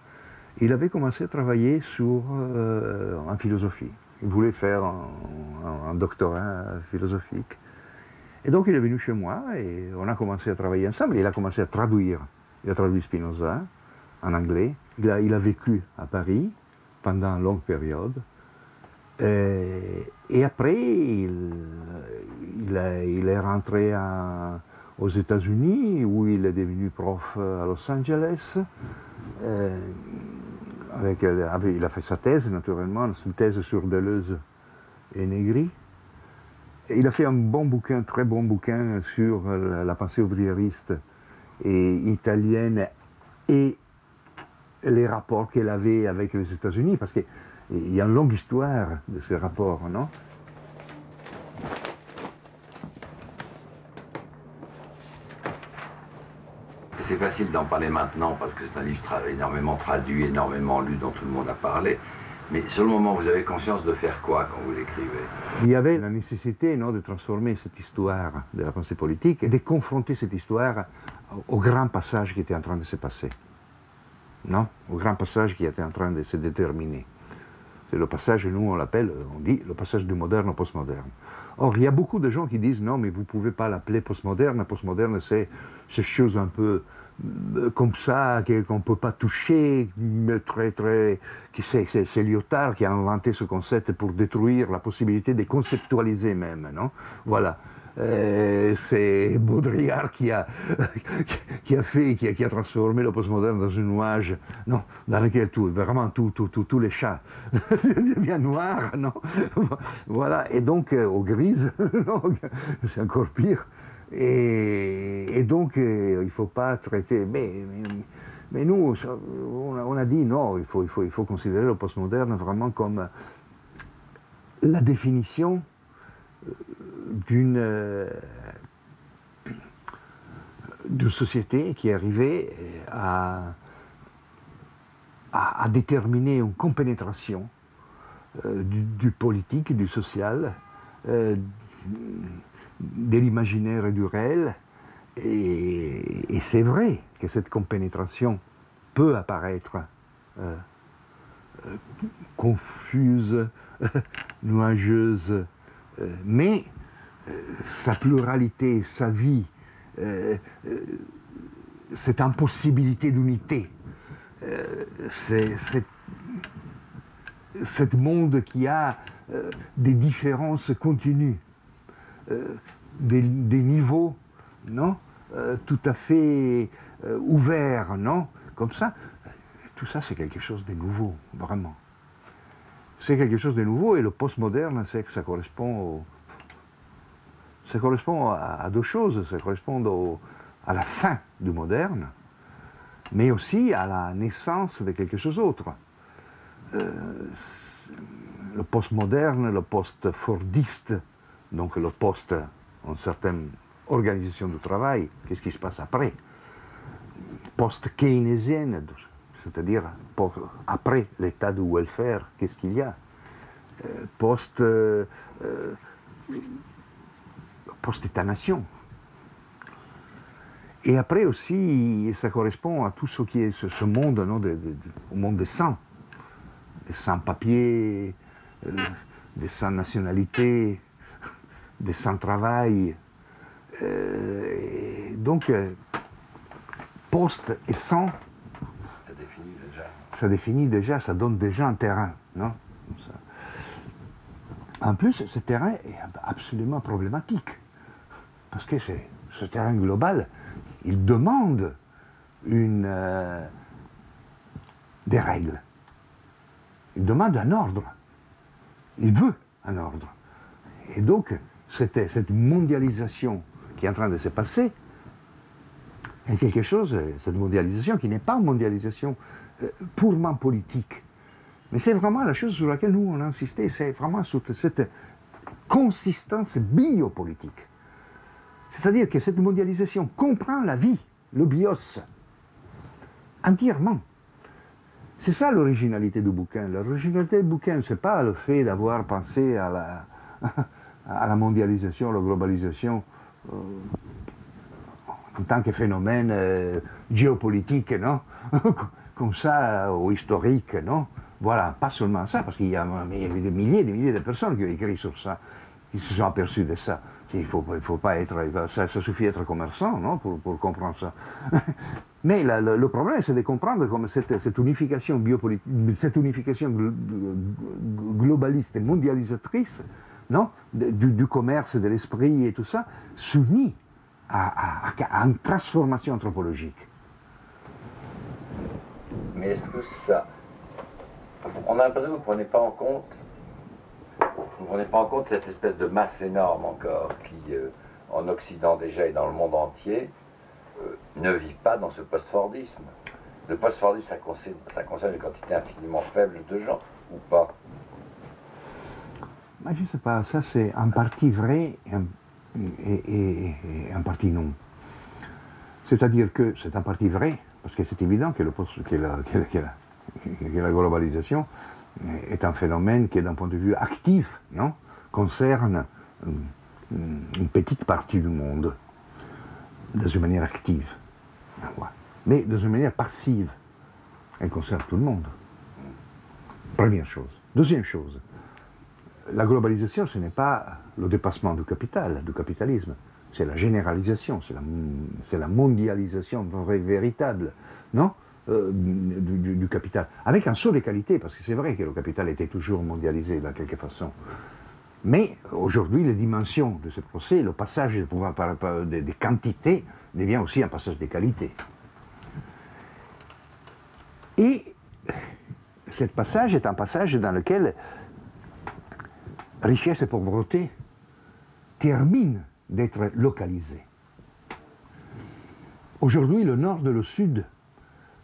Il avait commencé à travailler en philosophie. Il voulait faire un doctorat philosophique. Et donc il est venu chez moi et on a commencé à travailler ensemble. Il a commencé à traduire. Il a traduit Spinoza en anglais. Il a vécu à Paris pendant une longue période. Et après, il est rentré aux États-Unis, où il est devenu prof à Los Angeles. Il a fait sa thèse, naturellement, une thèse sur Deleuze et Negri. Et il a fait un bon bouquin, très bon bouquin, sur la pensée ouvriériste et italienne et les rapports qu'elle avait avec les États-Unis, parce qu'il y a une longue histoire de ces rapports, non? C'est facile d'en parler maintenant parce que c'est un livre énormément traduit, énormément lu, dont tout le monde a parlé. Mais sur le moment, vous avez conscience de faire quoi quand vous l'écrivez? Il y avait la nécessité, non, de transformer cette histoire de la pensée politique et de confronter cette histoire au grand passage qui était en train de se passer. Non? Au grand passage qui était en train de se déterminer. C'est le passage, nous on dit le passage du moderne au postmoderne. Or, il y a beaucoup de gens qui disent non, mais vous ne pouvez pas l'appeler postmoderne. Postmoderne, c'est ces choses un peu comme ça, qu'on ne peut pas toucher, c'est Lyotard qui a inventé ce concept pour détruire la possibilité de conceptualiser même, non? Voilà. C'est Baudrillard qui a transformé le postmoderne dans une nuage, non, dans lequel tous les chats deviennent noirs, non? Voilà, et donc aux grises, c'est encore pire. Et donc il ne faut pas traiter. Mais nous, on a dit non, il faut considérer le postmoderne vraiment comme la définition d'une société qui est arrivée à déterminer une compénétration du politique, du social, de l'imaginaire et du réel. Et c'est vrai que cette compénétration peut apparaître confuse, nuageuse, mais sa pluralité, sa vie, cette impossibilité d'unité, cet monde qui a des différences continues, des niveaux, non, tout à fait ouvert, non? Comme ça. Tout ça, c'est quelque chose de nouveau, vraiment. C'est quelque chose de nouveau, et le postmoderne, c'est que ça correspond à deux choses. Ça correspond à la fin du moderne, mais aussi à la naissance de quelque chose d'autre. Le postmoderne, le post-fordiste, donc le post, une certaine organisation du travail, qu'est-ce qui se passe après? Post-keynésienne, c'est-à-dire après l'état du welfare, qu'est-ce qu'il y a? Post-état-nation. Et après aussi, ça correspond à tout ce qui est ce monde, non, au monde des sans papiers, des sans nationalité, des sans travail. Donc, post et sans, ça définit déjà, ça donne déjà un terrain, non? Comme ça. En plus, ce terrain est absolument problématique, parce que ce terrain global, il demande des règles, il demande un ordre, il veut un ordre. Et donc, cette mondialisation qui est en train de se passer est quelque chose, cette mondialisation qui n'est pas une mondialisation purement politique, mais c'est vraiment la chose sur laquelle nous on a insisté, c'est vraiment sur cette consistance biopolitique. C'est-à-dire que cette mondialisation comprend la vie, le bios, entièrement. C'est ça l'originalité du bouquin. L'originalité du bouquin, ce n'est pas le fait d'avoir pensé à la mondialisation, à la globalisation, en tant que phénomène géopolitique, non? Comme ça, ou historique, non? Voilà, pas seulement ça, parce qu'il y a des milliers et des milliers de personnes qui ont écrit sur ça, qui se sont aperçus de ça. Il faut pas être, ça suffit d'être commerçant, non, pour comprendre ça. Mais le problème, c'est de comprendre comme cette unification biopolitique, cette unification globaliste et mondialisatrice, non, du commerce, de l'esprit et tout ça, s'unit à une transformation anthropologique. Mais est-ce que ça... On a l'impression que vous ne prenez pas en compte... Vous ne prenez pas en compte cette espèce de masse énorme encore qui, en Occident déjà et dans le monde entier, ne vit pas dans ce post-fordisme. Le post-fordisme, ça concerne une quantité infiniment faible de gens, ou pas? Je ne sais pas, ça c'est en partie vrai et en partie non. C'est-à-dire que c'est en partie vrai, parce que c'est évident que la globalisation est un phénomène qui, d'un point de vue actif, non, concerne une petite partie du monde, de une manière active. Mais de une manière passive, elle concerne tout le monde. Première chose. Deuxième chose, la globalisation, ce n'est pas le dépassement du capital, du capitalisme, c'est la généralisation, c'est la mondialisation véritable, non? Du capital, avec un saut de qualité, parce que c'est vrai que le capital était toujours mondialisé de quelque façon. Mais aujourd'hui, les dimensions de ce procès, le passage des quantités devient aussi un passage des qualités. Et ce passage est un passage dans lequel richesse et pauvreté terminent d'être localisés. Aujourd'hui, le nord et le sud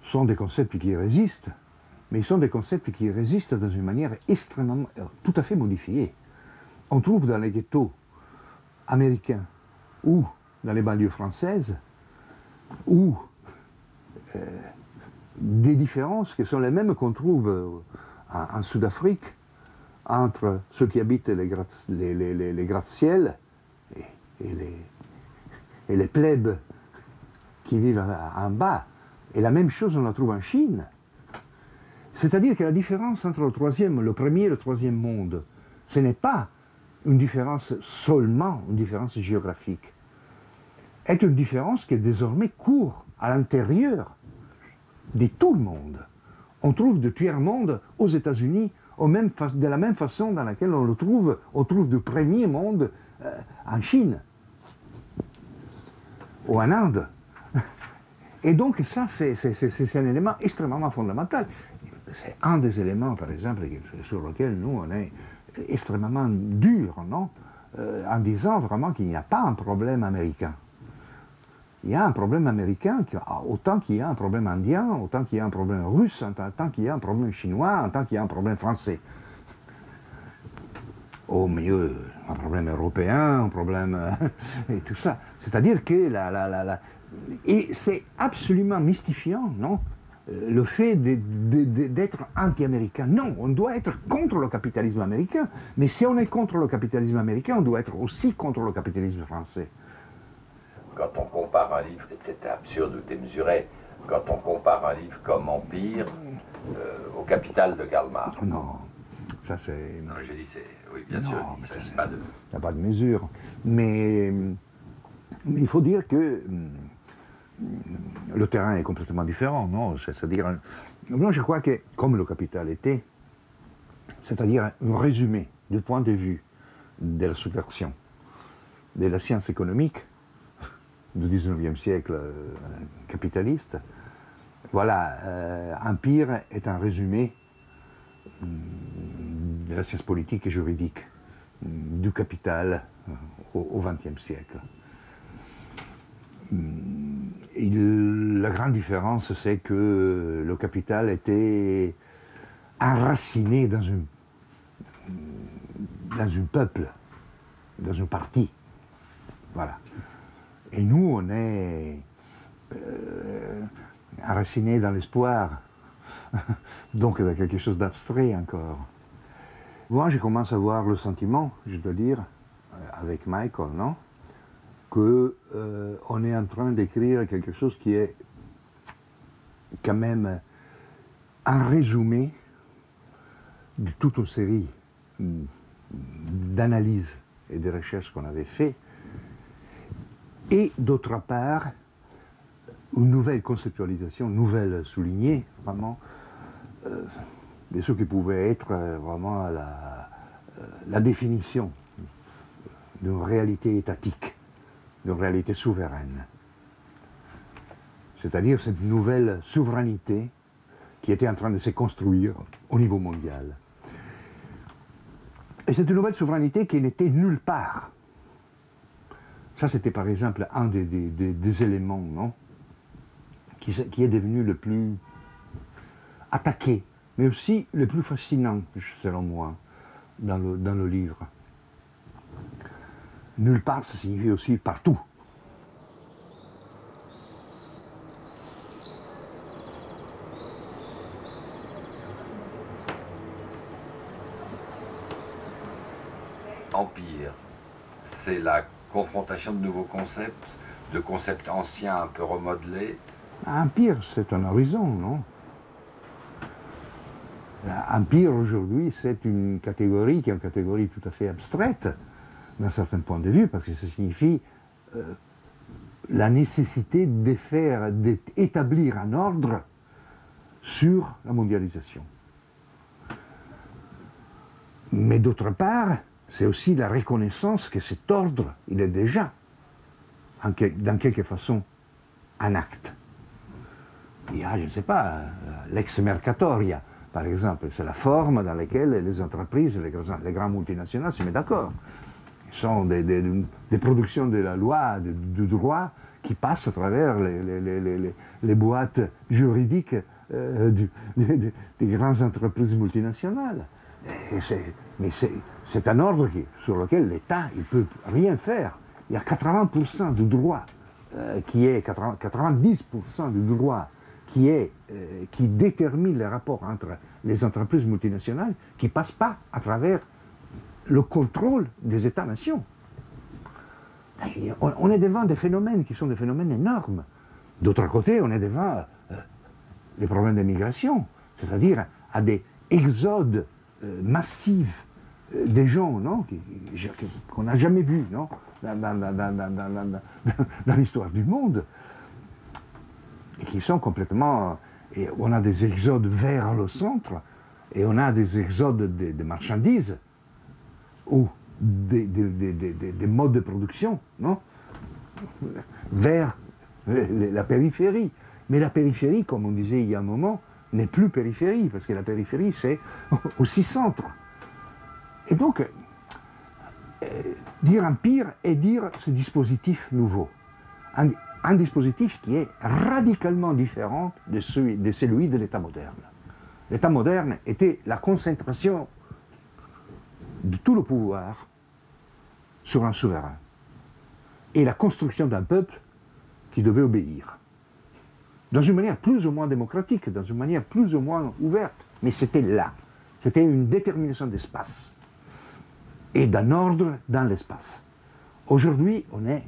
sont des concepts qui résistent, mais ils sont des concepts qui résistent dans une manière extrêmement, tout à fait modifiée. On trouve dans les ghettos américains ou dans les banlieues françaises ou des différences qui sont les mêmes qu'on trouve en Sud-Afrique entre ceux qui habitent les gratte-ciel et les plebs qui vivent en bas. Et la même chose, on la trouve en Chine. C'est-à-dire que la différence entre le premier et le troisième monde, ce n'est pas une différence seulement, une différence géographique. C'est une différence qui désormais court à l'intérieur de tout le monde. On trouve du tiers-monde aux États-Unis de la même façon dans laquelle on trouve du premier monde en Chine. ou en Inde. Et donc ça, c'est un élément extrêmement fondamental. C'est un des éléments, par exemple, sur lequel nous, on est extrêmement dur, non, en disant vraiment qu'il n'y a pas un problème américain. Il y a un problème américain, autant qu'il y a un problème indien, autant qu'il y a un problème russe, autant qu'il y a un problème chinois, autant qu'il y a un problème français. Au milieu, un problème européen, un problème... et tout ça. C'est-à-dire que et c'est absolument mystifiant, non, le fait d'être anti-américain. Non, on doit être contre le capitalisme américain, mais si on est contre le capitalisme américain, on doit être aussi contre le capitalisme français. Quand on compare un livre, c'est peut-être absurde ou démesuré, quand on compare un livre comme Empire au Capital de Karl Marx. Non, ça c'est... Non, j'ai dit c'est... Oui, bien sûr, il ne s'agit pas de... Il n'y a pas de mesure. Mais il faut dire que le terrain est complètement différent, non? C'est-à-dire, moi je crois que, comme le Capital était, c'est-à-dire un résumé du point de vue de la subversion de la science économique du 19e siècle capitaliste, voilà, Empire est un résumé de la science politique et juridique du capital au XXe siècle. La grande différence, c'est que le capital était enraciné dans un peuple, dans un parti. Voilà. Et nous, on est enraciné dans l'espoir, donc il y a quelque chose d'abstrait encore. Moi, je commence à avoir le sentiment, je dois dire, avec Michael, non, qu'on est en train d'écrire quelque chose qui est quand même un résumé de toute une série d'analyses et de recherches qu'on avait fait, et d'autre part, une nouvelle conceptualisation, nouvelle soulignée, vraiment, de ce qui pouvait être vraiment la définition d'une réalité étatique, d'une réalité souveraine. C'est-à-dire cette nouvelle souveraineté qui était en train de se construire au niveau mondial. Et cette nouvelle souveraineté qui n'était nulle part. Ça, c'était par exemple un des éléments, non, qui est devenu le plus attaqué, mais aussi le plus fascinant, selon moi, dans le livre. Nulle part, ça signifie aussi partout. Empire, c'est la confrontation de nouveaux concepts, de concepts anciens un peu remodelés. Empire, c'est un horizon, non? Empire, aujourd'hui, c'est une catégorie qui est une catégorie tout à fait abstraite, d'un certain point de vue, parce que ça signifie la nécessité d'établir un ordre sur la mondialisation. Mais d'autre part, c'est aussi la reconnaissance que cet ordre, il est déjà, dans quelque façon, un acte. Il y a, je ne sais pas, l'ex mercatoria, par exemple, c'est la forme dans laquelle les entreprises, les grandes multinationales se mettent d'accord. Ce sont des productions de la loi, du droit, qui passent à travers les boîtes juridiques des grandes entreprises multinationales. Mais c'est un ordre sur lequel l'État ne peut rien faire. Il y a 80% du droit, 90% du droit qui détermine les rapports entre les entreprises multinationales qui ne passent pas à travers le contrôle des États-nations. On est devant des phénomènes qui sont des phénomènes énormes. D'autre côté, on est devant les problèmes de migration, c'est-à-dire à des exodes massifs des gens, non, qu'on n'a jamais vus, non, dans l'histoire du monde, et qui sont complètement... Et on a des exodes vers le centre, et on a des exodes de marchandises, ou des modes de production, non, vers la périphérie. Mais la périphérie, comme on disait il y a un moment, n'est plus périphérie, parce que la périphérie, c'est aussi centre. Et donc, dire empire est dire ce dispositif nouveau. Un dispositif qui est radicalement différent de celui de l'État moderne. L'État moderne était la concentration de tout le pouvoir sur un souverain et la construction d'un peuple qui devait obéir. Dans une manière plus ou moins démocratique, dans une manière plus ou moins ouverte, mais c'était là. C'était une détermination d'espace et d'un ordre dans l'espace. Aujourd'hui, on est,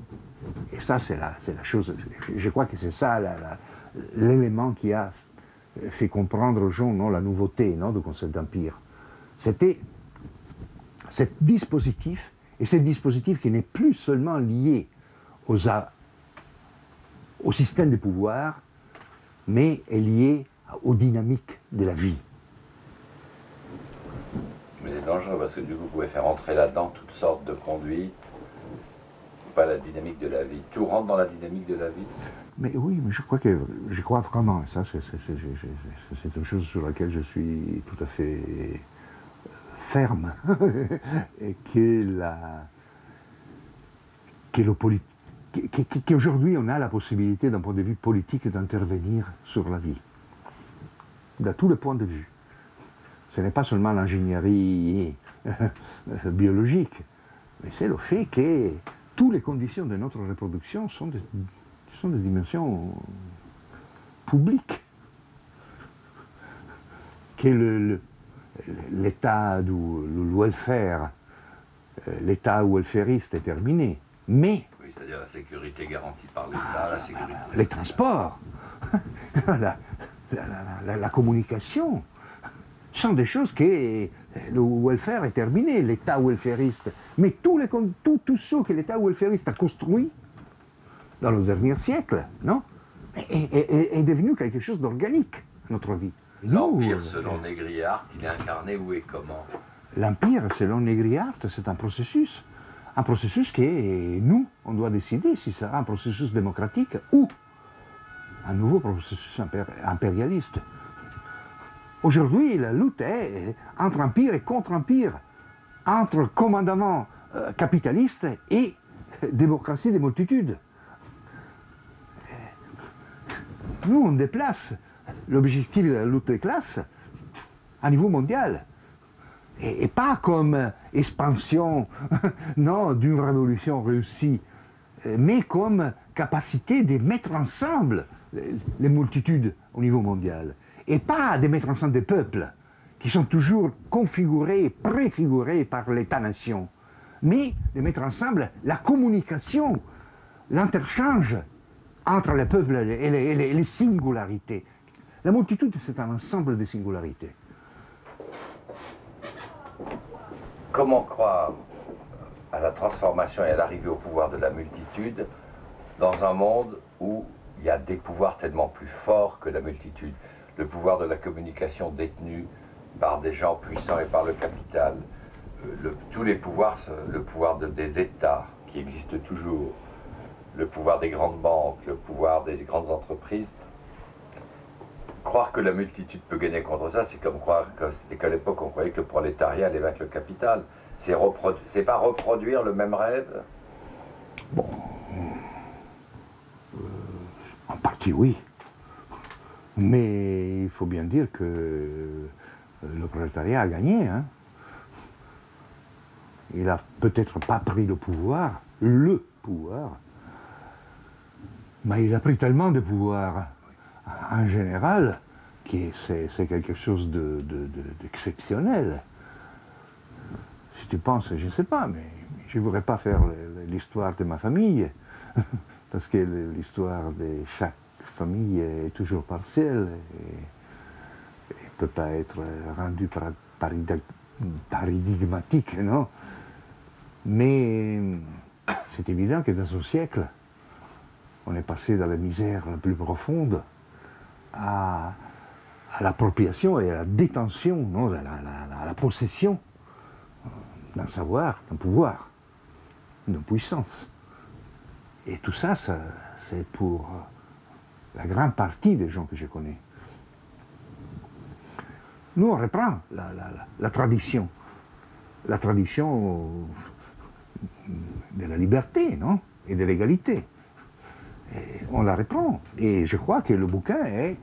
et ça c'est la chose, je crois que c'est ça l'élément qui a fait comprendre aux gens non, la nouveauté non, du concept d'empire. C'était ce dispositif, et ce dispositif qui n'est plus seulement lié au système de pouvoir, mais est lié aux dynamiques de la vie. Mais c'est dangereux parce que du coup, vous pouvez faire entrer là-dedans toutes sortes de conduites, pas la dynamique de la vie. Tout rentre dans la dynamique de la vie. Mais oui, mais je crois vraiment, ça c'est une chose sur laquelle je suis tout à fait ferme, et qu'aujourd'hui on a la possibilité d'un point de vue politique d'intervenir sur la vie, de tous les points de vue. Ce n'est pas seulement l'ingénierie biologique, mais c'est le fait que toutes les conditions de notre reproduction sont des dimensions publiques. Que l'état du welfare, l'état welfariste est terminé, mais... Oui, c'est-à-dire la sécurité garantie par l'État, la sécurité... Les transports, la communication, sont des choses que le welfare est terminé, l'état welfariste. Mais tout ce que l'état welfariste a construit dans le dernier siècle, non, est devenu quelque chose d'organique, notre vie. L'Empire, selon Négriart, il est incarné où et comment? L'Empire, selon Négriart, c'est un processus que nous, on doit décider si ce sera un processus démocratique ou un nouveau processus impérialiste. Aujourd'hui, la lutte est entre empire et contre-empire, entre commandement capitaliste et démocratie des multitudes. Nous, on déplace l'objectif de la lutte des classes à niveau mondial. Et pas comme expansion non, d'une révolution réussie, mais comme capacité de mettre ensemble les multitudes au niveau mondial. Et pas de mettre ensemble des peuples qui sont toujours configurés et préfigurés par l'État-nation, mais de mettre ensemble la communication, l'interchange entre les peuples et les singularités. La multitude, c'est un ensemble de singularités. Comment croire à la transformation et à l'arrivée au pouvoir de la multitude dans un monde où il y a des pouvoirs tellement plus forts que la multitude? Le pouvoir de la communication détenu par des gens puissants et par le capital, tous les pouvoirs, le pouvoir des États qui existent toujours, le pouvoir des grandes banques, le pouvoir des grandes entreprises. Croire que la multitude peut gagner contre ça, c'est comme croire qu'à l'époque on croyait que le prolétariat allait vaincre le capital. C'est pas reproduire le même rêve? Bon, en partie oui. Mais il faut bien dire que le prolétariat a gagné. Hein. Il n'a peut-être pas pris le pouvoir, mais il a pris tellement de pouvoir en général que c'est quelque chose d'exceptionnel. Si tu penses, je ne sais pas, mais je ne voudrais pas faire l'histoire de ma famille, parce que l'histoire de chaque famille est toujours partielle et ne peut pas être rendue paradigmatique, non? Mais c'est évident que dans un siècle, on est passé dans la misère la plus profonde à l'appropriation et à la détention, non, à la possession d'un savoir, d'un pouvoir, d'une puissance. Et tout ça, c'est pour la grande partie des gens que je connais. Nous, on reprend la tradition de la liberté, non? Et de l'égalité. On la reprend. Et je crois que le bouquin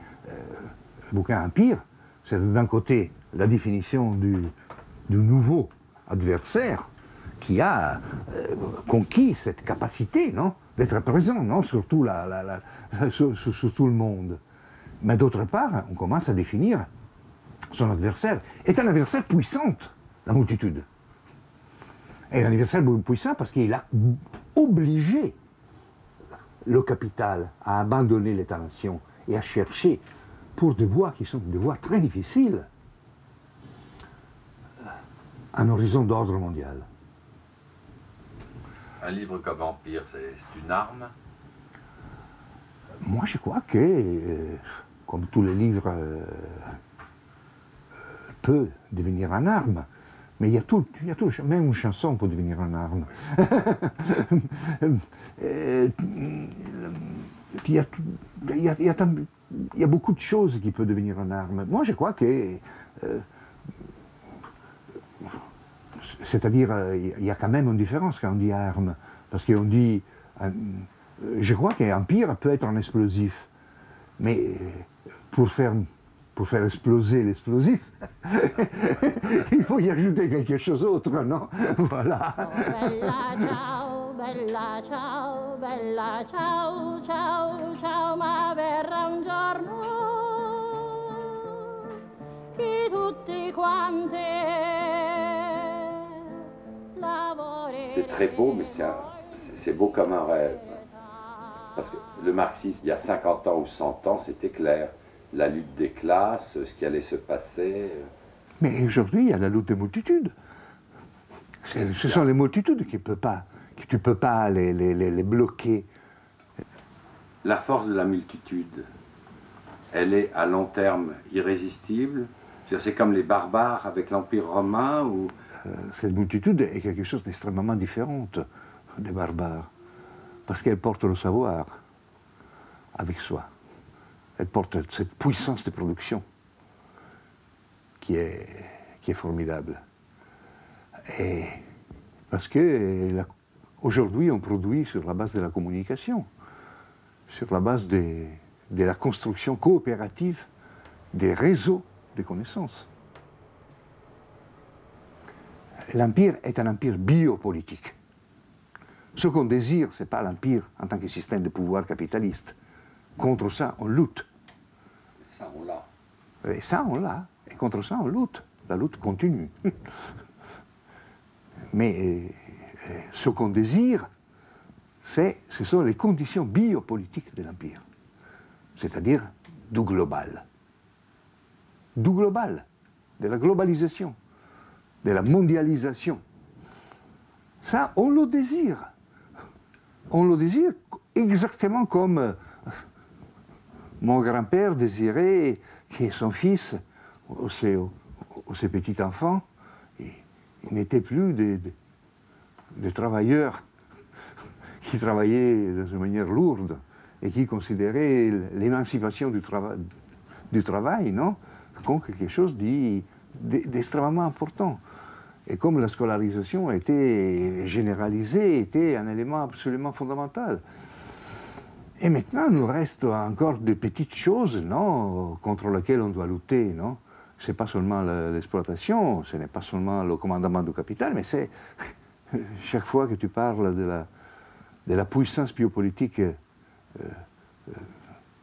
Empire, c'est d'un côté la définition du nouveau adversaire qui a conquis cette capacité, non, d'être présent, non, sur tout le monde. Mais d'autre part, on commence à définir son adversaire. Est un adversaire puissant, la multitude. Et un adversaire puissant parce qu'il a obligé le capital à abandonner l'État-nation et à chercher, pour des voies qui sont des voies très difficiles, un horizon d'ordre mondial. Un livre comme Empire, c'est une arme? Moi, je crois que, comme tous les livres, peut devenir une arme. Mais il y a tout, même une chanson peut devenir une arme. Il y a beaucoup de choses qui peuvent devenir une arme. Moi, je crois que... c'est-à-dire, il y a quand même une différence quand on dit arme. Parce qu'on dit... je crois qu'un empire peut être un explosif. Mais pour faire exploser l'explosif, il faut y ajouter quelque chose d'autre, non? Voilà. Oh, bella ciao, ciao, ciao, ma verrà un giorno che tutti quanti lavoreremo. C'est très beau, mais c'est beau comme un rêve. Parce que le marxisme, il y a 50 ans ou 100 ans, c'était clair. La lutte des classes, ce qui allait se passer. Mais aujourd'hui, il y a la lutte des multitudes. Ce sont les multitudes que tu ne peux pas les bloquer. La force de la multitude, elle est à long terme irrésistible. C'est comme les barbares avec l'Empire romain ou... Cette multitude est quelque chose d'extrêmement différent des barbares. Parce qu'elle porte le savoir avec soi. Elle porte cette puissance de production qui est formidable. Et parce que aujourd'hui, on produit sur la base de la communication, sur la base de la construction coopérative des réseaux de connaissances. L'empire est un empire biopolitique. Ce qu'on désire, ce n'est pas l'empire en tant que système de pouvoir capitaliste. Contre ça, on lutte. Ça, on l'a. Et ça, on l'a. Et contre ça, on lutte. La lutte continue. Mais ce qu'on désire, ce sont les conditions biopolitiques de l'empire. C'est-à-dire du global. Du global. De la globalisation. De la mondialisation. Ça, on le désire. On le désire exactement comme mon grand-père désirait que son fils, ou ses petits-enfants, n'étaient plus des travailleurs qui travaillaient d'une manière lourde et qui considéraient l'émancipation du travail, non, comme quelque chose d'extrêmement important. Et comme la scolarisation était généralisée, était un élément absolument fondamental. Et maintenant, il nous reste encore des petites choses, non, contre lesquelles on doit lutter, non. Ce n'est pas seulement l'exploitation, ce n'est pas seulement le commandement du capital, mais c'est chaque fois que tu parles de la puissance biopolitique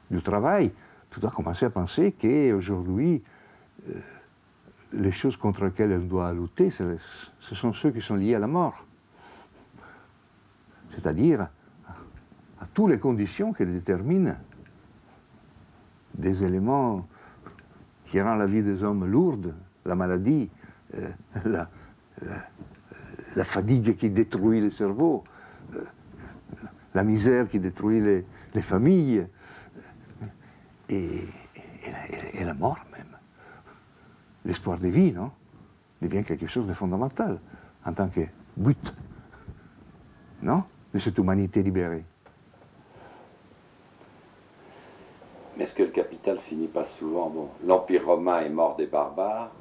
du travail, tu dois commencer à penser qu'aujourd'hui, les choses contre lesquelles on doit lutter, ce sont ceux qui sont liés à la mort. C'est-à-dire à toutes les conditions qui déterminent des éléments qui rendent la vie des hommes lourde, la maladie, la fatigue qui détruit le cerveau, la misère qui détruit les familles, et la mort même. L'espoir de vie, non, devient quelque chose de fondamental en tant que but, non, de cette humanité libérée. Mais est-ce que le capital finit pas souvent... Bon, l'Empire romain est mort des barbares,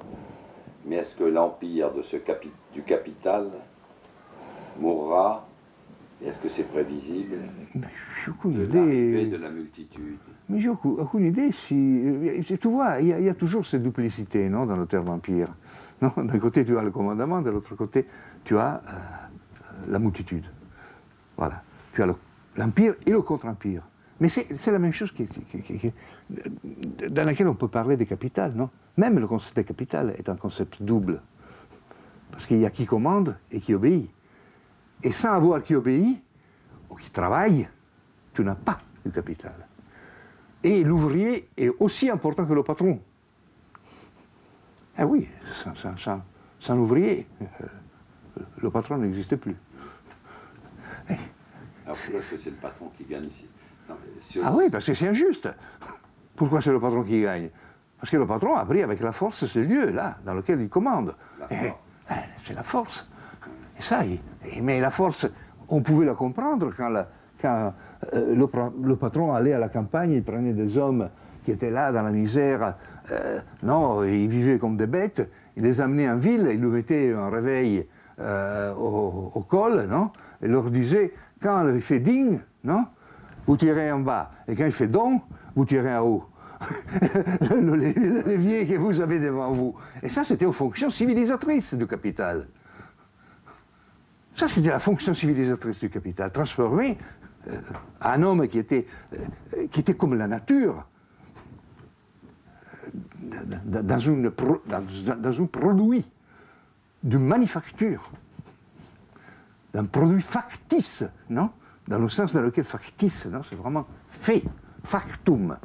mais est-ce que l'empire du capital mourra? Est-ce que c'est prévisible de l'arrivée de la multitude? Mais j'ai aucune idée si... Tu vois, il y a toujours cette duplicité, non, dans le terme empire. D'un côté, tu as le commandement, de l'autre côté, tu as la multitude. Voilà. Tu as l'empire et le contre-empire. Mais c'est la même chose dans laquelle on peut parler des capitales, non? Même le concept de capital est un concept double. Parce qu'il y a qui commande et qui obéit. Et sans avoir qui obéit, ou qui travaille, tu n'as pas de capital. Et l'ouvrier est aussi important que le patron. Ah oui, sans l'ouvrier, le patron n'existe plus. Alors pourquoi est-ce que c'est le patron qui gagne ici? Ah oui, parce que c'est injuste. Pourquoi c'est le patron qui gagne? Parce que le patron a pris avec la force ce lieu là, dans lequel il commande. C'est la force. Et ça, mais la force, on pouvait la comprendre quand le patron allait à la campagne, il prenait des hommes qui étaient là dans la misère, non, ils vivaient comme des bêtes, il les amenait en ville, il leur mettait un réveil au col, non, et leur disait, quand il fait ding, non, vous tirez en bas, et quand il fait don, vous tirez en haut. le levier que vous avez devant vous. Et ça, c'était aux fonctions civilisatrices du capital. Ça, c'était la fonction civilisatrice du capital, transformé un homme qui était comme la nature, dans un produit d'une manufacture, d'un produit factice, non? Dans le sens dans lequel factice, non? C'est vraiment fait, factum,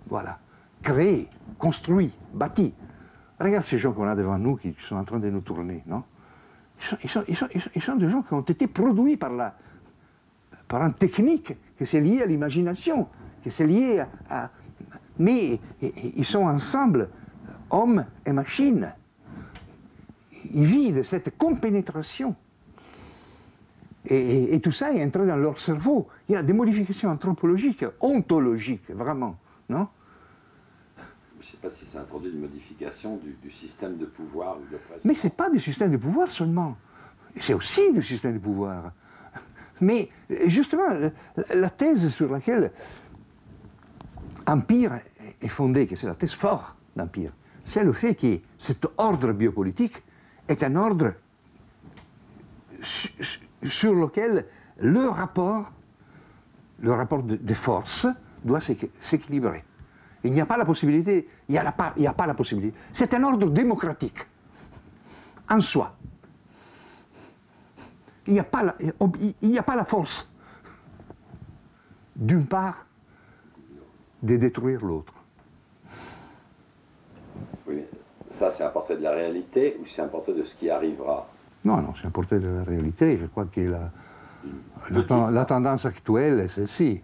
voilà, créé, construit, bâti. Regarde ces gens qu'on a devant nous qui sont en train de nous tourner, non? Ils sont des gens qui ont été produits par une technique, que c'est lié à l'imagination, que c'est lié à... Mais ils sont ensemble, hommes et machines. Ils vivent de cette compénétration. Et tout ça est entré dans leur cerveau. Il y a des modifications anthropologiques, ontologiques, vraiment, non? Je ne sais pas si ça introduit une modification du système de pouvoir ou de pression. Mais ce n'est pas du système de pouvoir seulement. C'est aussi du système de pouvoir. Mais justement, la thèse sur laquelle Empire est fondé, que c'est la thèse forte d'Empire, c'est le fait que cet ordre biopolitique est un ordre sur lequel le rapport de force doit s'équilibrer. Il n'y a pas la possibilité, il n'y a pas la possibilité. C'est un ordre démocratique, en soi. Il n'y a pas la force, d'une part, de détruire l'autre. Oui, ça c'est un portrait de la réalité ou c'est un portrait de ce qui arrivera? Non, c'est un portrait de la réalité. Je crois que la tendance actuelle est celle-ci.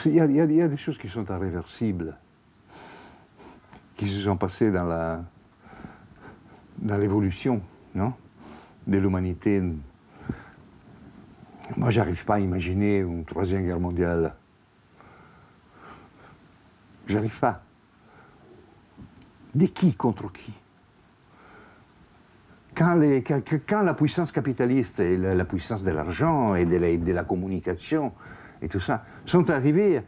Il y a des choses qui sont irréversibles, qui se sont passées dans l'évolution, non, de l'humanité. Moi, j'arrive pas à imaginer une troisième guerre mondiale. J'arrive pas. De qui contre qui? Quand la puissance capitaliste et la puissance de l'argent et de la communication et tout ça sont arrivés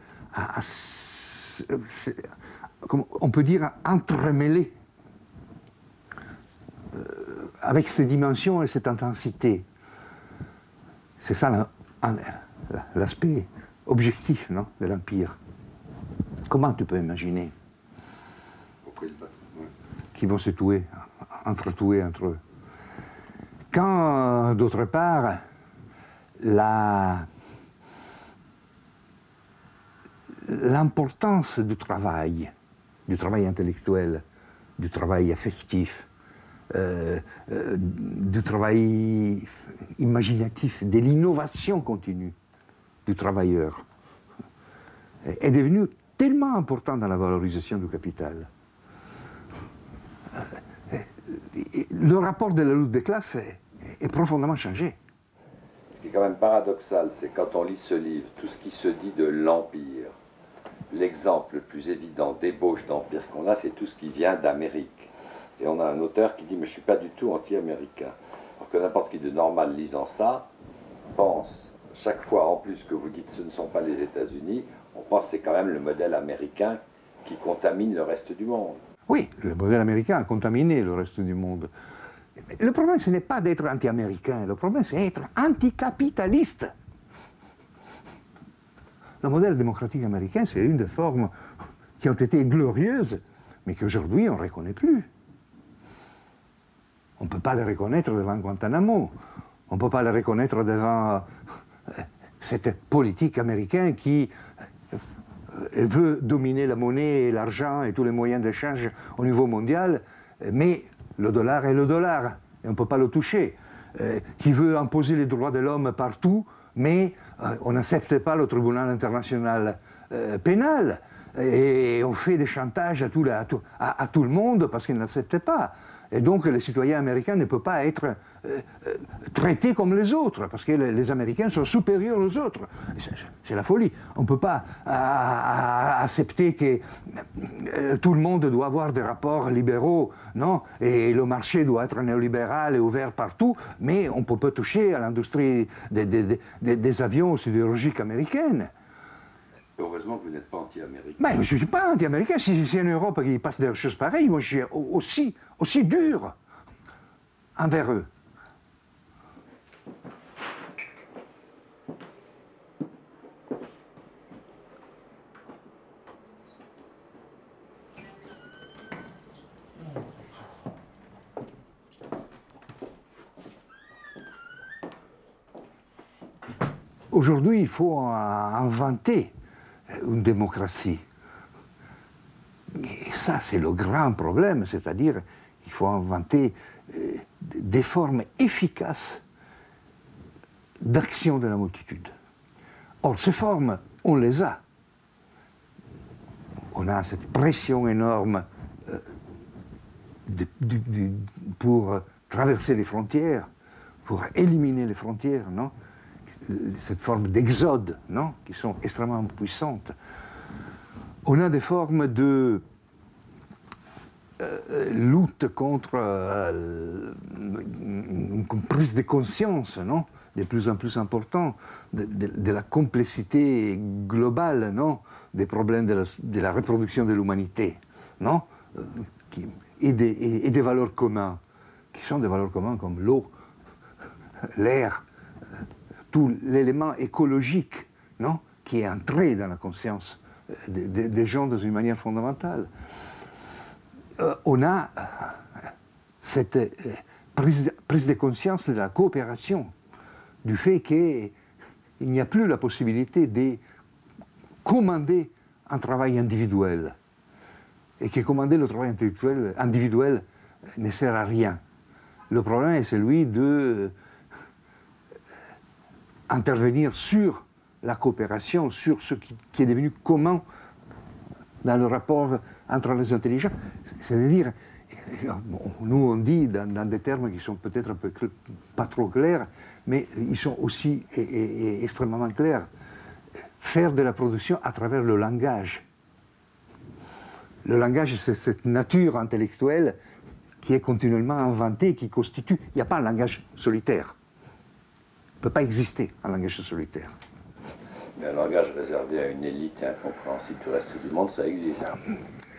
on peut dire, à entremêler avec ces dimensions et cette intensité. C'est ça l'aspect objectif, non, de l'Empire. Comment tu peux imaginer qu'ils vont se tuer, entretuer entre eux? Quand, d'autre part, l'importance du travail intellectuel, du travail affectif, du travail imaginatif, de l'innovation continue du travailleur, est devenue tellement important dans la valorisation du capital. Le rapport de la lutte des classes est profondément changé. Ce qui est quand même paradoxal, c'est quand on lit ce livre, tout ce qui se dit de l'Empire, l'exemple le plus évident d'ébauche d'Empire qu'on a, c'est tout ce qui vient d'Amérique. Et on a un auteur qui dit « mais je ne suis pas du tout anti-américain ». Alors que n'importe qui de normal lisant ça, pense, chaque fois en plus que vous dites ce ne sont pas les États-Unis, on pense que c'est quand même le modèle américain qui contamine le reste du monde. Oui, le modèle américain a contaminé le reste du monde. Le problème, ce n'est pas d'être anti-américain, le problème, c'est d'être anticapitaliste. Le modèle démocratique américain, c'est une des formes qui ont été glorieuses, mais qu'aujourd'hui, on ne reconnaît plus. On ne peut pas les reconnaître devant Guantanamo. On ne peut pas les reconnaître devant cette politique américaine qui veut dominer la monnaie et l'argent et tous les moyens d'échange au niveau mondial, mais le dollar est le dollar, et on ne peut pas le toucher. Qui veut imposer les droits de l'homme partout, mais on n'accepte pas le tribunal international pénal, et on fait des chantages à tout le monde parce qu'ils n'acceptent pas. Et donc les citoyens américains ne peuvent pas être traités comme les autres, parce que les Américains sont supérieurs aux autres. C'est la folie. On ne peut pas accepter que tout le monde doit avoir des rapports libéraux, non? Et le marché doit être néolibéral et ouvert partout, mais on ne peut pas toucher à l'industrie des avions sidérurgiques américaines. Heureusement que vous n'êtes pas anti-américain. Ben, je ne suis pas anti-américain. Si c'est en Europe qui passe des choses pareilles, moi je suis aussi dur envers eux. Aujourd'hui, il faut inventer une démocratie. Et ça, c'est le grand problème, c'est-à-dire qu'il faut inventer des formes efficaces d'action de la multitude. Or, ces formes, on les a. On a cette pression énorme pour traverser les frontières, pour éliminer les frontières, non? Cette forme d'exode, non? Qui sont extrêmement puissantes. On a des formes de lutte contre une prise de conscience, non? De plus en plus important, de la complexité globale, non? Des problèmes de la reproduction de l'humanité, non? Et des valeurs communes, qui sont des valeurs communes comme l'eau, l'air, tout l'élément écologique, non? Qui est entré dans la conscience des gens dans une manière fondamentale. On a cette prise de conscience de la coopération, du fait qu'il n'y a plus la possibilité de commander un travail individuel, et que commander le travail individuel ne sert à rien. Le problème est celui de intervenir sur la coopération, sur ce qui est devenu commun dans le rapport entre les intelligences. C'est-à-dire, nous on dit dans des termes qui sont peut-être un peu pas trop clairs, mais ils sont aussi extrêmement clairs. Faire de la production à travers le langage. Le langage, c'est cette nature intellectuelle qui est continuellement inventée, qui constitue... Il n'y a pas un langage solitaire. Il ne peut pas exister un langage solitaire. Mais un langage réservé à une élite incompréhensible du reste du monde, ça existe.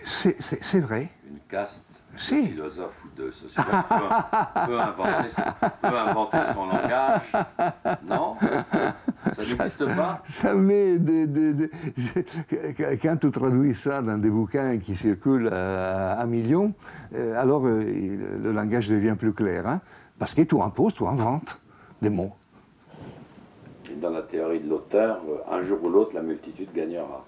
C'est vrai. Une caste de Si. philosophes ou de sociologues peut inventer son langage. Non? Ça n'existe pas? Ça met quand tu traduis ça dans des bouquins qui circulent à 1 million, alors le langage devient plus clair. Hein, parce que tu imposes, tu inventes des mots. Et dans la théorie de l'auteur, un jour ou l'autre, la multitude gagnera.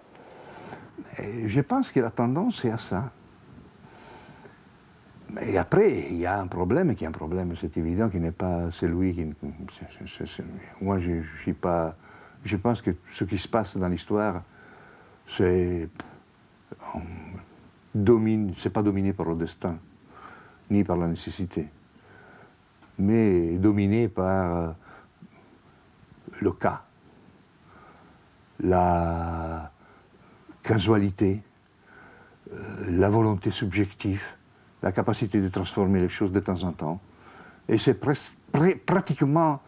Et je pense que la tendance est à ça. Mais après, il y a un problème qui est un problème, c'est évident, qui n'est pas celui qui... Moi, je pense que ce qui se passe dans l'histoire, c'est pas dominé par le destin, ni par la nécessité, mais dominé par le cas, la casualité, la volonté subjective, la capacité de transformer les choses de temps en temps. Et c'est pratiquement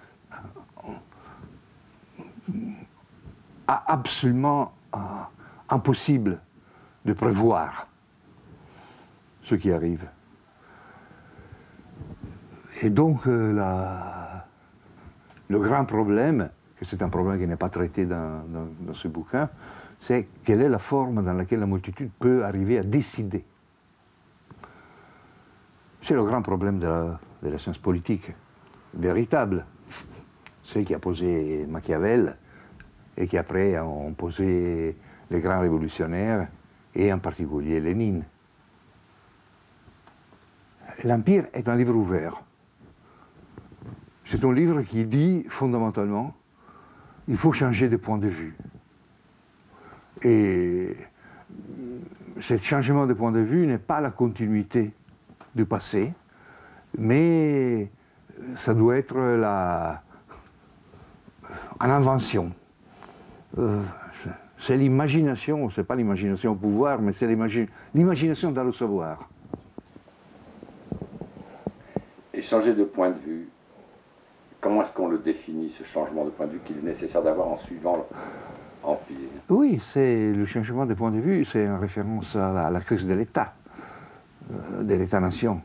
absolument impossible de prévoir ce qui arrive. Et donc le grand problème, que c'est un problème qui n'est pas traité dans ce bouquin, c'est quelle est la forme dans laquelle la multitude peut arriver à décider. C'est le grand problème de la science politique, véritable. C'est qui a posé Machiavel et qui après ont posé les grands révolutionnaires et en particulier Lénine. L'Empire est un livre ouvert. C'est un livre qui dit fondamentalement il faut changer de point de vue. Et ce changement de point de vue n'est pas la continuité du passé, mais ça doit être une invention. C'est l'imagination, c'est pas l'imagination au pouvoir, mais c'est l'imagination dans le savoir. Et changer de point de vue, comment est-ce qu'on le définit, ce changement de point de vue qu'il est nécessaire d'avoir en suivant l'Empire? Oui, c'est le changement de point de vue, c'est en référence à la crise de l'État, de l'État-nation.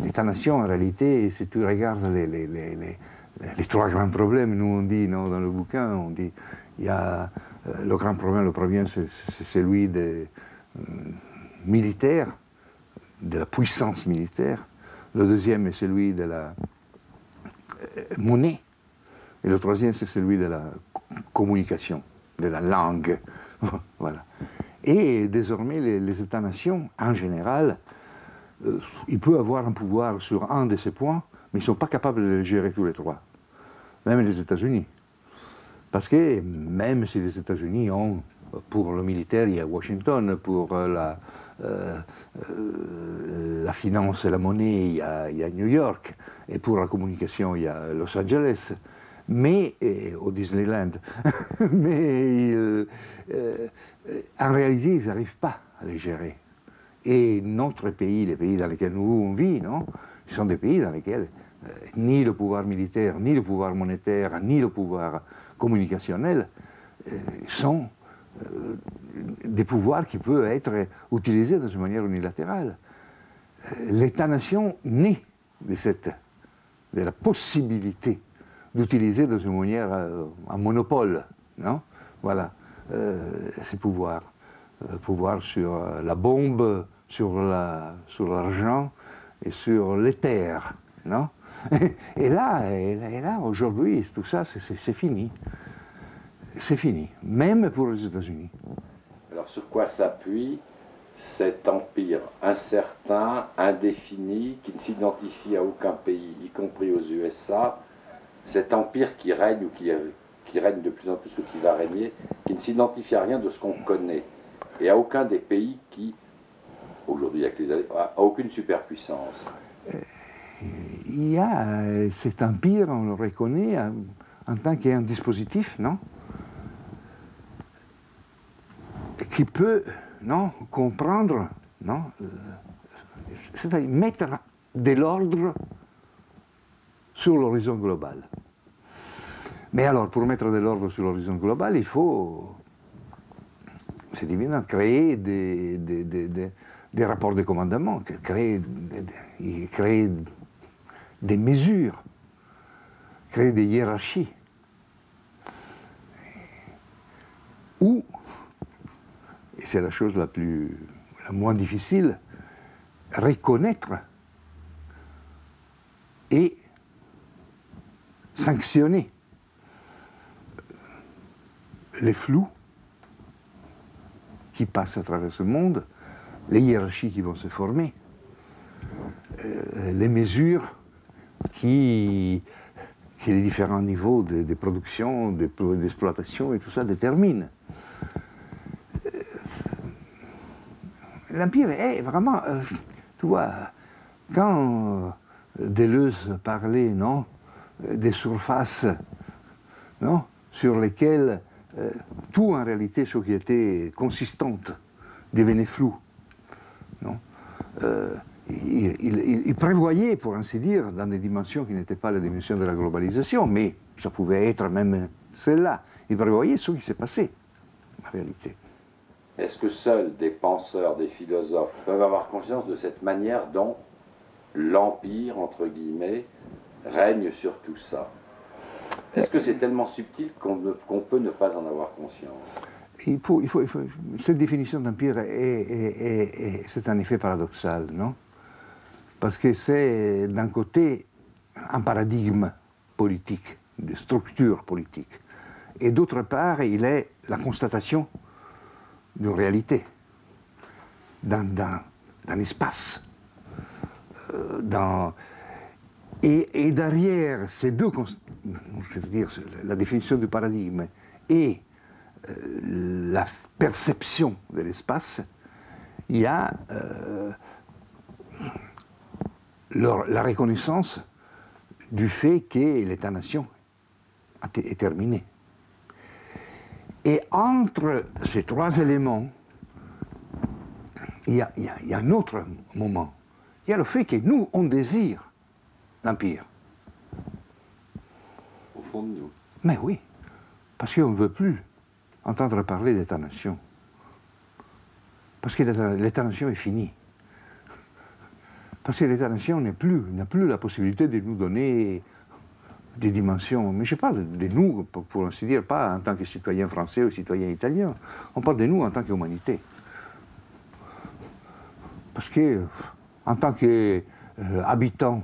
L'État-nation, en réalité, si tu regardes les trois grands problèmes, nous on dit non, dans le bouquin, on dit il y a le grand problème, le premier c'est celui des militaires, de la puissance militaire. Le deuxième est celui de la monnaie. Et le troisième, c'est celui de la communication, de la langue. Voilà. Et désormais, les États-nations, en général, ils peuvent avoir un pouvoir sur un de ces points, mais ils ne sont pas capables de les gérer tous les trois. Même les États-Unis. Parce que même si les États-Unis ont, pour le militaire, il y a Washington, pour la finance et la monnaie, il y a New York, et pour la communication, il y a Los Angeles, mais, au Disneyland. Mais en réalité, ils n'arrivent pas à les gérer. Et notre pays, les pays dans lesquels nous on vit, non, ce sont des pays dans lesquels ni le pouvoir militaire, ni le pouvoir monétaire, ni le pouvoir communicationnel sont des pouvoirs qui peuvent être utilisés de manière unilatérale. L'État-nation naît de la possibilité d'utiliser de cette manière un monopole, non? Voilà, ces pouvoirs. Pouvoir sur la bombe, sur l'argent et sur les terres, non? Et là aujourd'hui, tout ça, c'est fini. C'est fini, même pour les États-Unis. Alors sur quoi s'appuie cet empire incertain, indéfini, qui ne s'identifie à aucun pays, y compris aux USA, cet empire qui règne ou qui règne de plus en plus ou qui va régner, qui ne s'identifie à rien de ce qu'on connaît, et à aucun des pays qui, aujourd'hui, a aucune superpuissance? Il y a cet empire, on le reconnaît en tant qu'un dispositif, non? Qui peut, non, comprendre, non, c'est-à-dire mettre de l'ordre sur l'horizon global. Mais alors, pour mettre de l'ordre sur l'horizon global, il faut, c'est évident, créer des rapports de commandement, créer des mesures, créer des hiérarchies. Ou, et c'est la chose la moins difficile, reconnaître et sanctionner les flous qui passent à travers ce monde, les hiérarchies qui vont se former, les mesures qui les différents niveaux de production, d'exploitation et tout ça déterminent. L'Empire est vraiment, tu vois, quand Deleuze parlait, non, des surfaces, non, sur lesquelles tout en réalité, ce qui était consistante, devenait flou. Non. Il prévoyait, pour ainsi dire, dans des dimensions qui n'étaient pas les dimensions de la globalisation, mais ça pouvait être même celle-là. Il prévoyait ce qui s'est passé, en réalité. Est-ce que seuls des penseurs, des philosophes peuvent avoir conscience de cette manière dont l'Empire, entre guillemets, règne sur tout ça? Est-ce que c'est tellement subtil qu'on peut ne pas en avoir conscience? Cette définition d'empire c'est un effet paradoxal, non? Parce que c'est d'un côté un paradigme politique, de structure politique, et d'autre part, il est la constatation d'une réalité, d'un espace, et derrière ces deux, c'est-à-dire la définition du paradigme et la perception de l'espace, il y a la reconnaissance du fait que l'État-nation est terminé. Et entre ces trois éléments, il y a un autre moment. Il y a le fait que nous, on désire l'Empire. Au fond de nous. Mais oui, parce qu'on ne veut plus entendre parler d'État-nation. Parce que l'État-nation est fini. Parce que l'État-nation n'a plus la possibilité de nous donner des dimensions. Mais je parle de nous, pour ainsi dire, pas en tant que citoyen français ou citoyen italien. On parle de nous en tant qu'humanité. Parce que, en tant qu'habitants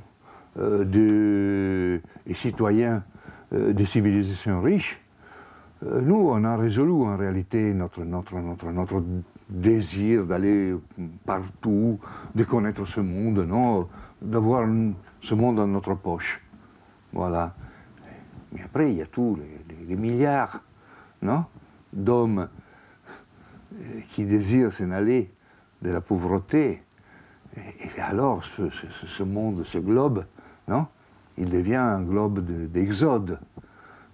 et citoyens de civilisations riches, nous, on a résolu en réalité notre désir d'aller partout, de connaître ce monde, non, d'avoir ce monde dans notre poche. Voilà. Mais après, il y a tous les milliards, non, d'hommes qui désirent s'en aller de la pauvreté. Et alors, ce monde, ce globe, non, il devient un globe d'exode,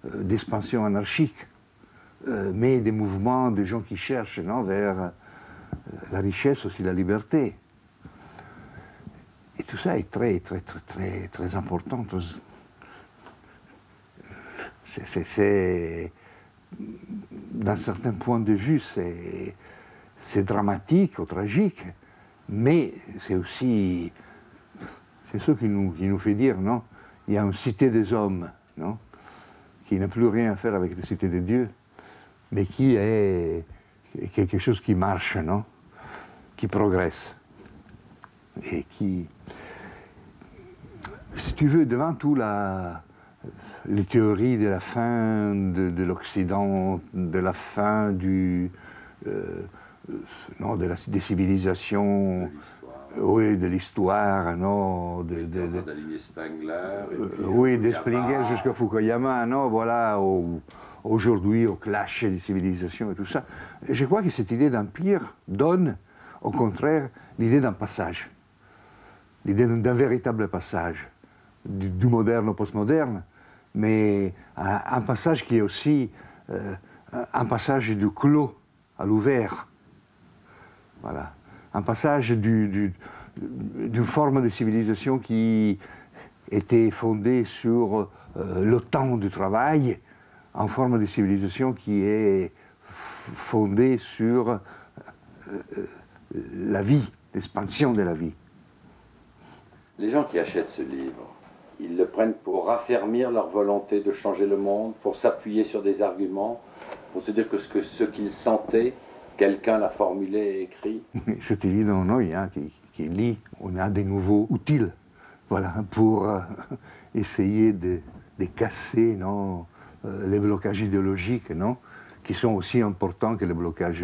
d'expansion anarchique, mais des mouvements de gens qui cherchent, non, vers la richesse, aussi la liberté. Et tout ça est très important. D'un certain point de vue, c'est dramatique ou tragique, mais c'est aussi, c'est ce qui nous fait dire, non, il y a une cité des hommes, non, qui n'a plus rien à faire avec la cité de Dieu, mais qui est quelque chose qui marche, non, qui progresse, et qui, si tu veux, devant tout les théories de la fin de l'Occident, de la fin des civilisations, oui, de l'histoire, non, d'Olivier Spengler, oui, de Springer jusqu'à Fukuyama, non, voilà, aujourd'hui au clash des civilisations et tout ça. Et je crois que cette idée d'empire donne, au contraire, l'idée d'un passage, l'idée d'un véritable passage, du moderne au postmoderne, mais un passage qui est aussi un passage du clos à l'ouvert. Voilà. Un passage d'une forme de civilisation qui était fondée sur le temps du travail, en forme de civilisation qui est fondée sur la vie, l'expansion de la vie. Les gens qui achètent ce livre, ils le prennent pour raffermir leur volonté de changer le monde, pour s'appuyer sur des arguments, pour se dire que ce qu'ils sentaient, quelqu'un l'a formulé et écrit. C'est évident, non, il y a qui lit, on a des nouveaux outils, voilà, pour essayer de casser, non, les blocages idéologiques, non, qui sont aussi importants que les blocages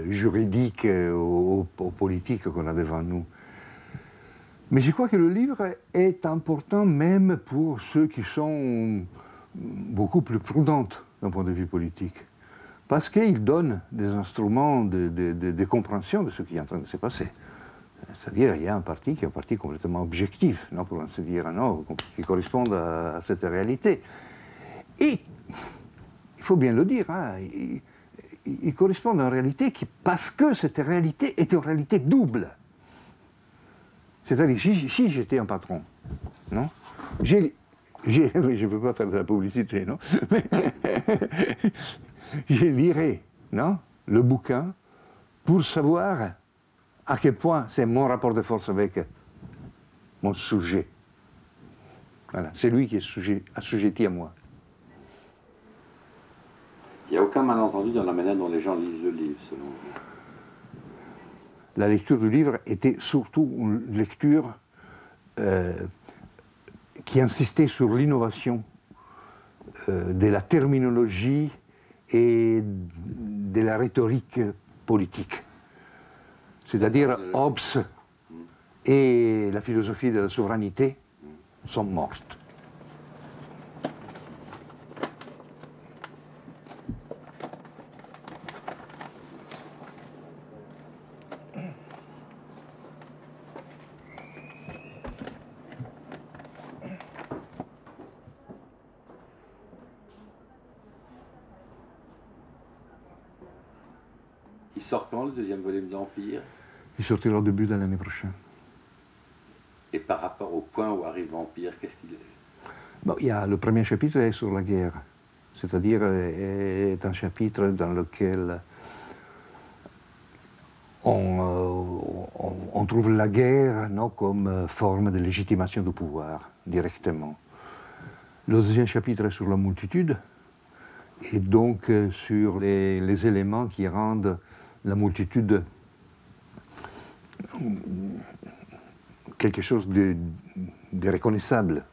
juridiques ou politiques qu'on a devant nous. Mais je crois que le livre est important même pour ceux qui sont beaucoup plus prudents d'un point de vue politique. Parce qu'il donne des instruments de compréhension de ce qui est en train de se passer. C'est-à-dire il y a un parti qui est un parti complètement objectif, non, pour ainsi dire, non, qui correspond à cette réalité. Et il faut bien le dire, hein, il correspond à une réalité qui, parce que cette réalité est une réalité double. C'est-à-dire, si j'étais un patron, non, je ne peux pas faire de la publicité, non, mais je lirais, non, le bouquin pour savoir à quel point c'est mon rapport de force avec mon sujet. Voilà, c'est lui qui est assujetti à moi. Il n'y a aucun malentendu dans la manière dont les gens lisent le livre, selon vous? La lecture du livre était surtout une lecture qui insistait sur l'innovation de la terminologie et de la rhétorique politique. C'est-à-dire Hobbes et la philosophie de la souveraineté sont mortes. Il sort quand, le deuxième volume d'Empire? Il sortira au début de l'année prochaine. Et par rapport au point où arrive Empire, qu'est-ce qu'il est? Bon, le premier chapitre est sur la guerre, c'est-à-dire est un chapitre dans lequel on trouve la guerre non, comme forme de légitimation du pouvoir, directement. Le deuxième chapitre est sur la multitude, et donc sur les éléments qui rendent la multitude quelque chose de reconnaissable.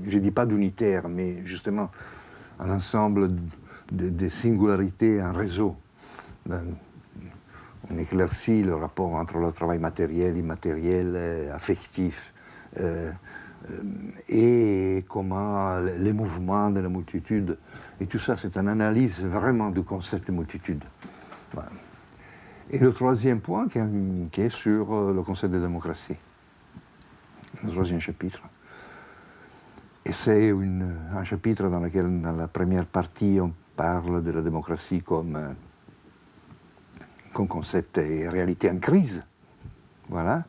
Je ne dis pas d'unitaire, mais justement un ensemble de singularités, un réseau. On éclaircit le rapport entre le travail matériel, immatériel, affectif, et comment les mouvements de la multitude, et tout ça, c'est une analyse vraiment du concept de multitude. Voilà. Et le troisième point qui est sur le concept de démocratie, le troisième chapitre. Et c'est un chapitre dans lequel, dans la première partie, on parle de la démocratie comme concept et réalité en crise. Voilà.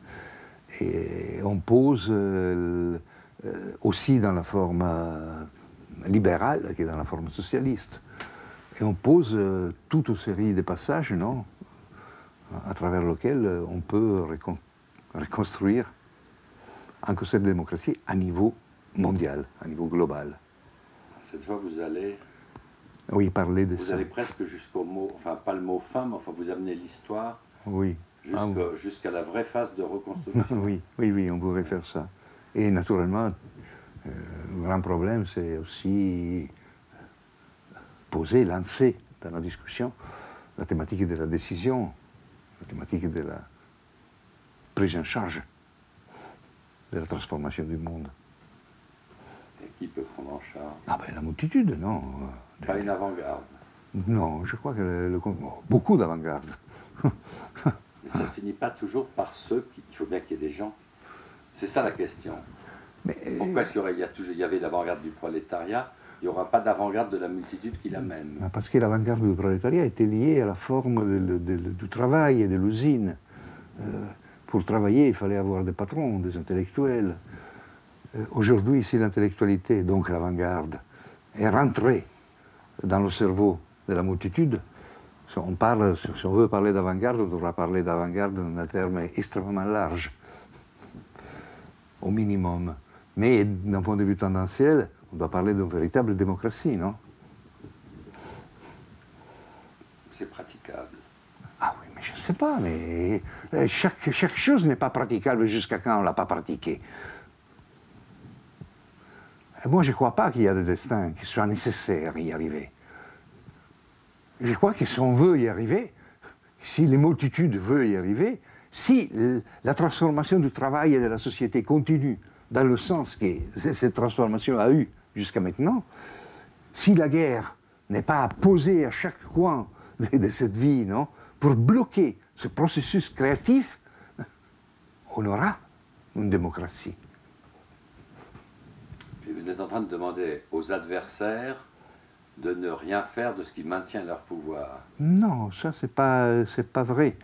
Et on pose aussi dans la forme libérale, qui est dans la forme socialiste. Et on pose toute une série de passages, non, à travers lesquels on peut reconstruire un concept de démocratie à niveau mondial, à niveau global. Cette fois, vous allez... Oui, parler de ça. Vous allez presque jusqu'au mot, enfin pas le mot fin, mais enfin vous amenez l'histoire oui. Jusqu'à la vraie phase de reconstruction. oui, on pourrait faire ça. Et naturellement, le grand problème, c'est aussi poser, lancer dans la discussion la thématique de la décision, la thématique de la prise en charge de la transformation du monde. Et qui peut prendre en charge? Ah ben la multitude, non. Pas une avant-garde? Non, je crois que beaucoup d'avant-garde. Mais ça ne se finit pas toujours par ceux qui... Il faut bien qu'il y ait des gens. C'est ça la question. Mais, pourquoi est-ce qu'il y avait l'avant-garde du prolétariat? Il n'y aura pas d'avant-garde de la multitude qui l'amène? Parce que l'avant-garde du prolétariat était liée à la forme du travail et de l'usine. Pour travailler, il fallait avoir des patrons, des intellectuels. Aujourd'hui, si l'intellectualité, donc l'avant-garde, est rentrée dans le cerveau de la multitude, si on veut parler d'avant-garde, on devra parler d'avant-garde dans un terme extrêmement large, au minimum. Mais d'un point de vue tendanciel, on doit parler d'une véritable démocratie, non? C'est praticable. Ah oui, mais je ne sais pas, mais chaque chose n'est pas praticable jusqu'à quand on ne l'a pas pratiquée. Et moi, je ne crois pas qu'il y a des destins qui soient nécessaires à y arriver. Je crois que si on veut y arriver, si les multitudes veulent y arriver, si la transformation du travail et de la société continue dans le sens que cette transformation a eu jusqu'à maintenant, si la guerre n'est pas posée à chaque coin de cette vie, non, pour bloquer ce processus créatif, on aura une démocratie. Et vous êtes en train de demander aux adversaires de ne rien faire de ce qui maintient leur pouvoir. Non, ça c'est pas vrai.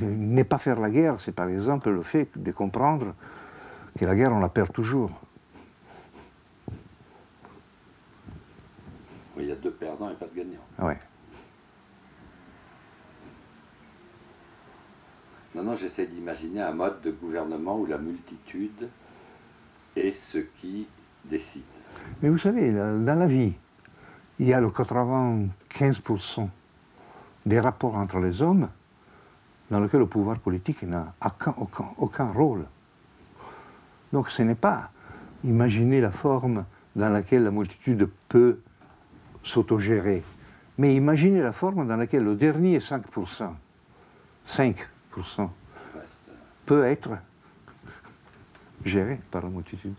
Ne pas faire la guerre, c'est par exemple le fait de comprendre que la guerre on la perd toujours. Il y a 2 perdants et pas de gagnants. Ouais. Non, j'essaie d'imaginer un mode de gouvernement où la multitude est ce qui décide. Mais vous savez, dans la vie, il y a le 95% des rapports entre les hommes dans lesquels le pouvoir politique n'a aucun rôle. Donc ce n'est pas imaginer la forme dans laquelle la multitude peut s'autogérer, mais imaginer la forme dans laquelle le dernier 5% peut être géré par la multitude.